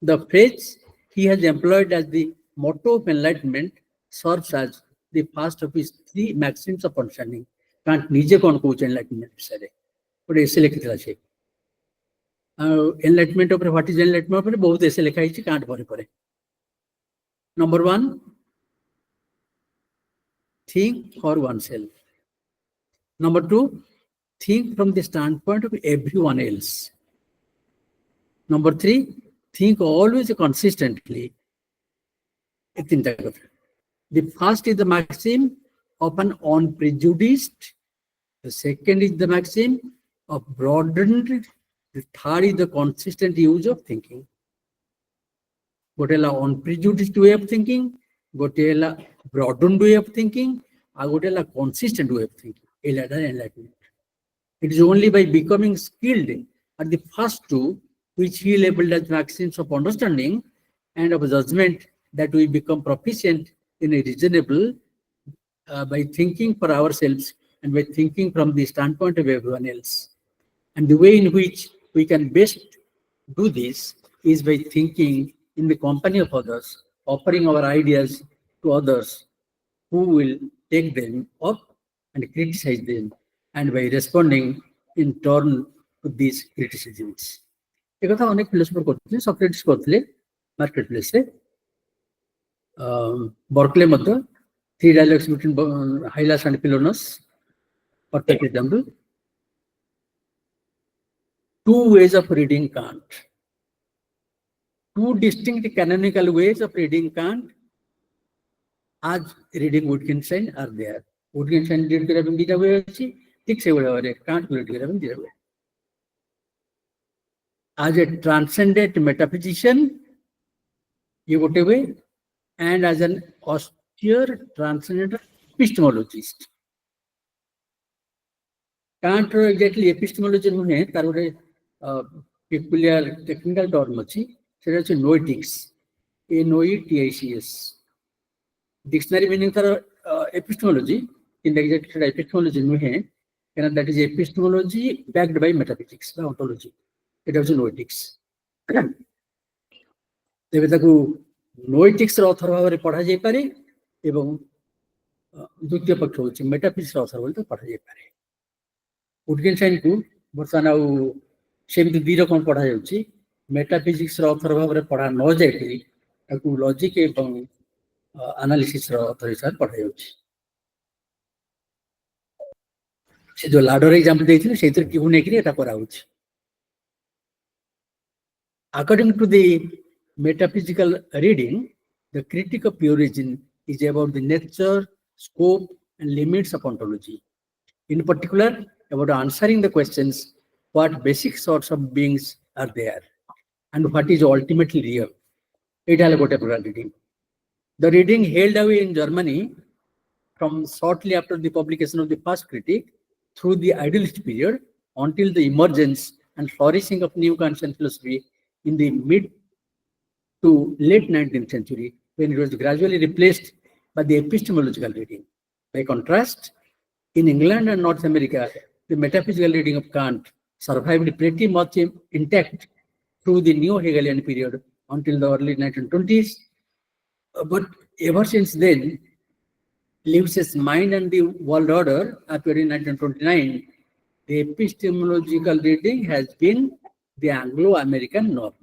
the phrase he has employed as the motto of enlightenment serves as the first of his three maxims of understanding. Kant nije kon kouche enlightenment bisare. But ऐसे लिखितला छे. Enlightenment over what is enlightenment पर बहुत ऐसे लिखा है Kant पर. Number 1, think for oneself. Number 2, think from the standpoint of everyone else. Number 3, think always consistently. The first is the maxim of an unprejudiced. The second is the maxim of broadened. The third is the consistent use of thinking. Gotela unprejudiced way of thinking, gotela broadened way of thinking, and gotela consistent way of thinking. Enlightenment. It is only by becoming skilled at the first two, which he labeled as maxims of understanding and of judgment, that we become proficient in a reasonable by thinking for ourselves and by thinking from the standpoint of everyone else. And the way in which we can best do this is by thinking in the company of others, offering our ideas to others who will take them up and criticize them, and by responding in turn to these criticisms. एक कथा अनेक philosopher करते हैं, Socrates करते market place से Berkeley Madhya 3 dialogues between Hylas and Philonos. Perfect example. 2 ways of reading Kant. 2 distinct canonical ways of reading Kant as reading Wittgenstein are there. Wittgenstein read kare bang dita way achi, thik se bole Kant read kare bang dita way. As a transcendent metaphysician, you got away, and as an austere transcendental epistemologist. Kant exactly epistemology नुहे तार गोटे peculiar technical term अछि, सेटा अछि noetics, noetics. Dictionary meaning तार epistemology, in exactly epistemology नुहे, and that is epistemology backed by metaphysics, by ontology. It was noetics. तेबे ताकू noetics ର author भाବରେ पढ़ा जाय पारे एवं द्वितीय पक्ष होछि metaphysics ର author बोलते पढ़ा जाय पारे. Wittgenstein को वर्तमान आउ सेमति 2 रकम पढ़ा जाउछि. metaphysics ର author भाବରେ पढ़ा न जाय कि ताकू लॉजिक एवं एनालिसिस ର author हिसाब पढ़ा जाउछि. से जो लाडर एग्जांपल देथिले सेतिर कि हुने कि एटा करा होछि. According to the metaphysical reading, the critique of origin is about the nature, scope, and limits of ontology. In particular, about answering the questions, what basic sorts of beings are there, and what is ultimately real. It has got a reading. The reading held away in Germany from shortly after the publication of the first critique through the idealist period until the emergence and flourishing of new Kantian philosophy in the mid to late 19th century, when it was gradually replaced by the epistemological reading. By contrast, in England and North America, the metaphysical reading of Kant survived pretty much intact through the neo-Hegelian period until the early 1920s. But ever since then, Lewis's Mind and the World Order appeared in 1929. The epistemological reading has been the Anglo-American norm.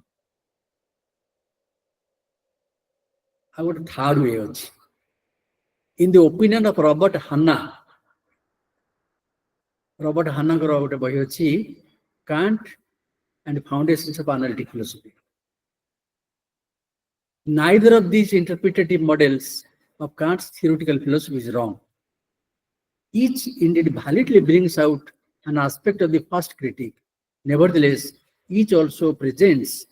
I would third way also. In the opinion of Robert Hanna ଗୋଟେ ବହି ଅଛି Kant and Foundations of Analytic Philosophy. Neither of these interpretative models of Kant's theoretical philosophy is wrong. Each indeed validly brings out an aspect of the first critique. Nevertheless, each also presents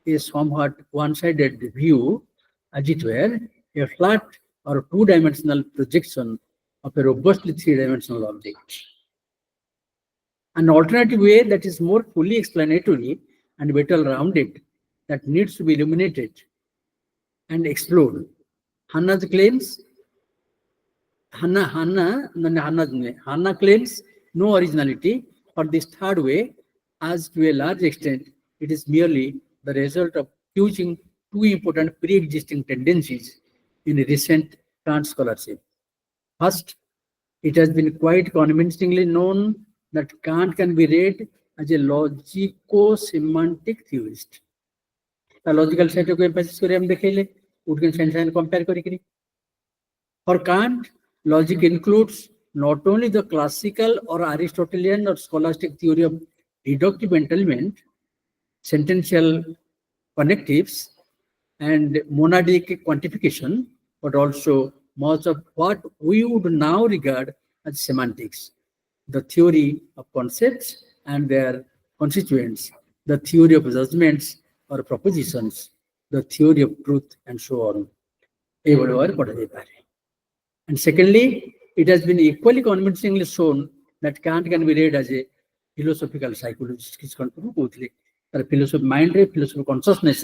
a somewhat one-sided view, as it were, a flat or two-dimensional projection of a robustly three-dimensional object. An alternative way that is more fully explanatory and better rounded that needs to be illuminated and explored. Hanna claims no originality for this third way, as to a large extent it is merely the result of fusing two important pre-existing tendencies in recent Kant scholarship. First, it has been quite convincingly known that Kant can be read as a logico-semantic theorist. The logical set of emphasis kore am dekhaile, Woodkin and compare kori. For Kant, logic includes not only the classical or Aristotelian or scholastic theory of deductive entailment, sentential connectives, and monadic quantification, but also much of what we would now regard as semantics, the theory of concepts and their constituents, the theory of judgments or propositions, the theory of truth, and so on. And secondly, it has been equally convincingly shown that Kant can be read as a philosophical psychologist. Philosophy mind, philosophy consciousness,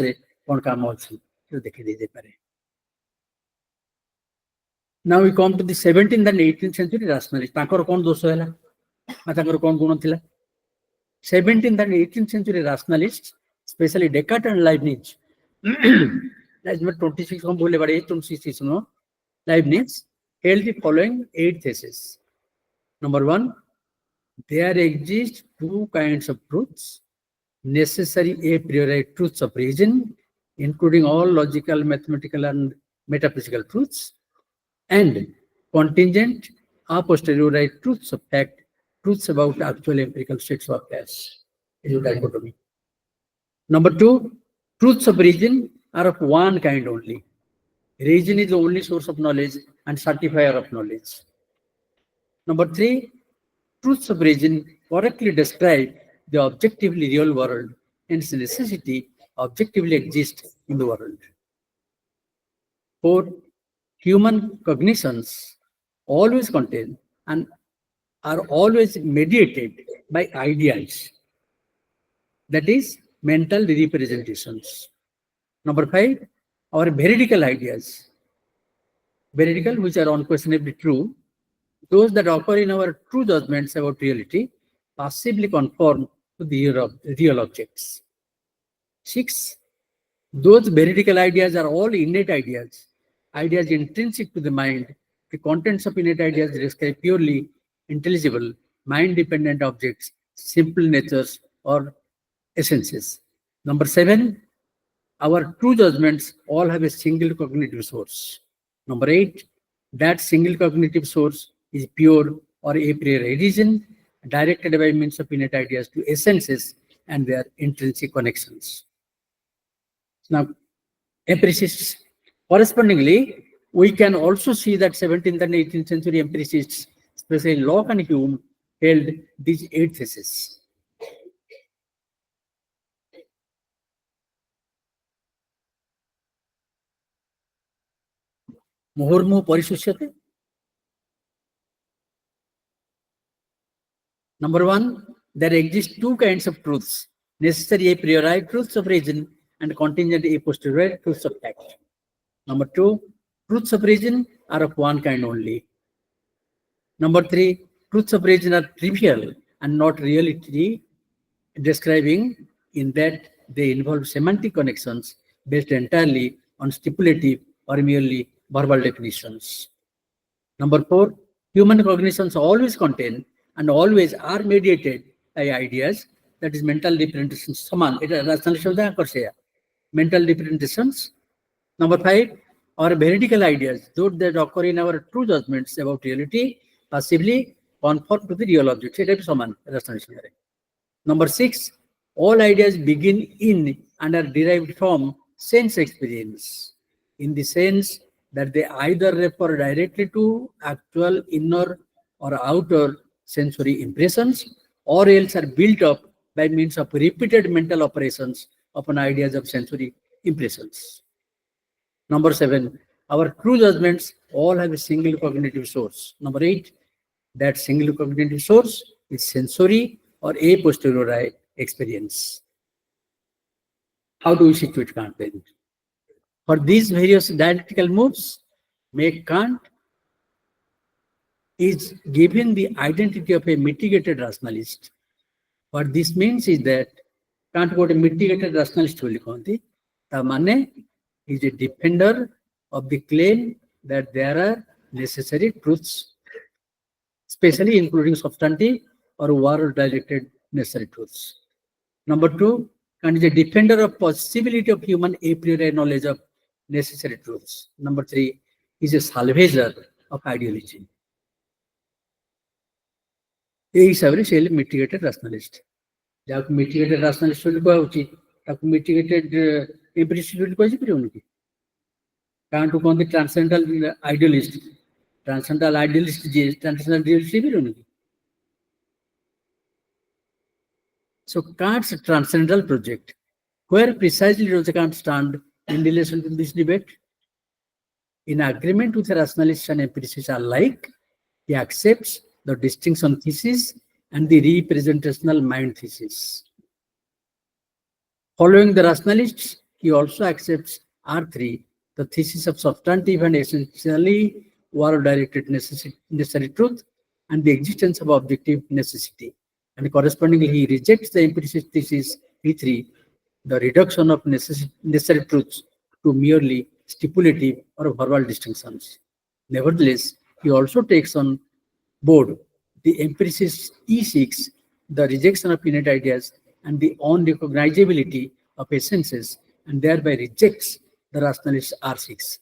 now we come to the 17th and 18th century rationalists. 17th and 18th century rationalists, especially Descartes and Leibniz, Leibniz held the following 8 theses. Number 1, there exist two kinds of truths, necessary a priori truths of reason, including all logical, mathematical, and metaphysical truths, and contingent a posteriori truths of fact, truths about actual empirical states of affairs. Is a dichotomy. Number 2, truths of reason are of one kind only. Reason is the only source of knowledge and certifier of knowledge. Number 3, truths of reason correctly describe the objectively real world, hence necessity objectively exists in the world. 4, human cognitions always contain and are always mediated by ideas, that is, mental representations. Number 5, our veridical ideas, veridical which are unquestionably true, those that occur in our true judgments about reality, passively conform to the real objects. 6, those veridical ideas are all innate ideas, ideas intrinsic to the mind. The contents of innate ideas describe purely intelligible, mind-dependent objects, simple natures or essences. Number 7, our true judgments all have a single cognitive source. Number 8, that single cognitive source is pure or a priori reason, directed by means of innate ideas to essences and their intrinsic connections. Now, empiricists, correspondingly, we can also see that 17th and 18th century empiricists, especially Locke and Hume, held these 8 theses. Muhurmuh parishusyate. Number 1, there exist two kinds of truths, necessary a priori truths of reason and contingent a posteriori truths of fact. Number 2, truths of reason are of one kind only. Number 3, truths of reason are trivial and not reality describing, in that they involve semantic connections based entirely on stipulative or merely verbal definitions. Number 4, human cognitions always contain and always are mediated by ideas, that is mental representations. Mental representations. Number 5, our veridical ideas, those that occur in our true judgments about reality, passively conform to the real object. Number 6, all ideas begin in and are derived from sense experience, in the sense that they either refer directly to actual inner or outer sensory impressions, or else are built up by means of repeated mental operations upon ideas of sensory impressions. Number 7, our true judgments all have a single cognitive source. Number 8, that single cognitive source is sensory or a posteriori experience. How do we situate Kant then? For these various dialectical moves, make Kant is given the identity of a mitigated rationalist. What this means is that Kant got a mitigated rationalist. Tamane is a defender of the claim that there are necessary truths, especially including substantive or world-directed necessary truths. Number 2, Kant is a defender of possibility of human a priori knowledge of necessary truths. Number 3, he is a salvager of ideology. এই হিসাবে সে মিটিগেটেড রাশনালিস্ট। যাকে মিটিগেটেড রাশনালিস্ট বলে কোয়া উচিত, তাকে মিটিগেটেড এম্পিরিস্ট বলে কইছি পারিবনি কি? কারণ টু কোন ট্রান্সেন্ডাল আইডিয়ালিস্ট, ট্রান্সেন্ডাল আইডিয়ালিস্ট যে ট্রান্সেন্ডাল আইডিয়ালিস্ট পারিবনি কি? So Kant's transcendental project, where precisely does Kant stand in relation to this debate? In agreement with the rationalists and empiricists alike, he accepts the distinction thesis and the representational mind thesis. Following the rationalists, he also accepts R3, the thesis of substantive and essentially world-directed necessary truth and the existence of objective necessity. And correspondingly, he rejects the empiricist thesis E3, the reduction of necessary truths to merely stipulative or verbal distinctions. Nevertheless, he also takes on board the empiricist E6, the rejection of innate ideas and the unrecognizability of essences, and thereby rejects the rationalist R6.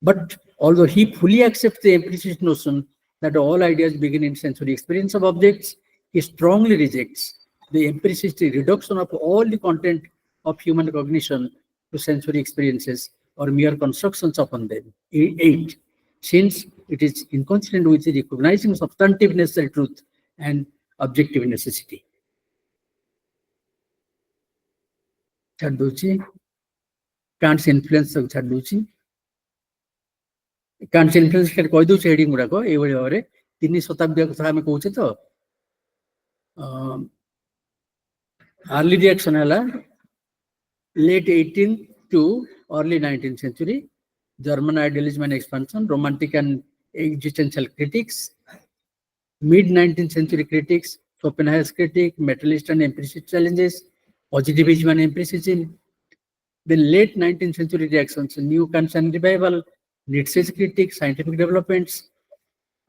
But although he fully accepts the empiricist notion that all ideas begin in sensory experience of objects, he strongly rejects the empiricist reduction of all the content of human cognition to sensory experiences or mere constructions upon them. 8, since it is inconsistent with the recognizing substantive necessary truth and objective necessity. Kant's influence of Chaduchi. Kant's influence can koi do heading gudaco eivali bhavare 3 ଶତାବ୍ଦୀ କଥା ଆମେ କହୁଛେ ତ early reaction hela late 18th to early 19th century, German idealism and expansion, romantic and existential critics, mid 19th century critics, Schopenhauer's critique, materialist and empiricist challenges, positivism and empiricism. The late 19th century reactions, new Kantian revival, Nietzsche's critique, scientific developments,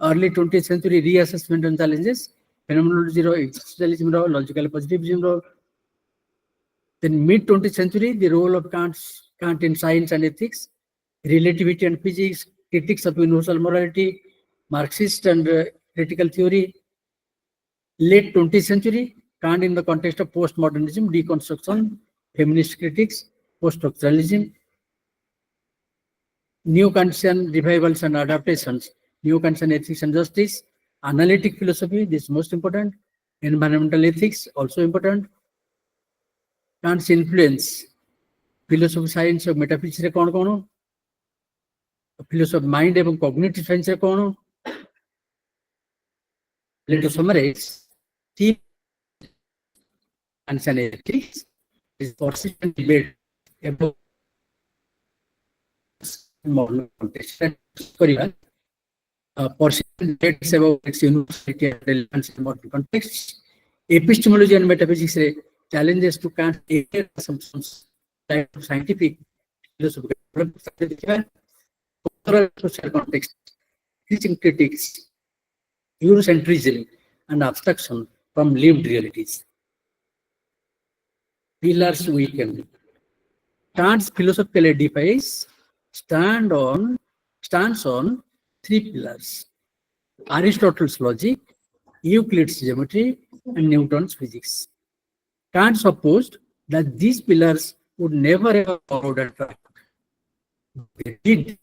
early 20th century reassessment and challenges, phenomenology, existentialism, logical positivism. Then mid 20th century, the role of Kant in science and ethics, relativity and physics, critics of universal morality, Marxist and critical theory. Late 20th century, Kant in the context of postmodernism, deconstruction, feminist critics, post-structuralism, new Kantian revivals and adaptations, new Kantian ethics and justice, analytic philosophy, this is most important, environmental ethics, also important. Kant's influence, philosophy science of metaphysics re kon kono, philosophy of mind এবং cognitive science re kono. Let us summarize. Kantian ethics is persistent debate about modern context. Persistent debates about its universality and relevance in modern contexts. Epistemology and metaphysics re challenges to Kant's assumptions like scientific, philosophical, social context, increasing critics, Eurocentrism, and abstraction from lived realities. Pillars weakened. Kant's philosophical edifice stands on three pillars: Aristotle's logic, Euclid's geometry, and Newton's physics. Kant supposed that these pillars would never ever hold and track. They did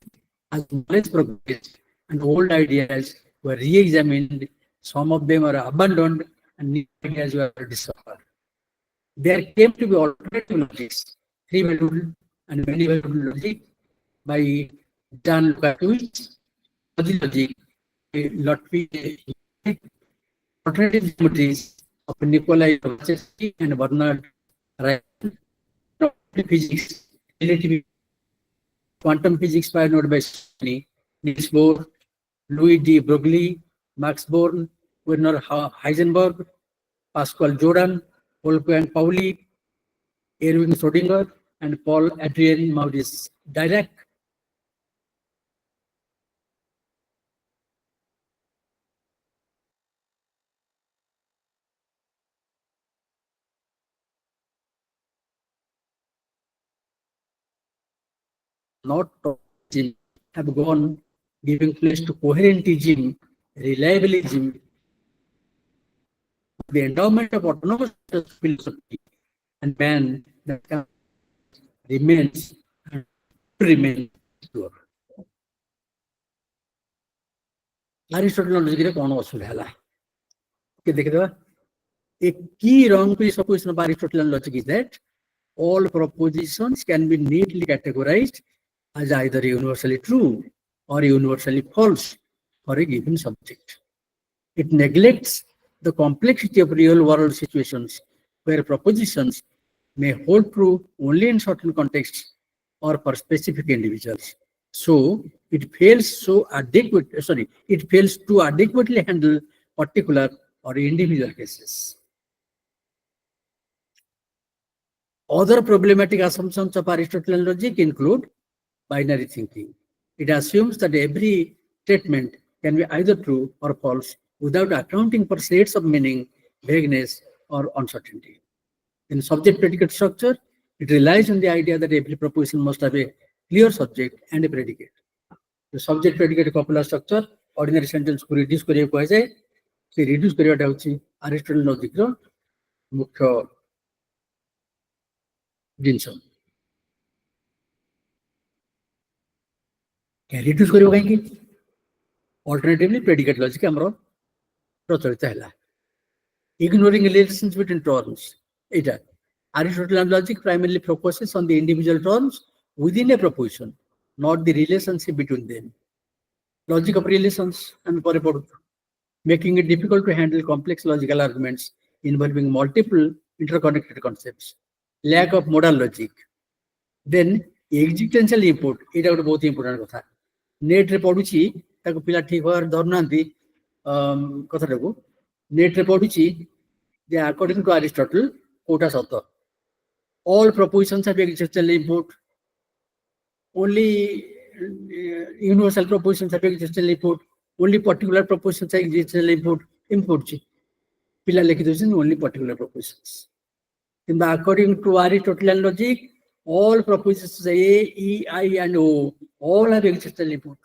as knowledge progressed and old ideas were re-examined, some of them were abandoned, and new ideas were discovered. There came to be alternative logics, three-valued and many-valued logic by Jan Lukasiewicz, fuzzy logic by Lotfi, alternative geometries of Nikolai Lobachevsky and Bernard Ryan, physics, relativity, quantum physics pioneered by Niels Bohr, Louis de Broglie, Max Born, Werner Heisenberg, Pascal Jordan, Wolfgang Pauli, Erwin Schrödinger, and Paul Adrien Maurice Dirac. Not have gone, giving place to coherentism, reliabilism, the endowment of autonomous philosophy and man that remains and remains pure. Aristotle logic कौन असुविधा है? कि देखिए a key wrong presupposition of Aristotelian logic is that all propositions can be neatly categorized as either universally true or universally false for a given subject. It neglects the complexity of real-world situations where propositions may hold true only in certain contexts or for specific individuals. So it fails to adequately handle particular or individual cases. Other problematic assumptions of Aristotelian logic include binary thinking. It assumes that every statement can be either true or false without accounting for shades of meaning, vagueness, or uncertainty. In subject-predicate structure, it relies on the idea that every proposition must have a clear subject and a predicate. The subject-predicate copular structure, ordinary sentence को reduce करिए को ऐसे, से reduce करिए वाटा होची Aristotle logic रो मुख्य jeans. क्या reduce करिए कहीं की? Alternatively, predicate logic हमरो प्रचलित है. Ignoring relations between terms. Aristotelian logic primarily focuses on the individual terms within a proposition, not the relationship between them. Logic of relations and making it difficult to handle complex logical arguments involving multiple interconnected concepts. Lack of modal logic. Then existential input. It is बहुत important कथा. Net रे पढ़ुची ताको पिला ठीक होर धरनांती कथा रखो. Net रे पढ़ुची जे according to Aristotle कोटा सत्य. All propositions have existential input. Only universal propositions have existential input. Only particular propositions have existential input. Input ची. पिला Lekhi दोषन only particular propositions. In the according to Aristotelian logic, all propositions A, E, I, and O all have existential input.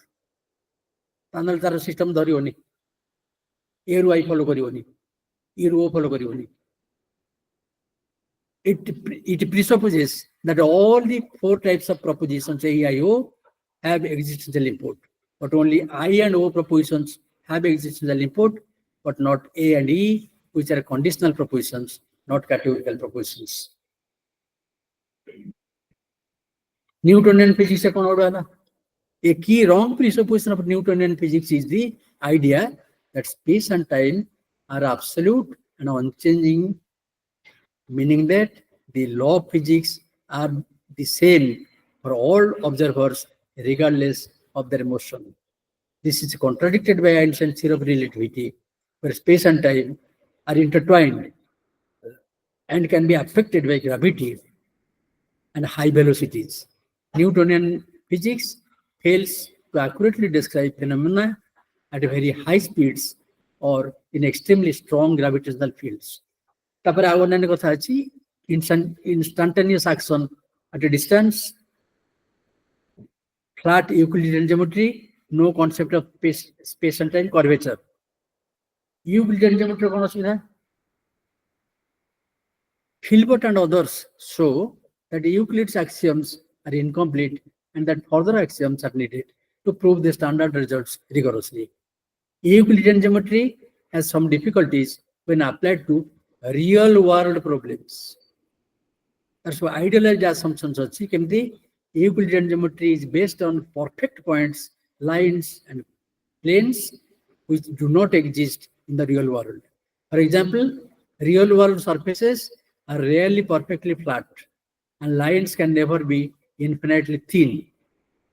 तानल तार system धरी होनी. A रू I follow करी होनी. E रू O follow करी होनी. It presupposes that all the four types of propositions A, E, I, O have existential input, but only I and O propositions have existential input, but not A and E, which are conditional propositions, not categorical propositions. Newtonian physics is a key wrong presupposition of Newtonian physics is the idea that space and time are absolute and unchanging, meaning that the law of physics are the same for all observers regardless of their motion. This is contradicted by Einstein's theory of relativity, where space and time are intertwined and can be affected by gravity and high velocities. Newtonian physics fails to accurately describe phenomena at very high speeds or in extremely strong gravitational fields. Tapare our nane kotha achi instantaneous action at a distance, flat Euclidean geometry, no concept of space and time curvature. Euclidean geometry kon asubidha? Hilbert and others show that Euclid's axioms are incomplete and that further axioms are needed to prove the standard results rigorously. Euclidean geometry has some difficulties when applied to real-world problems. That's why idealized assumptions are Euclidean geometry is based on perfect points, lines, and planes which do not exist in the real world. For example, real-world surfaces are rarely perfectly flat, and lines can never be infinitely thin.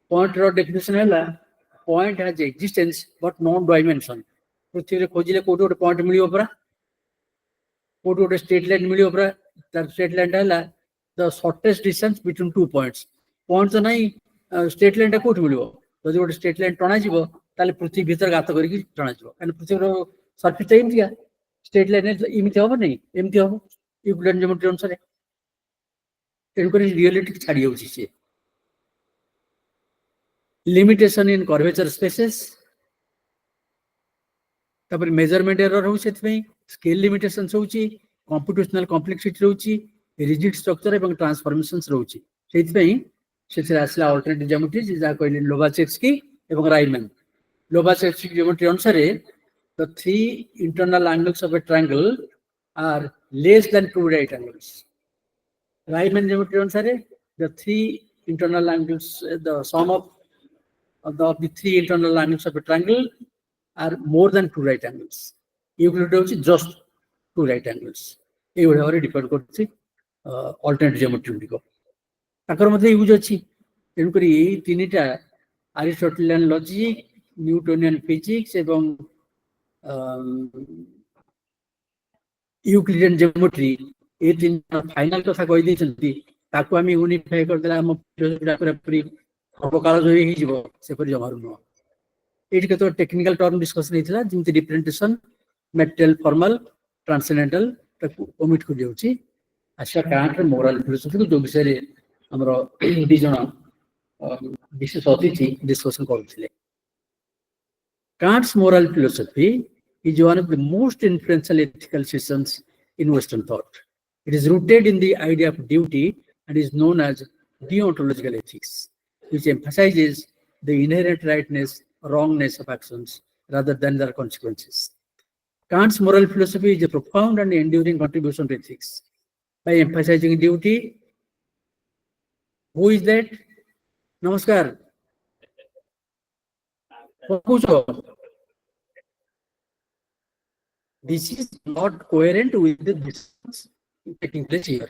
Point definition है point has existence but non-dimension. पृथ्वी रे खोजिले कोटो गोटे point मिलियो परा कोटो गोटे straight line मिलियो परा तार straight line है the shortest distance between 2 points. Point तो नहीं straight line टा कोट मिलियो जदि गोटे straight line टणा जीवो ताले पृथ्वी भीतर गात करिकि टणा जीवो कारण पृथ्वी रो surface टाइम दिया straight line इमिति होबो नहीं एमति होबो Euclidean geometry अनुसार reality छाड़ी होउछि से limitation in curvature spaces, तापर measurement error हो सेतपई scale limitations होउछि computational complexity रहउछि rigid structure एवं transformations रहउछि सेतपई सेथि आसला alternative geometry जा कहले Lobachevsky एवं Riemann. Lobachevsky geometry अनुसार the three internal angles of a triangle are less than 2 right angles. Riemann geometry अनुसार the three internal angles, the sum of the three internal angles of a triangle are more than 2 right angles. Euclid is just 2 right angles. This is already depend on alternate geometry. Takar Madhya use अछि तेनकरी एई तीनटा Aristotelian logic, Newtonian physics एवं Euclidean geometry ए तीन final कथा कहि दैछन्ती ताको आमी unify कर देला हम पूरी सर्वकाल जोई हि जीवो से पर जमारु न एटी केतो टेक्निकल टर्म डिस्कशन हेतिला जिंति डिफरेंशिएशन मेटेरियल फॉर्मल ट्रांसेंडेंटल ताको ओमिट कर दिउछि आशा कांट मोरल फिलोसफी को जो विषय रे हमरो दी जण विशेष अतिथि डिस्कशन करथिले. Kant's moral philosophy is one of the most influential ethical systems in Western thought. It is rooted in the idea of duty and is known as deontological ethics, which emphasizes the inherent rightness or wrongness of actions rather than their consequences. Kant's moral philosophy is a profound and enduring contribution to ethics. By emphasizing duty, who is that? Namaskar. This is not coherent with the discussions taking place here.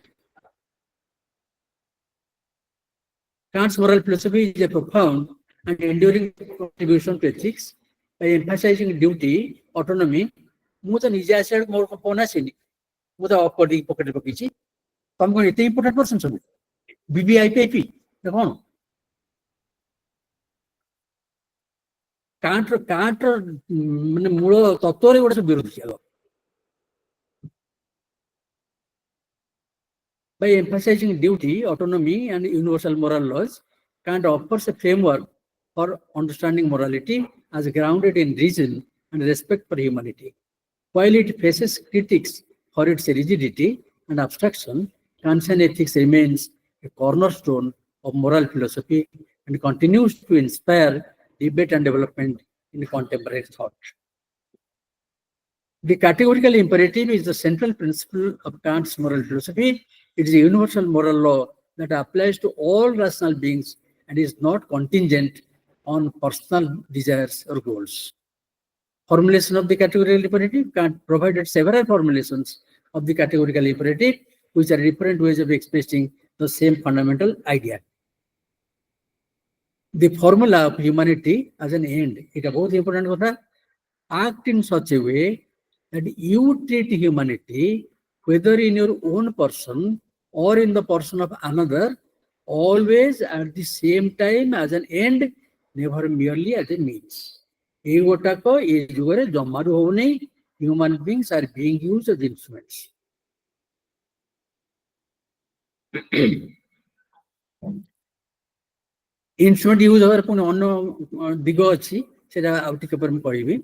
Kant's moral philosophy is a profound and enduring contribution to ethics by emphasizing duty, autonomy. ମୁଁ ତ ନିଜେ ଆସିବା ମୋର phone ଆସିନି ମୁଁ ତ of କରିଦେଇକି ପକେଟରେ ପକେଇଛି ତମେ କଣ ଏତେ ଇମ୍ପୋର୍ଟାଣ୍ଟ ପର୍ସନ ସବୁ ବିବିଆଇପି କଣ କାଣ୍ଟର ମାନେ ମୂଳ ତତ୍ତ୍ୱରେ ଗୋଟେ ସବୁ ବିରୋଧୀ ଚାଲ. By emphasizing duty, autonomy, and universal moral laws, Kant offers a framework for understanding morality as grounded in reason and respect for humanity. While it faces critics for its rigidity and abstraction, Kantian ethics remains a cornerstone of moral philosophy and continues to inspire debate and development in contemporary thought. The categorical imperative is the central principle of Kant's moral philosophy. It is a universal moral law that applies to all rational beings and is not contingent on personal desires or goals. Formulation of the categorical imperative. Kant provided several formulations of the categorical imperative, which are different ways of expressing the same fundamental idea. The formula of humanity as an end, it is very important. Act in such a way that you treat humanity, whether in your own person or in the person of another, always at the same time as an end, never merely as a means. এই গোটাক এই যুগরে জমারু হউনি human beings are being used as instruments. Instrument use হওয়ার পুଣି অন্য দিগ ଅଛି সেটা ଆଉ ଟିକେ ପରେ ମୁଁ କହିବି.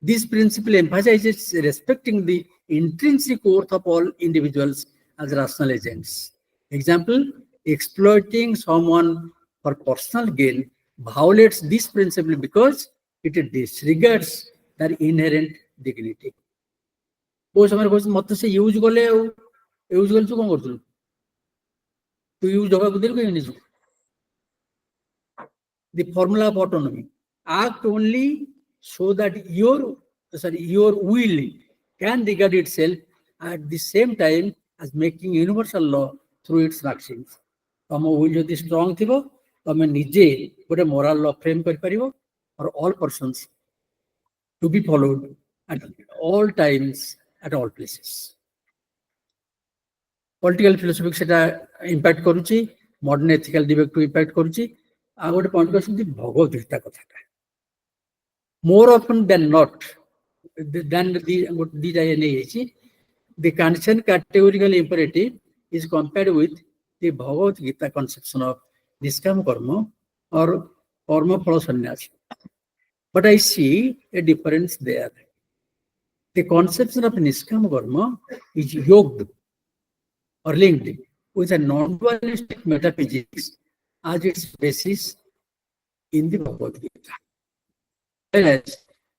This principle emphasizes respecting the intrinsic worth of all individuals as rational agents. Example, exploiting someone for personal gain violates this principle because it disregards their inherent dignity. କୋଉ ସମୟରେ କହୁଛି ମତେ ସେ ୟୁଜ କଲେ ଆଉ ୟୁଜ କଲେ ତୁ କଣ କରୁଥିଲୁ? ତୁ ୟୁଜ ହବାକୁ ଦେଲୁ କାହିଁକି ନିଜକୁ? The formula of autonomy: act only so that your will can regard itself at the same time as making universal law through its maxims. ତମ will ଯଦି strong ଥିବ ତମେ ନିଜେ ଗୋଟେ moral law frame କରିପାରିବ for all persons to be followed at all times at all places. Political philosophy সেটা impact କରୁଛି, modern ethical debate କୁ impact କରୁଛି. ଆଉ ଗୋଟେ ପଏଣ୍ଟ କରିଛନ୍ତି ଭଗବତ ଗୀତା କଥାଟା. More often than not, the Kantian categorical imperative is compared with the Bhagavad Gita conception of niskam karma or karma phala sannyas. But I see a difference there. The conception of niskam karma is yoked or linked with a non-dualistic metaphysics as its basis in the Bhagavad Gita. Whereas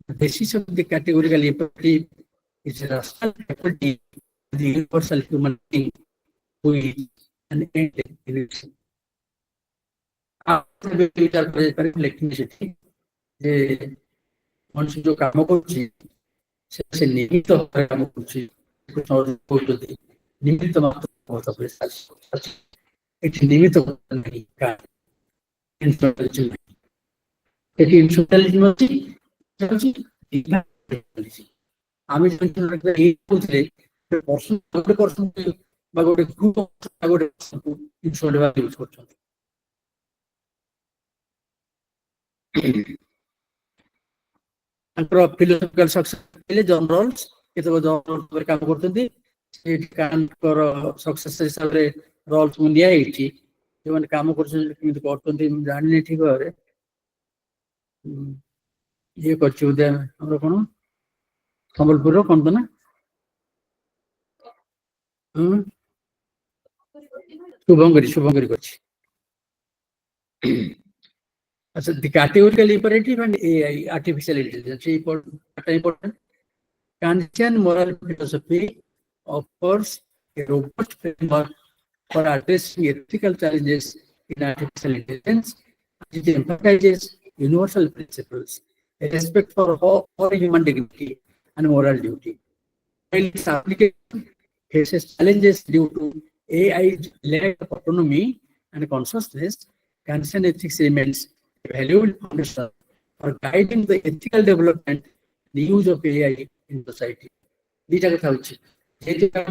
the basis of the categorical imperative is a rational faculty of the universal human being who is an end in itself. যে মানুষ যে কাম করছি সে নিমিত্ত কাম করছি নিমিত্ত মাত্র একটি নিমিত্ত এটি ইনস্ট্রুমেন্টালিজম হচ্ছে আমি বুঝলে বা গোটে গ্রুপ গোটে ইনস্ট্রুমেন্ট ইউজ করছেন. ତାଙ୍କର ଫିଲୋସଫିକାଲ ସକ୍ସେସ ଜନ୍ ରଲ୍ସ କେତେକ ଜନ୍ ରଲ୍ସ ଉପରେ କାମ କରୁଛନ୍ତି. କାଣ୍ଟଙ୍କର ସକ୍ସେସ ହିସାବରେ ରଲ୍ସଙ୍କୁ ନିଆଯାଇଛି. ଯେଉଁମାନେ କାମ କରୁଛନ୍ତି କେମିତି କରୁଛନ୍ତି ମୁଁ ଜାଣିନି ଠିକ ଭାବରେ. ଇଏ କରିଛି ବୋଧେ ଆମର କଣ ସମ୍ବଲପୁରର କଣ ତ ନା ଶୁଭଙ୍କରୀ କରିଛି. The categorical imperative and AI, artificial intelligence, important. Kantian moral philosophy offers a robust framework for addressing ethical challenges in artificial intelligence. It emphasizes universal principles, a respect for human dignity and moral duty. While its application faces challenges due to AI's lack of autonomy and consciousness, Kantian ethics remains a valuable foundation for guiding the ethical development and use of AI in society. These are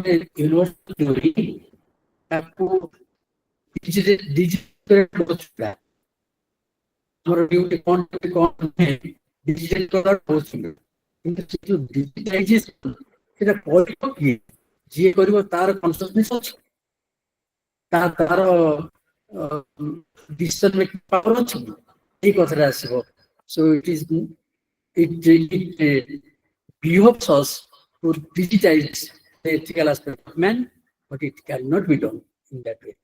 the universal theory ଯିଏ କରିବ ତାର consciousness ଅଛି, ତାର decision making power ଅଛି, এই কথাটা আসিব. So it behoves us to digitize the ethical aspect of man, but it cannot be done in that way.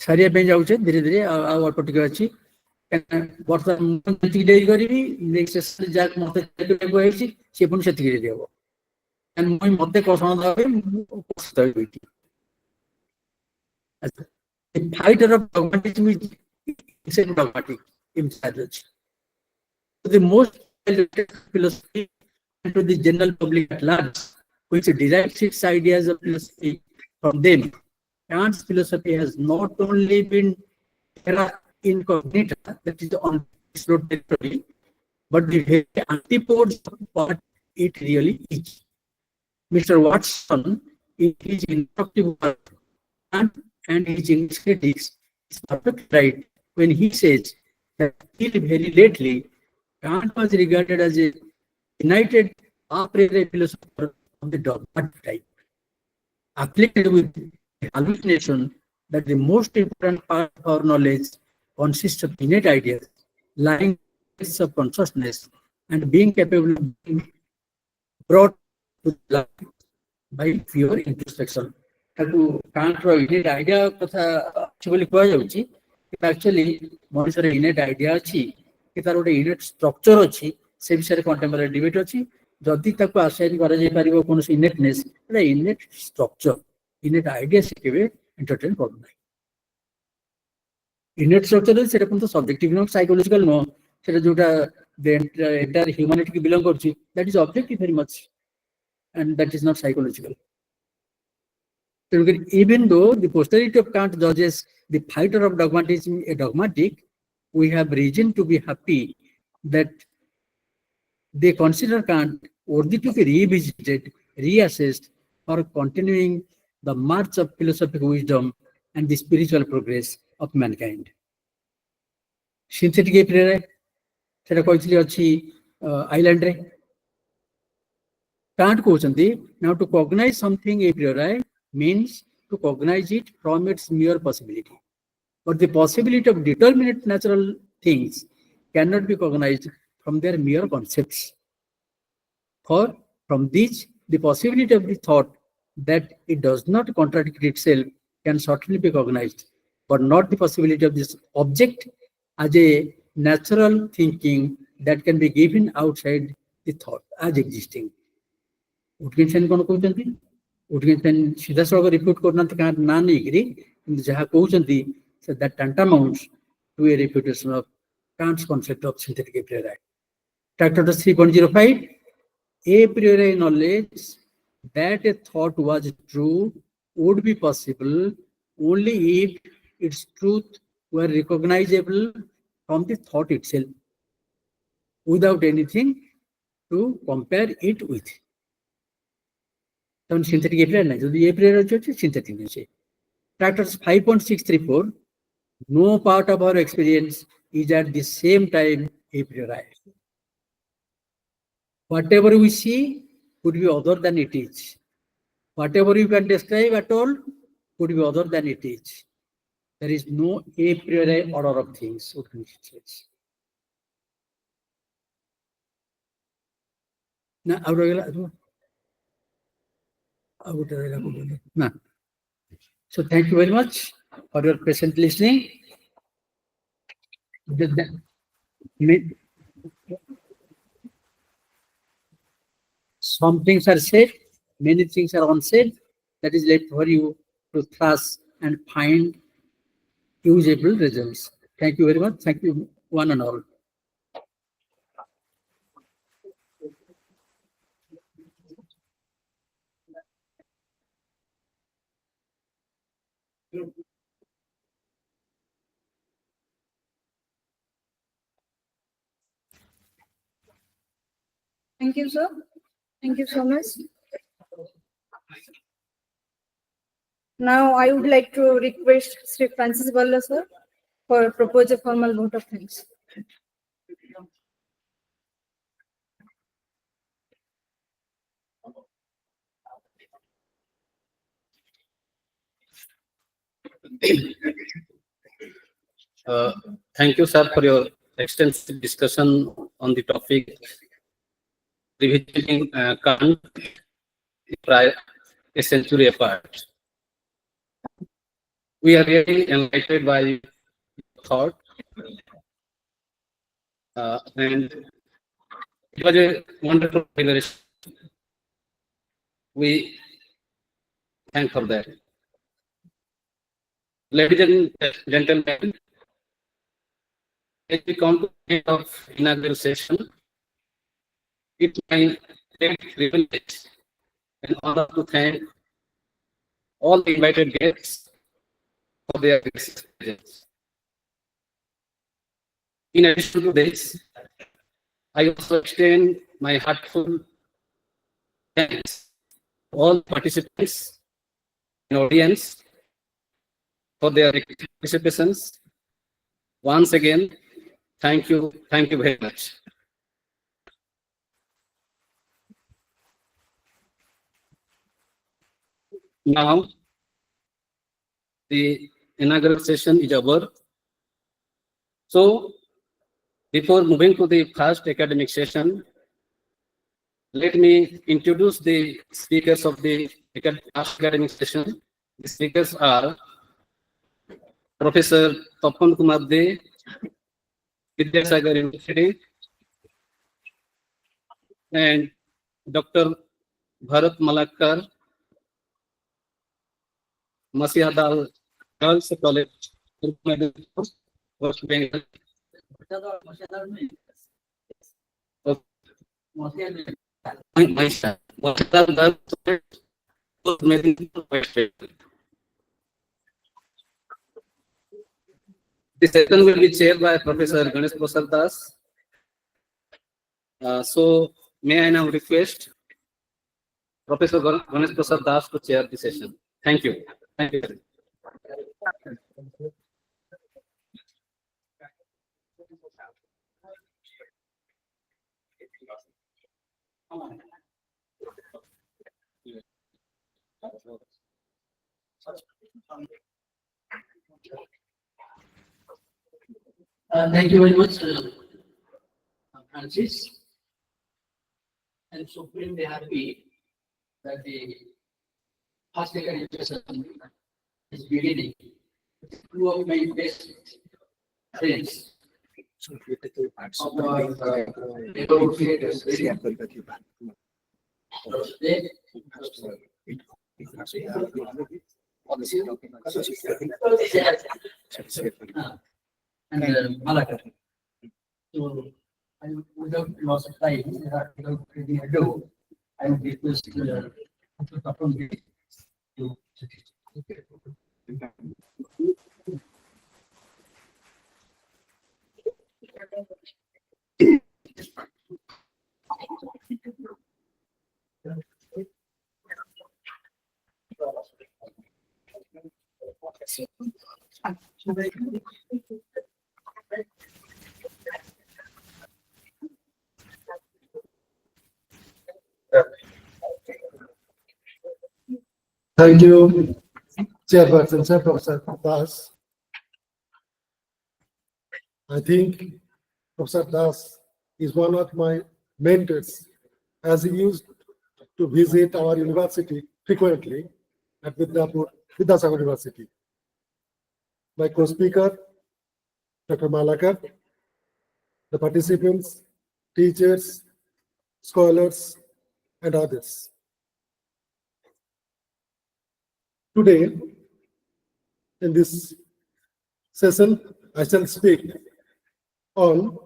ସାରିବା ପାଇଁ ଯାଉଛେ ଧୀରେ ଧୀରେ, ଆଉ ଅଳ୍ପ ଟିକେ ଅଛି. ବର୍ତ୍ତମାନ ଯେତିକି ଡେରି କରିବି ନେକ୍ସଟ ସେସନ ଯାହାକୁ ମତେ ହେଇଛି ସେ ପୁଣି ସେତିକି ଡେରି ହବ. ମତେ କଷଣ ଦେବା ପାଇଁ ଉପସ୍ଥିତ ହେବି. The fighter of dogmatism is dogmatic inside. The most philosophy to the general public at large, which derives its ideas of philosophy from them. Kant's philosophy has not only been terra incognita, that is on explored territory, but the very antipodes of what it really is. Mr. Watson, in his instructive work and his English critics, is perfectly right when he says that till very lately, Kant was regarded as a united a priori philosopher of the dogmatic type, afflicted with the hallucination that the most important part of our knowledge consists of innate ideas lying in the basis of consciousness and being capable of being brought to light by pure introspection. ତାକୁ କାଣ୍ଟର innate idea କଥା ଅଛି ବୋଲି କୁହାଯାଉଛି, actually ମଣିଷର innate idea ଅଛି କି ତାର ଗୋଟେ innate structure ଅଛି, ସେ ବିଷୟରେ contemporary debate ଅଛି. ଯଦି ତାକୁ assign କରାଯାଇ ପାରିବ କୌଣସି innateness, ସେଟା innate structure, innate idea ସେ କେବେ entertain କରୁନାହିଁ. innate structure ସେଟା କିନ୍ତୁ subjective ନୁହଁ, psychological ନୁହଁ, ସେଟା ଯୋଉଟା the entire humanity କି belong କରୁଛି, that is objective very much and that is not psychological. Even though the posterity of Kant judges the fighter of dogmatism a dogmatic, we have reason to be happy that they consider Kant worthy to be revisited, reassessed for continuing the march of philosophical wisdom and the spiritual progress of mankind. Synthetic a priori, ସେଟା କହିଥିଲି ଅଛି ଆଇଲ୍ୟାଣ୍ଡରେ Kant କହୁଛନ୍ତି, now to cognize something a priori means to cognize it from its mere possibility. But the possibility of determinate natural things cannot be cognized from their mere concepts. For from these, the possibility of the thought that it does not contradict itself can certainly be cognized, but not the possibility of this object as a natural thinking that can be given outside the thought as existing. Wittgenstein कौन कहते हैं? Wittgenstein सीधा सड़क refute करना तो कहाँ ना नहीं करी, किंतु जहाँ कहते हैं that tantamounts to a refutation of Kant's concept of synthetic a priori. Tractate 3.05, a priori knowledge that a thought was true would be possible only if its truth were recognizable from the thought itself, without anything to compare it with. So synthetic a priori, so the a priori is synthetic. Tractate 5.634, no part of our experience is at the same time a priori. Whatever we see could be other than it is. Whatever you can describe at all could be other than it is. There is no a priori order of things. Now, so thank you very much for your patient listening. Some things are said, many things are unsaid. That is left for you to trust and find usable results. Thank you very much. Thank you, one and all. Thank you, sir. Thank you so much. Now, I would like to request Sri Francis Balla, sir, for propose a formal vote of thanks. Thank you, sir, for your extensive discussion on the topic revisiting Kant a century apart. We are really enlightened by thought, and it was a wonderful revelation. We thank for that. Ladies and gentlemen, as we come to the end of inaugural session, it's my great privilege and honor to thank all the invited guests for their presence. In addition to this, I also extend my heartfelt thanks to all participants and audience for their participations Once again, thank you very much. Now, the inaugural session is over. So, before moving to the first academic session, let me introduce the speakers of the first academic session. The speakers are Professor Tapan Kumar De, Vidyasagar University, and Dr. Bharat Malakkar, Masiadal Girls College, West Bengal. The session will be chaired by Professor Ganesh Prasad Das. So, may I now request Professor Ganesh Prasad Das to chair the session. Thank you. Thank you. Thank you very much, Francis. I'm supremely happy that the first academic session is beginning. Two of my best friends of our neighborhood theaters. And Malakkar. So, without loss of time, without any ado, I would request Dr. Tapan De to Thank you, Chairperson, Sir Professor Das. I think Professor Das is one of my mentors, as he used to visit our university frequently at Vidyasagar University. My co-speaker, Dr. Malakkar, the participants, teachers, scholars, and others. Today, in this session, I shall speak on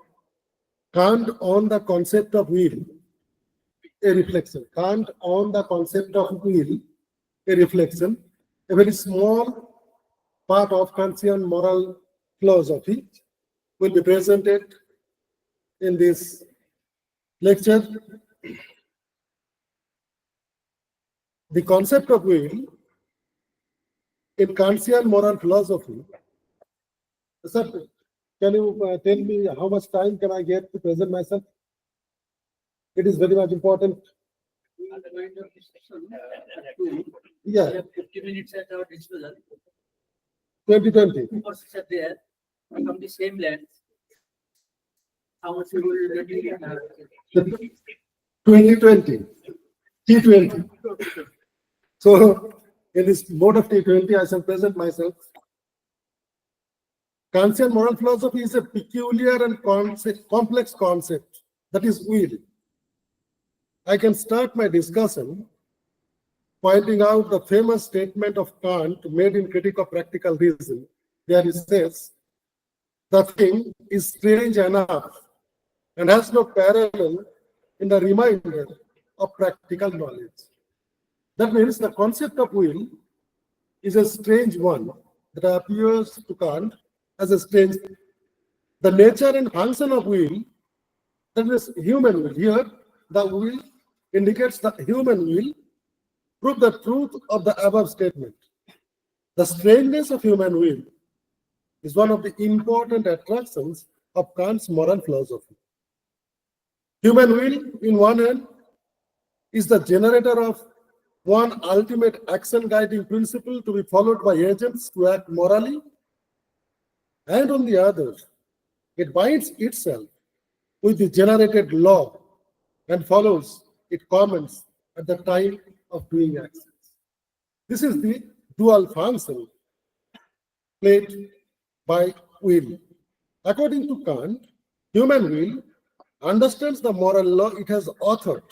Kant on the concept of will, a reflection. Kant on the concept of will, a reflection, a very small part of Kantian moral philosophy will be presented in this lecture. The concept of will in Kantian moral philosophy. Sir, can you tell me how much time can I get to present myself? It is very much important. at the end of this session, Yeah, we have 50 minutes at our disposal. 2020. Courses are there from the same length. How much you will ready? 2020. T20. So, in this mode of T20, I shall present myself. Kantian moral philosophy is a peculiar and complex concept, that is will. I can start my discussion pointing out the famous statement of Kant made in Critique of Practical Reason. There he says, the thing is strange enough and has no parallel in the remainder of practical knowledge. That means the concept of will is a strange one that appears to Kant as a strange. The nature and function of will, that is human will. Here, the will indicates the human will, prove the truth of the above statement. The strangeness of human will is one of the important attractions of Kant's moral philosophy. Human will, in one hand, is the generator of one ultimate action guiding principle to be followed by agents to act morally, and on the other, it binds itself with the generated law and follows its comments at the time of doing actions. This is the dual function played by will. According to Kant, human will understands the moral law it has authored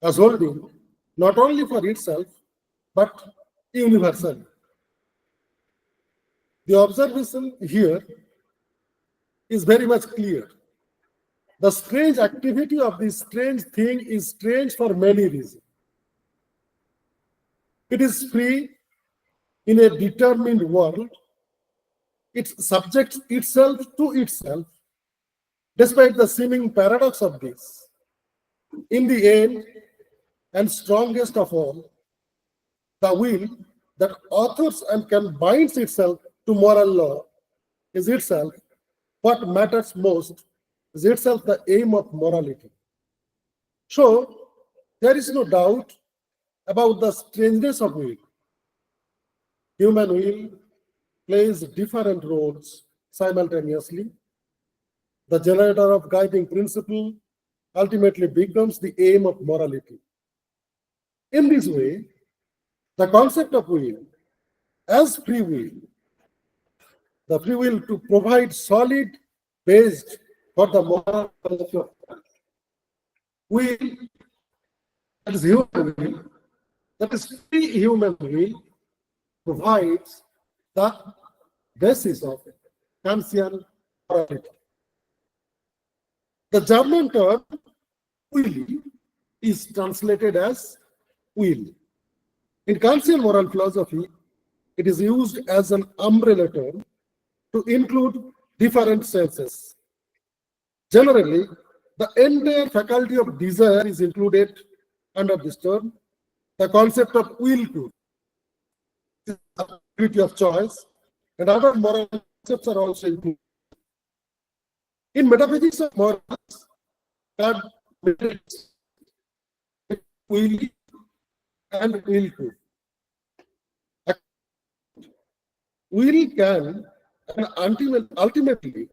as holding not only for itself but universally. The observation here is very much clear. The strange activity of this strange thing is strange for many reasons. It is free in a determined world. It subjects itself to itself, despite the seeming paradox of this. In the end, and strongest of all, the will that authors and can binds itself to moral law is itself what matters most, is itself the aim of morality. So, there is no doubt about the strangeness of will. Human will plays different roles simultaneously. The generator of guiding principle ultimately becomes the aim of morality. In this way, the concept of will as free will, the free will to provide solid base for the moral philosophy of life. Will, that is human will, that is free human will, provides the basis of Kantian morality. The German term will is translated as will. In Kantian moral philosophy, it is used as an umbrella term to include different senses. Generally, the entire faculty of desire is included under this term. The concept of will to, the ability of choice, and other moral concepts are also included. In metaphysics of morals, Kant relates will and will to. Will can and ultimately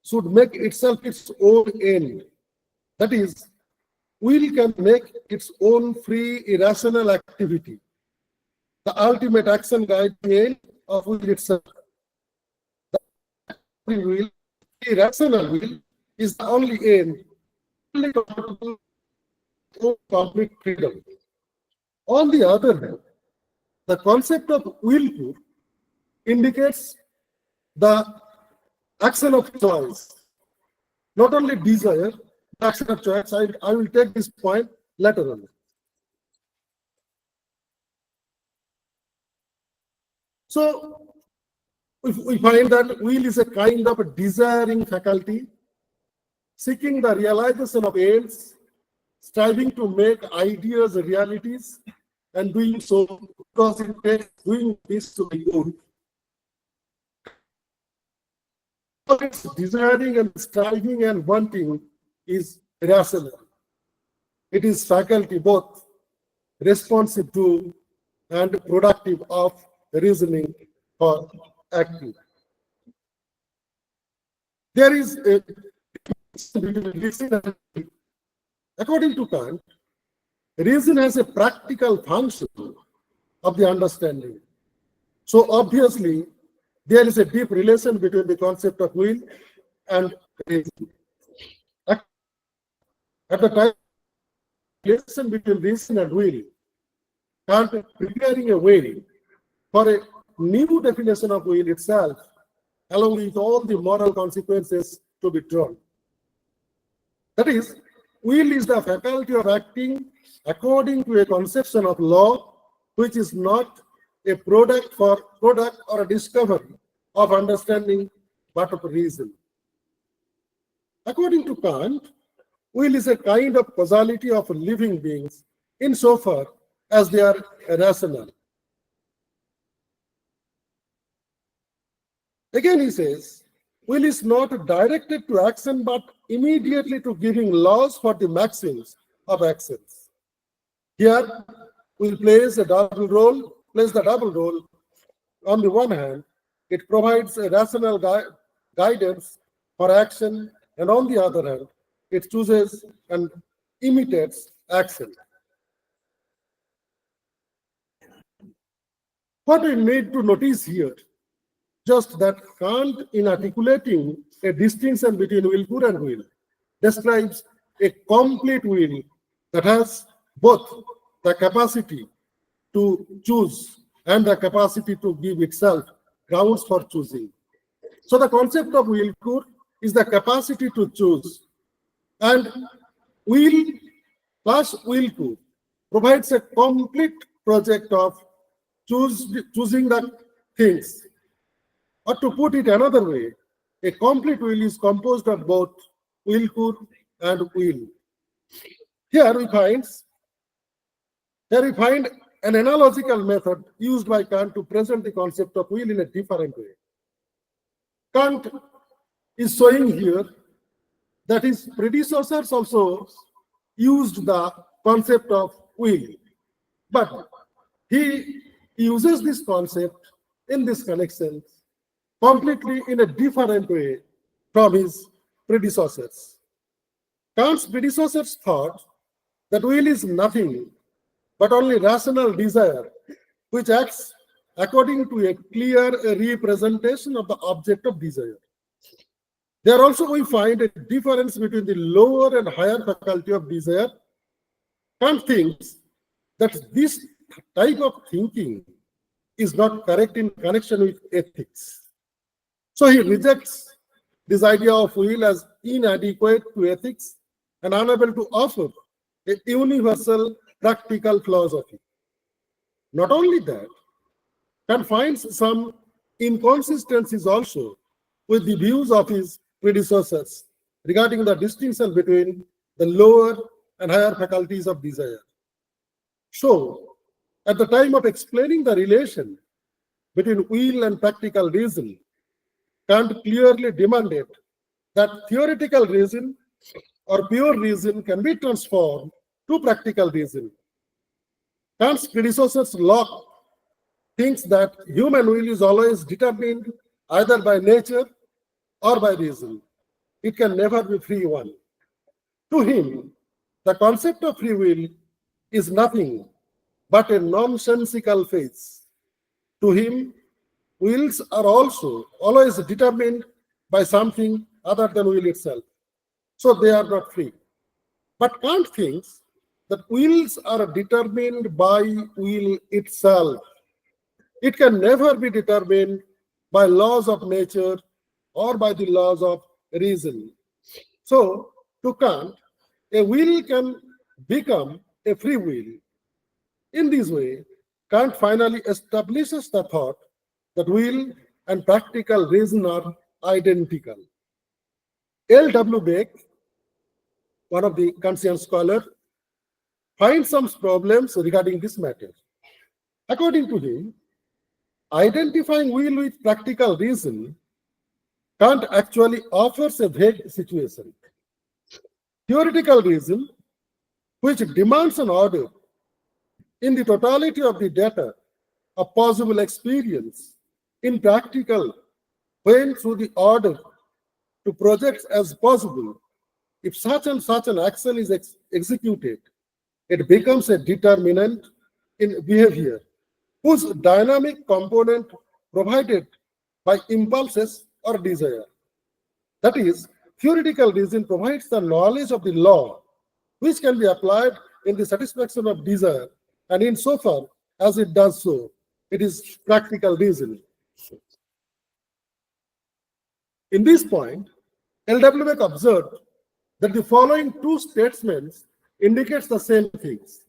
should make itself its own end. That is, will can make its own free irrational activity, the ultimate action guiding end of will itself. The free will, irrational will, is the only end, only compatible with complete freedom. On the other hand, the concept of will to indicates the action of choice, not only desire, the action of choice. I will take this point later on. So, we find that will is a kind of a desiring faculty, seeking the realization of ends, striving to make ideas realities, and doing so because it takes doing this to be good. Desiring and striving and wanting is irrational. It is faculty both responsive to and productive of reasoning or acting. There is a reason. According to Kant, reason has a practical function of the understanding. So obviously, there is a deep relation between the concept of will and reason. At the time, relation between reason and will, Kant is preparing a way for a new definition of will itself, along with all the moral consequences to be drawn. That is, will is the faculty of acting according to a conception of law, which is not a product or a discovery of understanding, but of reason. According to Kant, will is a kind of causality of living beings insofar as they are rational. Again, he says, will is not directed to action, but immediately to giving laws for the maxims of actions. Here, will plays the double role. On the one hand, it provides a rational guidance for action, and on the other hand, it chooses and imitates action. What we need to notice here, just that Kant, in articulating a distinction between willful and will, describes a complete will that has both the capacity to choose and the capacity to give itself grounds for choosing. So the concept of willful is the capacity to choose, and will plus willful provides a complete project of choosing the things. Or to put it another way, a complete will is composed of both willful and will. Here we find an analogical method used by Kant to present the concept of will in a different way. Kant is showing here that his predecessors also used the concept of will, but he uses this concept in this connection completely in a different way from his predecessors. Kant's predecessors thought that will is nothing but only rational desire, which acts according to a clear representation of the object of desire. There also we find a difference between the lower and higher faculty of desire. Kant thinks that this type of thinking is not correct in connection with ethics. So he rejects this idea of will as inadequate to ethics and unable to offer a universal practical philosophy. Not only that, Kant finds some inconsistencies also with the views of his predecessors regarding the distinction between the lower and higher faculties of desire. So, at the time of explaining the relation between will and practical reason, Kant clearly demanded that theoretical reason or pure reason can be transformed to practical reason. Kant's predecessors Locke thinks that human will is always determined either by nature or by reason. It can never be free one. To him, the concept of free will is nothing but a nonsensical phase. To him, wills are also always determined by something other than will itself. So they are not free. But Kant thinks that wills are determined by will itself. It can never be determined by laws of nature or by the laws of reason. So, to Kant, a will can become a free will. In this way, Kant finally establishes the thought that will and practical reason are identical. L.W. Beck, one of the Kantian scholars, finds some problems regarding this matter. According to him, identifying will with practical reason, Kant actually offers a vague situation. Theoretical reason, which demands an order in the totality of the data of possible experience, in practical, when through the order to project as possible, if such and such an action is executed, it becomes a determinant in behavior, whose dynamic component provided by impulses or desire. That is, theoretical reason provides the knowledge of the law, which can be applied in the satisfaction of desire, and insofar as it does so, it is practical reason. In this point, L.W. Beck observed that the following two statements indicates the same things.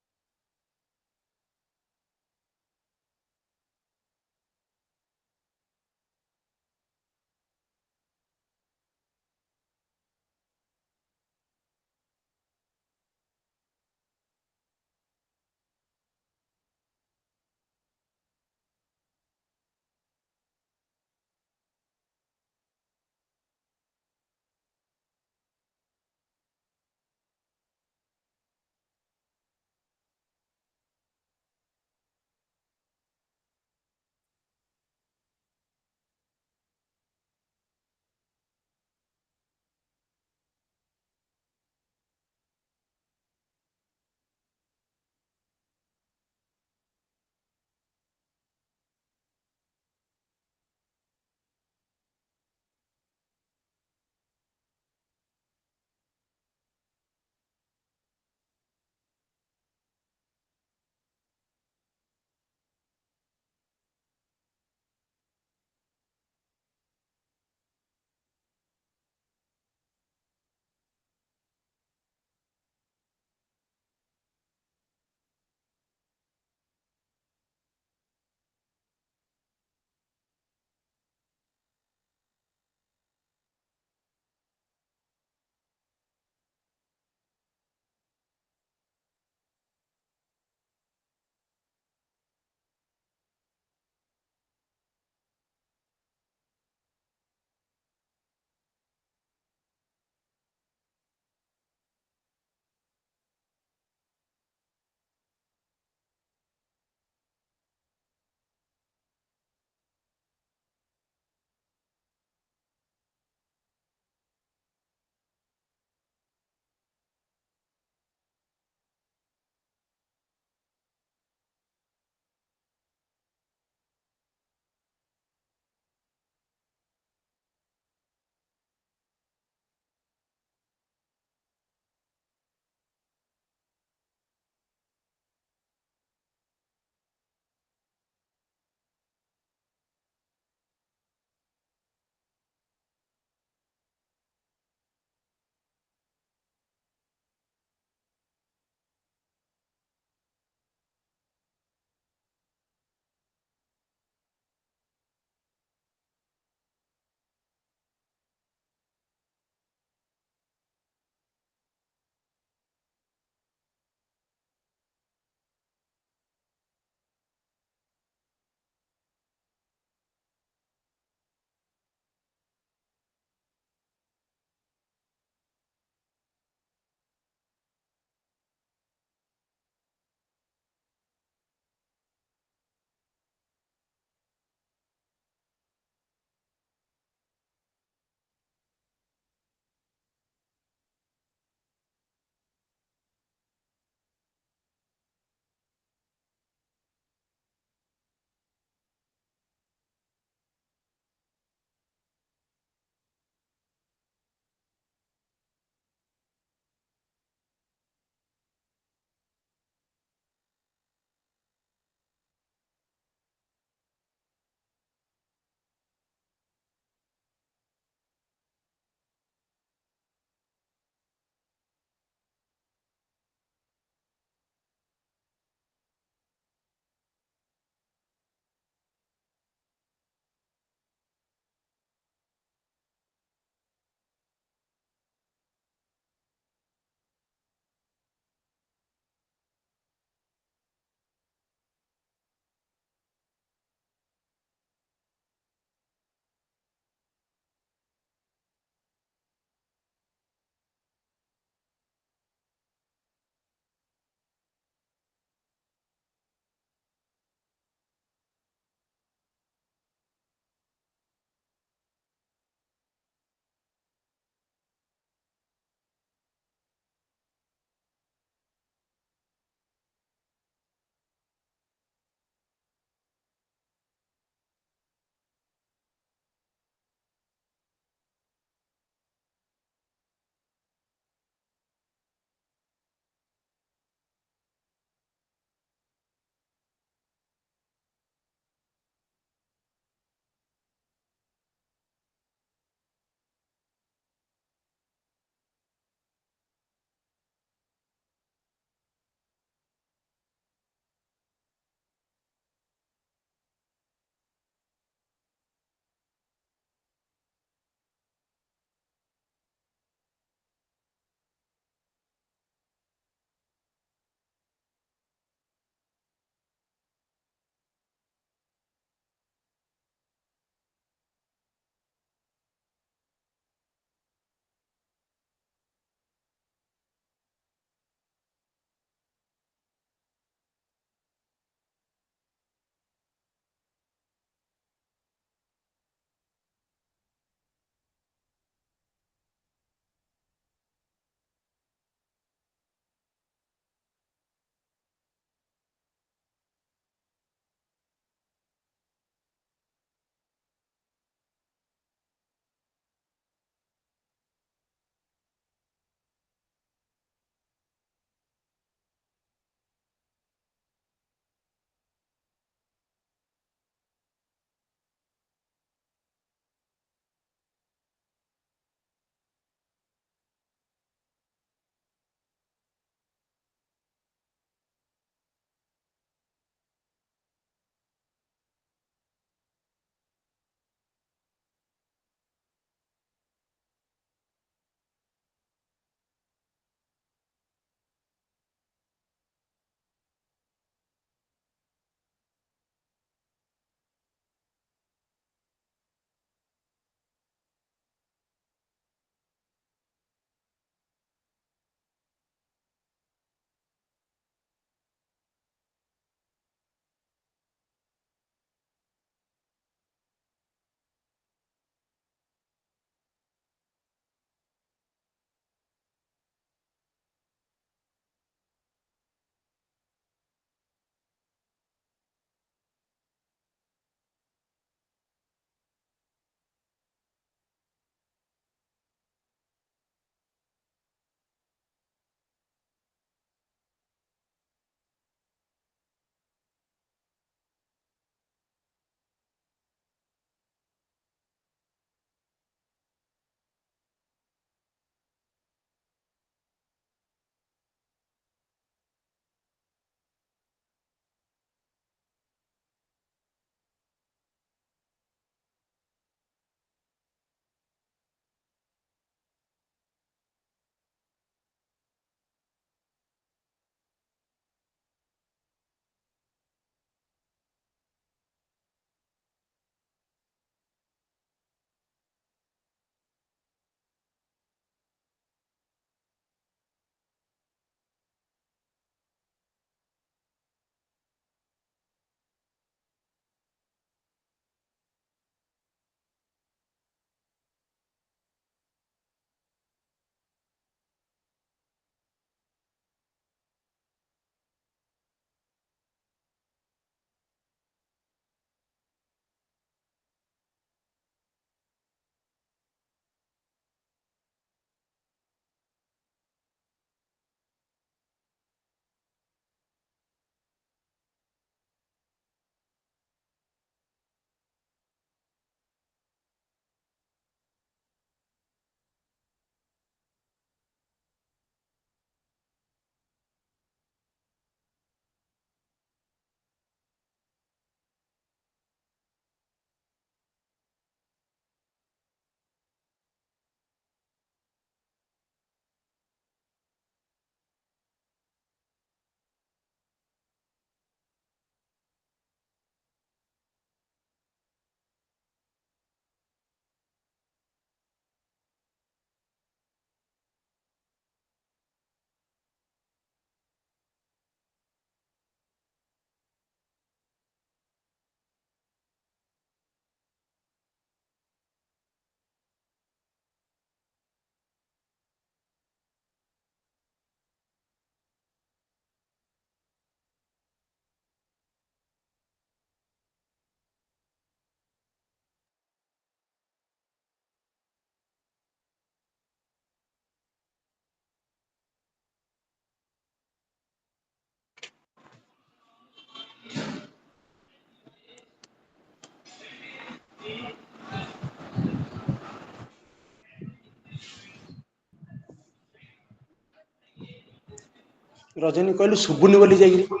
ରଜନୀ କହିଲୁ ଶୁଭୁନି ବୋଲି ଯାଇକିରି।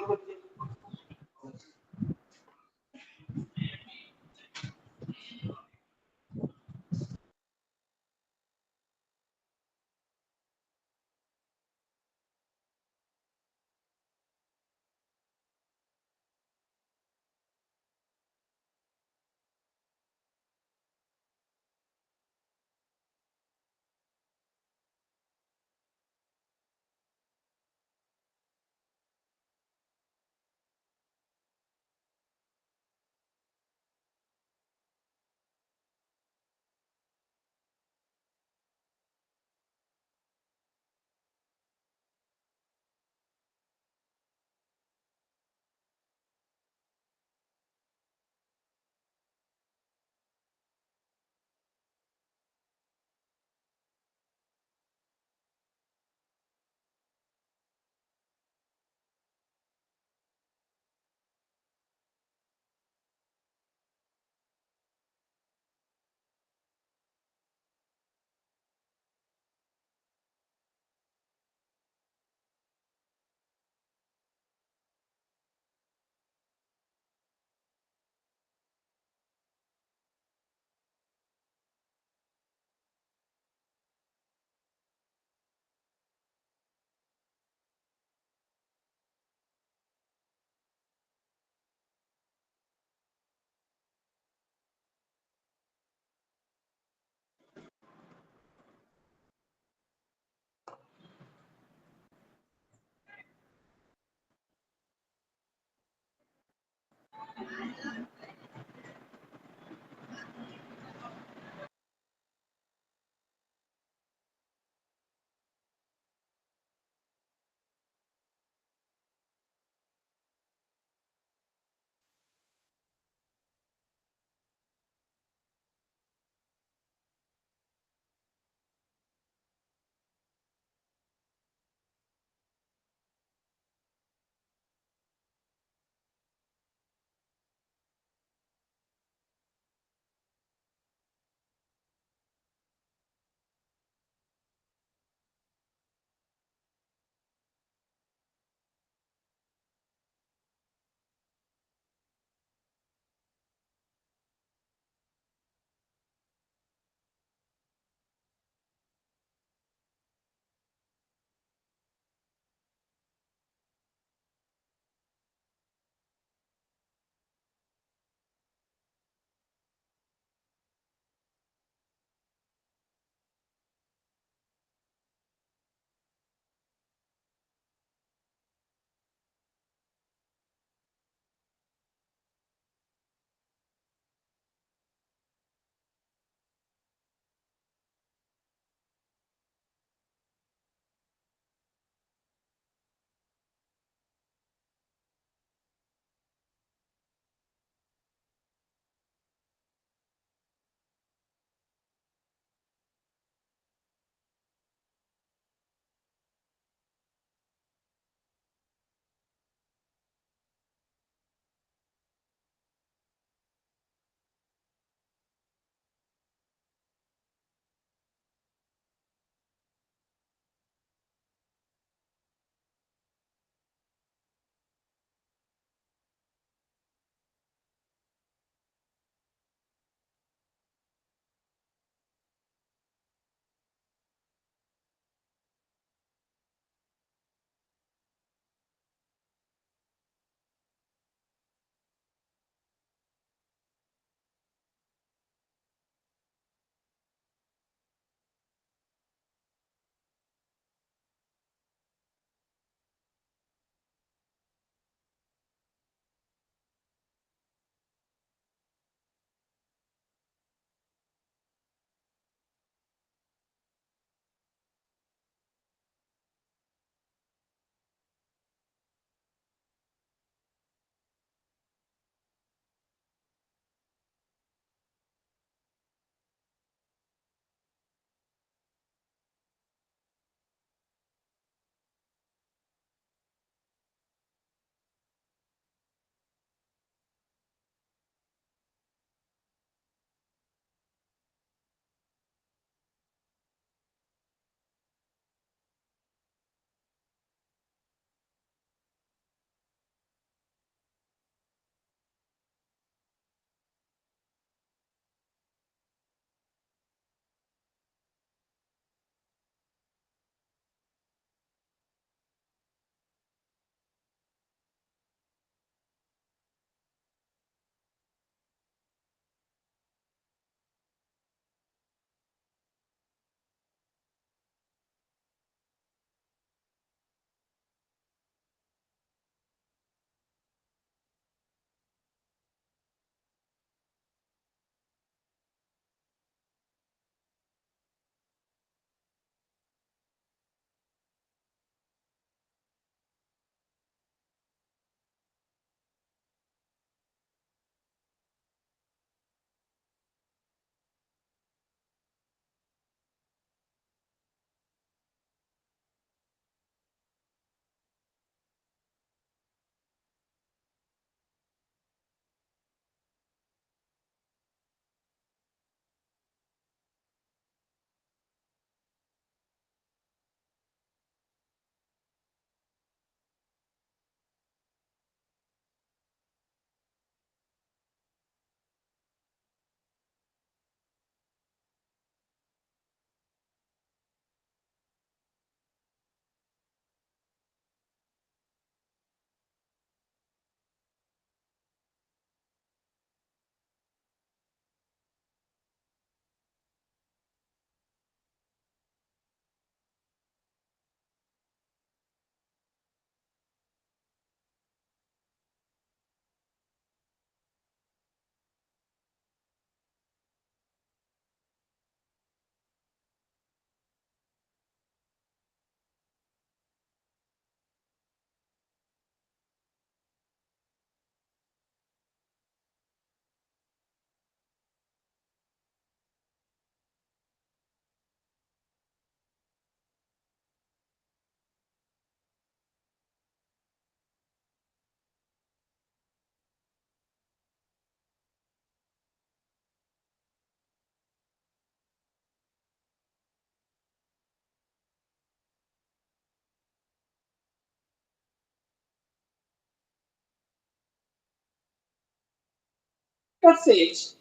Kant says,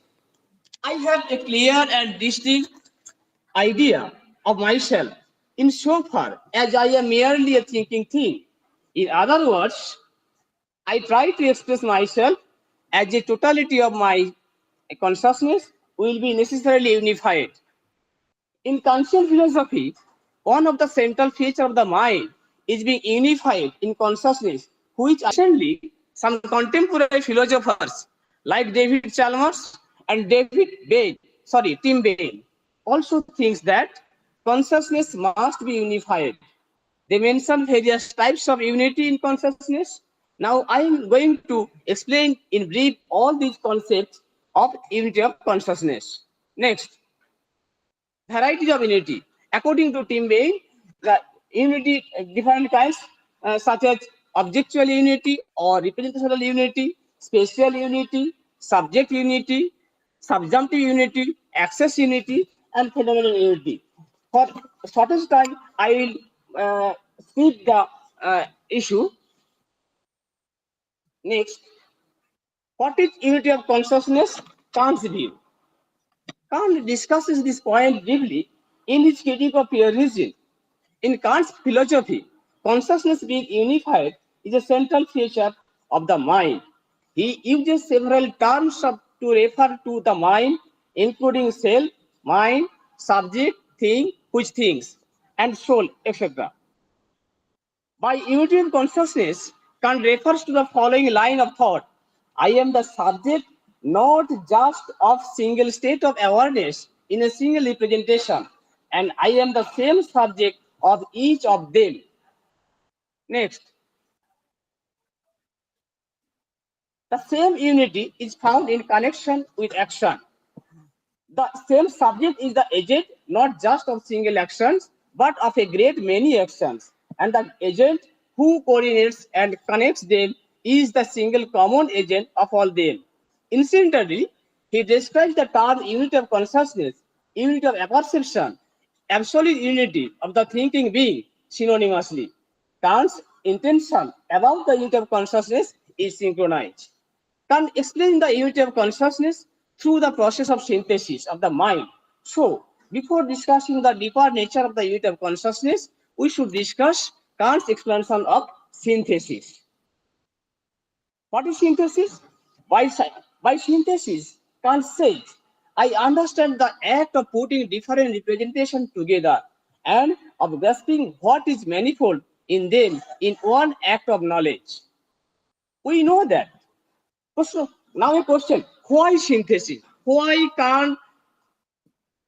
I have a clear and distinct idea of myself insofar as I am merely a thinking thing. In other words, I try to express myself as a totality of my consciousness will be necessarily unified. In Kantian philosophy, one of the central features of the mind is being unified in consciousness, which recently some contemporary philosophers like David Chalmers and Tim Bain also thinks that consciousness must be unified. They mention various types of unity in consciousness. Now I am going to explain in brief all these concepts of unity of consciousness. Next, varieties of unity. According to Tim Bain, the unity different kinds such as objectual unity or representational unity, spatial unity, subject unity, subjunctive unity, access unity, and phenomenal unity. For shortest time, I will skip the issue. Next, what is unity of consciousness? Kant's view. Kant discusses this point briefly in his critique of pure reason. In Kant's philosophy, consciousness being unified is a central feature of the mind. He uses several terms to refer to the mind, including self, mind, subject, thing, which thinks, and soul, etc. By unity of consciousness, Kant refers to the following line of thought: I am the subject not just of single state of awareness in a single representation, and I am the same subject of each of them. Next, the same unity is found in connection with action. The same subject is the agent not just of single actions, but of a great many actions, and the agent who coordinates and connects them is the single common agent of all them. Incidentally, he describes the term unity of consciousness, unity of apperception, absolute unity of the thinking being synonymously. Kant's intention about the unity of consciousness is synchronized. Kant explains the unity of consciousness through the process of synthesis of the mind. So, before discussing the deeper nature of the unity of consciousness, we should discuss Kant's explanation of synthesis. What is synthesis? By synthesis, Kant says, I understand the act of putting different representations together and of grasping what is manifold in them in one act of knowledge. We know that. So now a question, why synthesis? Why can't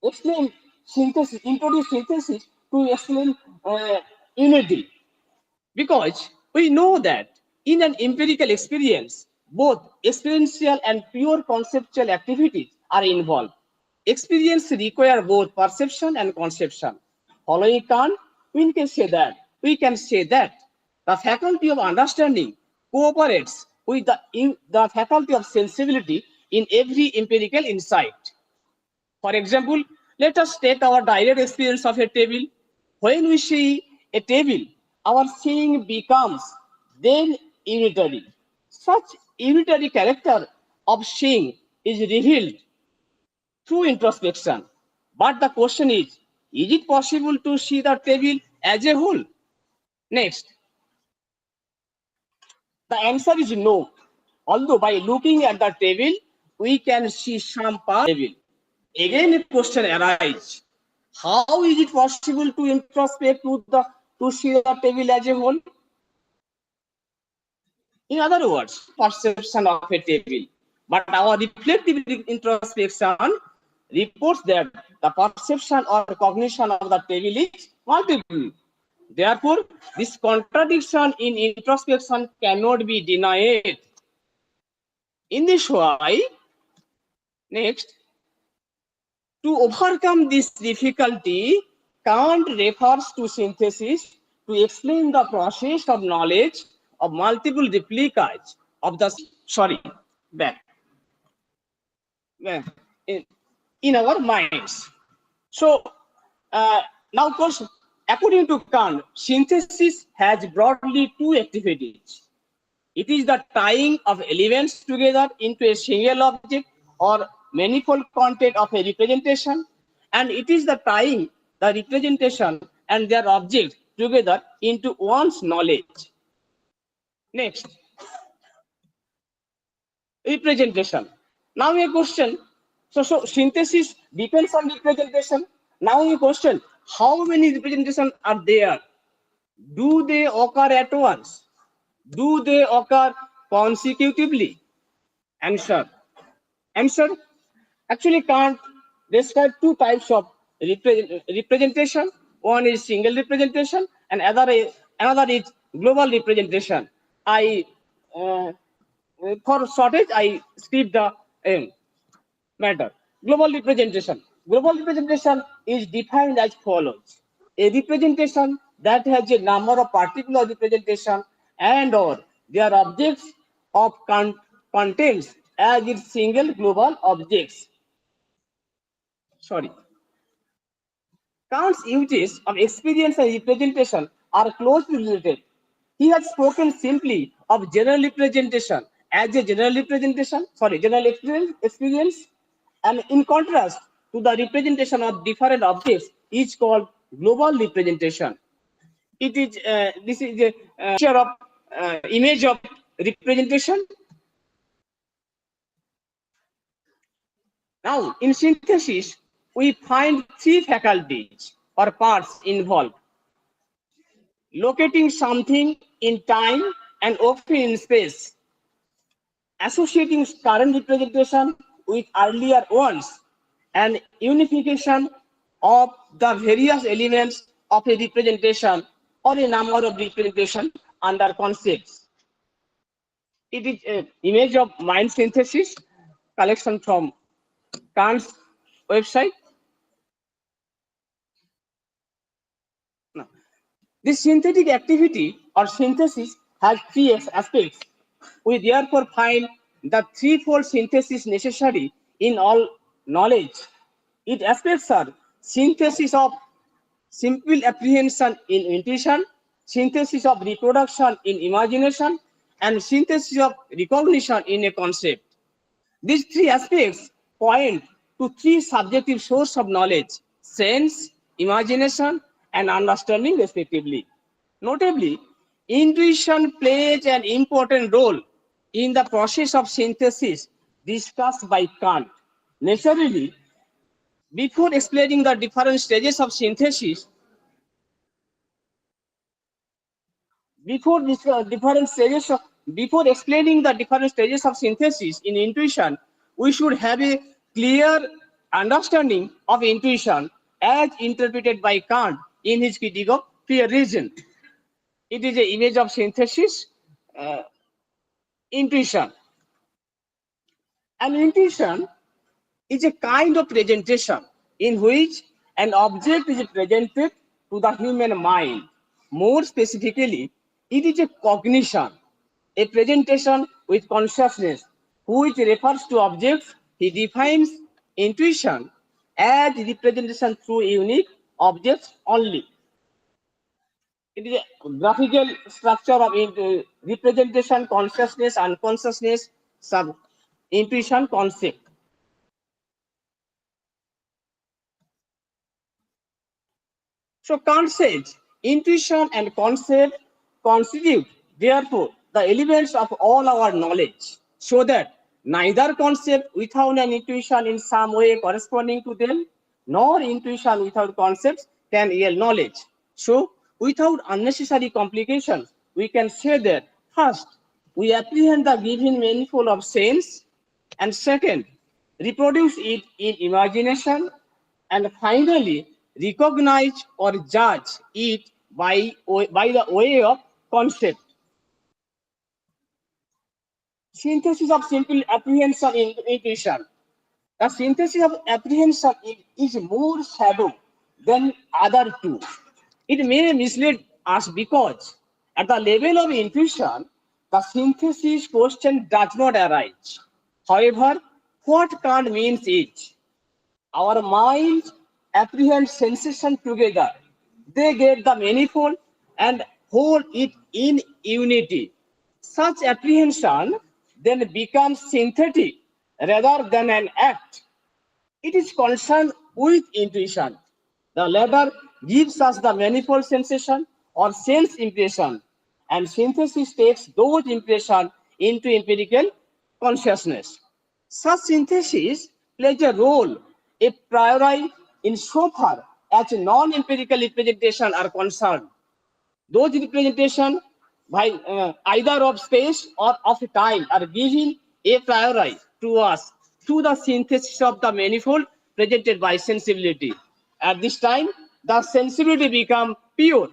explain synthesis, introduce synthesis to explain unity? Because we know that in an empirical experience, both experiential and pure conceptual activities are involved. Experience requires both perception and conception. Following Kant, we can say that the faculty of understanding cooperates with the faculty of sensibility in every empirical insight. For example, let us take our direct experience of a table. When we see a table, our seeing becomes then unitary. Such unitary character of seeing is revealed through introspection. But the question is it possible to see the table as a whole? Next, the answer is no. Although by looking at the table, we can see some part of the table. Again, a question arises. How is it possible to introspect to see the table as a whole? In other words, perception of a table. But our reflective introspection reports that the perception or cognition of the table is multiple. Therefore, this contradiction in introspection cannot be denied. In this way, next, to overcome this difficulty, Kant refers to synthesis to explain the process of knowledge of multiple replicas of the in our minds. So now, question. According to Kant, synthesis has broadly two activities. It is the tying of elements together into a single object, or manifold content of a representation, and it is the tying the representation and their object together into one's knowledge. Next, representation. Now a question. So synthesis depends on representation. Now a question: how many representations are there? Do they occur at once? Do they occur consecutively? Answer. Actually, Kant described two types of representation. One is single representation, and another is global representation. For shortage, I skip the matter. Global representation. Global representation is defined as follows: a representation that has a number of particular representation and or their objects of contents as its single global objects. Kant's uses of experience and representation are closely related. He has spoken simply of general representation as a general experience, and in contrast to the representation of different objects is called global representation. It is this is a picture of image of representation. Now, in synthesis, we find three faculties or parts involved: locating something in time and often in space, associating current representation with earlier ones, and unification of the various elements of a representation or a number of representation under concepts. It is an image of mind synthesis, collection from Kant's website. Now, this synthetic activity or synthesis has three aspects. We therefore find the threefold synthesis necessary in all knowledge. Its aspects are synthesis of simple apprehension in intuition, synthesis of reproduction in imagination, and synthesis of recognition in a concept. These three aspects point to three subjective sources of knowledge: sense, imagination, and understanding, respectively. Notably, intuition plays an important role in the process of synthesis discussed by Kant. Naturally, before explaining the different stages of synthesis, before explaining the different stages of synthesis in intuition, we should have a clear understanding of intuition as interpreted by Kant in his critique of pure reason. It is an image of synthesis, intuition. And intuition is a kind of presentation in which an object is presented to the human mind. More specifically, it is a cognition, a presentation with consciousness, which refers to objects. He defines intuition as representation through unique objects only. It is a graphical structure of representation, consciousness, unconsciousness, intuition concept. So Kant says intuition and concept constitute, therefore, the elements of all our knowledge, so that neither concept without an intuition in some way corresponding to them, nor intuition without concepts can yield knowledge. So, without unnecessary complications, we can say that first, we apprehend the given manifold of sense, and second, reproduce it in imagination, and finally, recognize or judge it by the way of concept. Synthesis of simple apprehension in intuition. The synthesis of apprehension is more shallow than other two. It may mislead us because at the level of intuition, the synthesis question does not arise. However, what Kant means is our mind apprehends sensation together. They get the manifold and hold it in unity. Such apprehension then becomes synthetic rather than an act. It is concerned with intuition. The latter gives us the manifold sensation or sense impression, and synthesis takes those impressions into empirical consciousness. Such synthesis plays a role a priori insofar as non-empirical representations are concerned. Those representations by either of space or of time are given a priori to us through the synthesis of the manifold presented by sensibility. At this time, the sensibility becomes pure.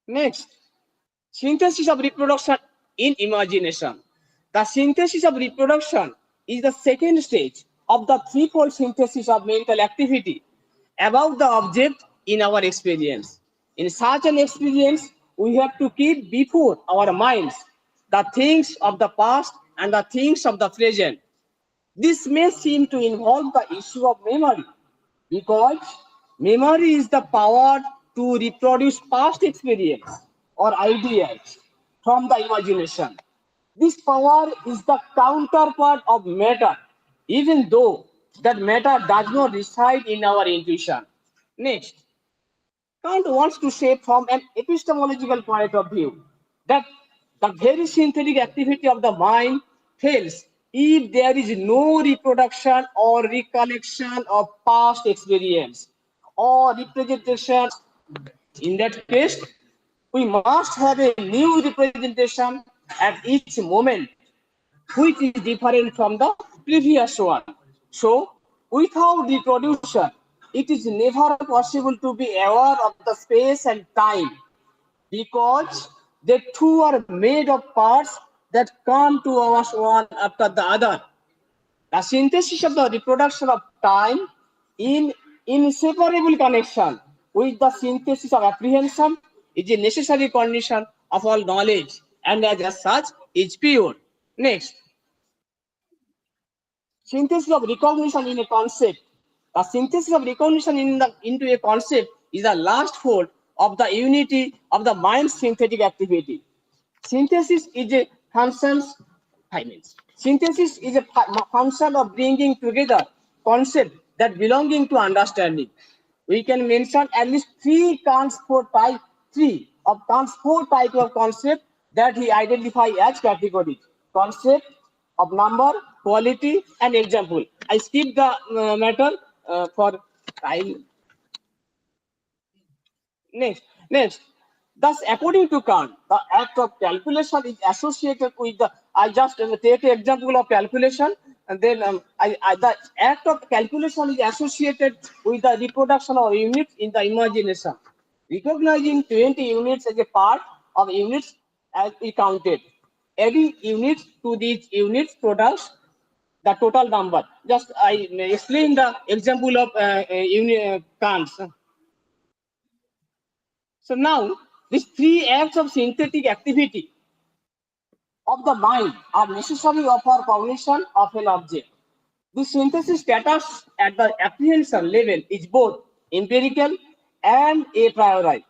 Next, synthesis of reproduction in imagination. The synthesis of reproduction is the second stage of the threefold synthesis of mental activity about the object in our experience. In such an experience, we have to keep before our minds the things of the past and the things of the present. This may seem to involve the issue of memory, because memory is the power to reproduce past experience or ideas from the imagination. This power is the counterpart of matter, even though that matter does not reside in our intuition. Next, Kant wants to say from an epistemological point of view that the very synthetic activity of the mind fails if there is no reproduction or recollection of past experience or representation. In that case, we must have a new representation at each moment, which is different from the previous one. So, without reproduction, it is never possible to be aware of the space and time, because the two are made of parts that come to us one after the other. The synthesis of the reproduction of time in inseparable connection with the synthesis of apprehension is a necessary condition of all knowledge, and as such is pure. Next, synthesis of recognition in a concept. The synthesis of recognition into a concept is the last fold of the unity of the mind's synthetic activity. Synthesis is a function of bringing together concepts that belonging to understanding. We can mention at least three Kant's four types of concept that he identified as categories: concept of number, quality, and example. I skip the matter for time. Next. Thus, according to Kant, the act of calculation is associated with the. I just take an example of calculation, and then the act of calculation is associated with the reproduction of units in the imagination. Recognizing 20 units as a part of units as we counted. Adding units to these units products the total number. Just I explain the example of Kant's. So now, these three acts of synthetic activity of the mind are necessary for cognition of an object. The synthesis status at the apprehension level is both empirical and a priori.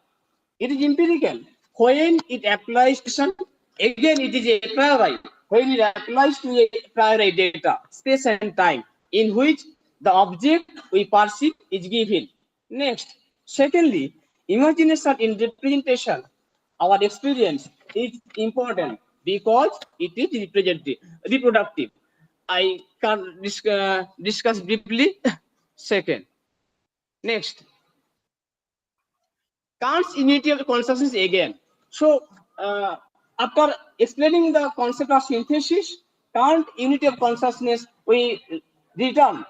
It is empirical when it applies to, again it is a priori when it applies to a priori data, space and time, in which the object we perceive is given. Next, secondly, imagination in representation, our experience is important because it is reproductive. I can discuss briefly. Second. Next. Kant's unity of consciousness again. So, after explaining the concept of synthesis, Kant unity of consciousness, we return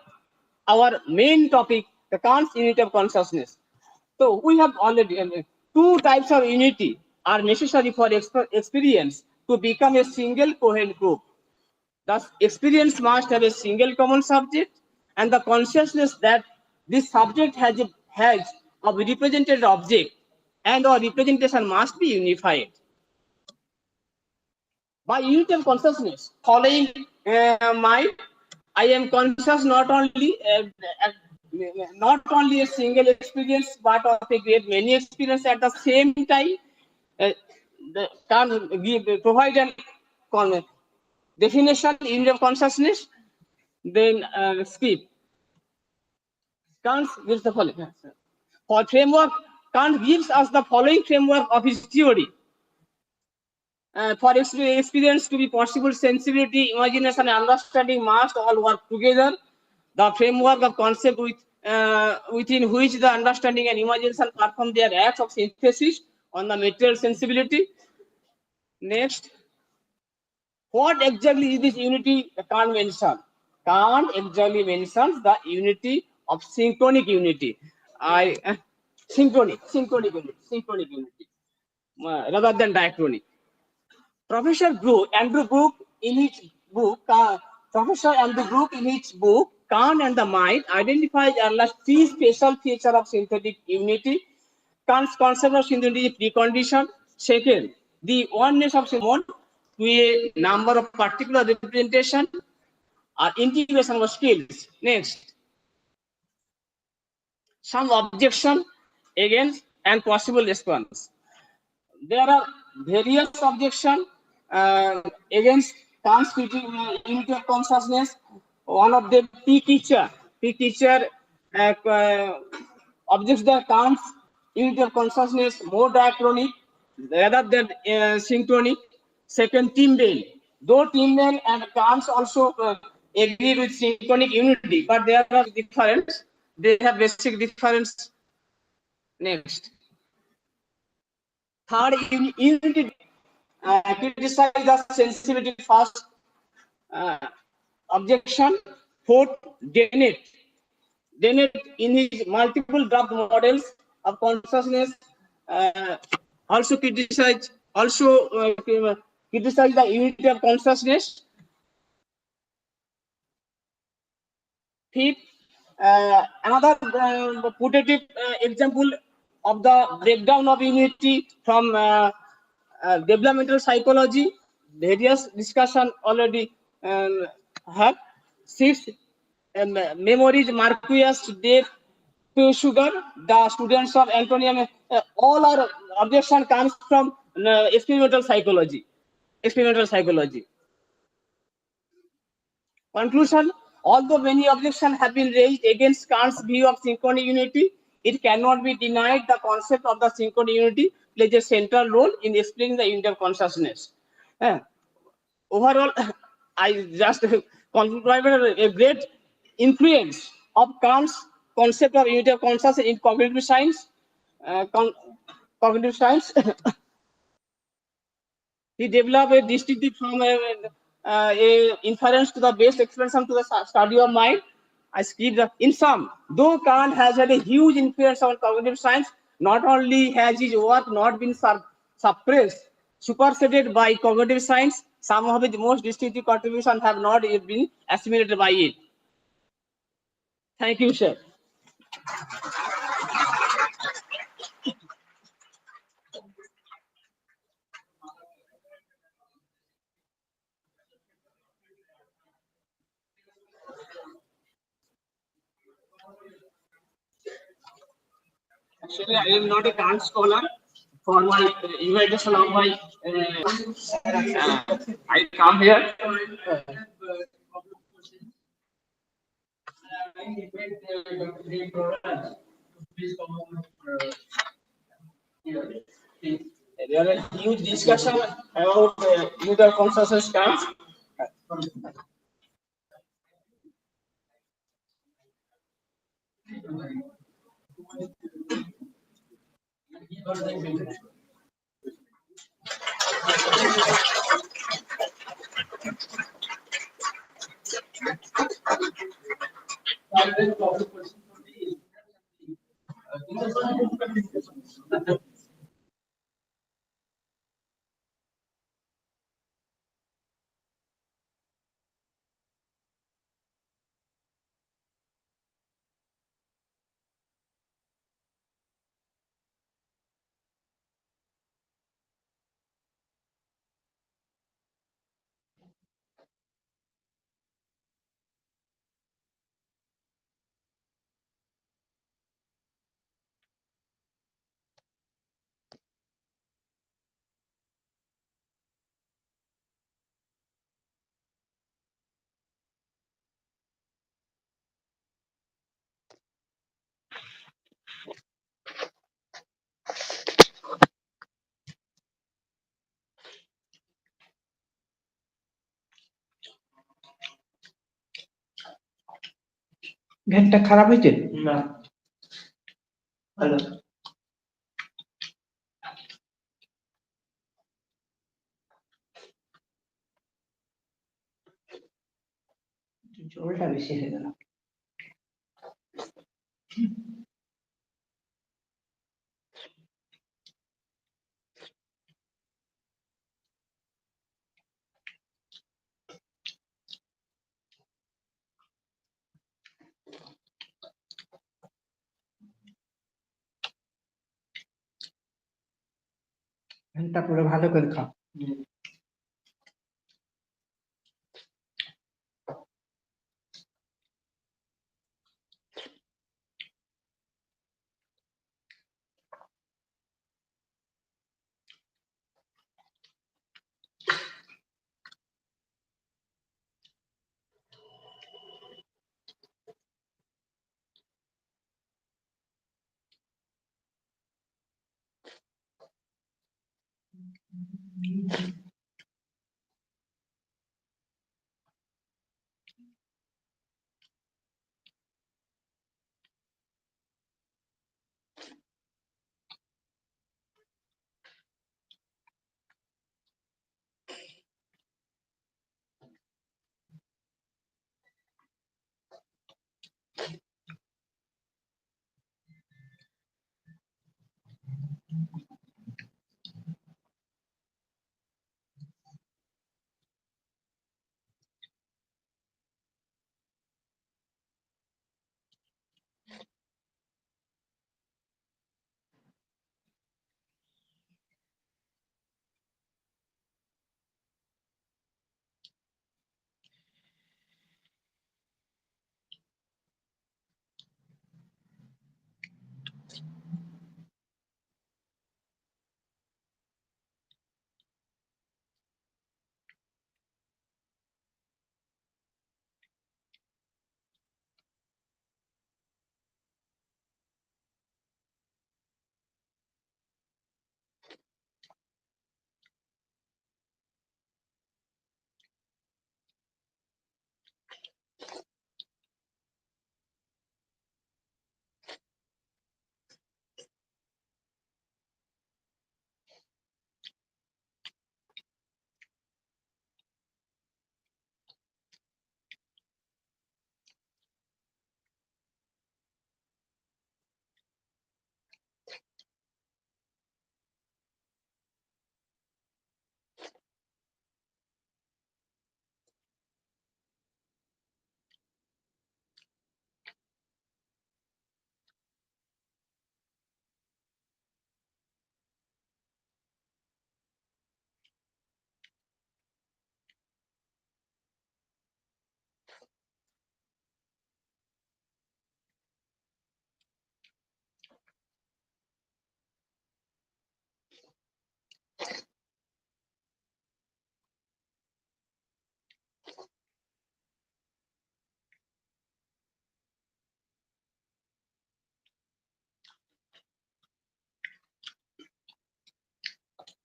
our main topic, the Kant's unity of consciousness. So, we have already two types of unity are necessary for experience to become a single coherent group. Thus, experience must have a single common subject, and the consciousness that this subject has a represented object, and our representation must be unified. By unity of consciousness, following mind, I am conscious not only a single experience, but of a great many experiences at the same time. Can provide an definition, unit of consciousness, then skip. Kant gives the following. For framework, Kant gives us the following framework of his theory. For experience to be possible, sensibility, imagination, and understanding must all work together. The framework of concept within which the understanding and imagination perform their acts of synthesis on the material sensibility. Next, what exactly is this unity Kant mentioned? Kant exactly mentions the unity of synchronic unity. Synchronic unity, rather than diachronic. Andrew Brook, in his book, Kant and the Mind, identifies at last three special features of synthetic unity. Kant's concept of synthetic is precondition. Second, the oneness of symbol to a number of particular representation or integration of skills. Next, some objection against and possible response. There are various objections against Kant's unity of consciousness. One of them, P-teacher objects that Kant's unity of consciousness more diachronic rather than synchronic. Second, Timbale. Though Timbale and Kant also agree with synchronic unity, but there are difference. They have basic difference. Next. Third, unity criticize the sensibility first objection. Fourth, Dennett in his multiple draft models of consciousness also criticize the unity of consciousness. Fifth, another putative example of the breakdown of unity from developmental psychology. Various discussion already have. Sixth, memories, Marquis, Dave, Sugar, the students of Antonia, all our objection comes from experimental psychology. Conclusion, although many objections have been raised against Kant's view of synchronic unity, it cannot be denied the concept of the synchronic unity plays a central role in explaining the unity of consciousness. Overall, I just concluded a great influence of Kant's concept of unity of consciousness in cognitive science. He developed a distinctive from a inference to the base expression to the study of mind. I skip the. In sum, though Kant has had a huge influence on cognitive science, not only has his work not been suppressed, superseded by cognitive science, some of his most distinctive contributions have not yet been assimilated by it. Thank you, sir. Actually, I am not a Kant scholar. For my invitation of my, I come here. There are a huge discussion about user consciousness Kant. ঘ্যানটা খারাপ হয়েছে না ভালো ঝোলটা বেশি হয়ে গেল ঘ্যানটা পুরো ভালো করে খাও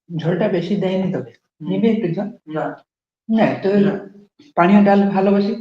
ঝোলটা বেশি দেয়নি তবে নিবি একটু ঝোল না না তো পানীয় ডাল ভালোবাসি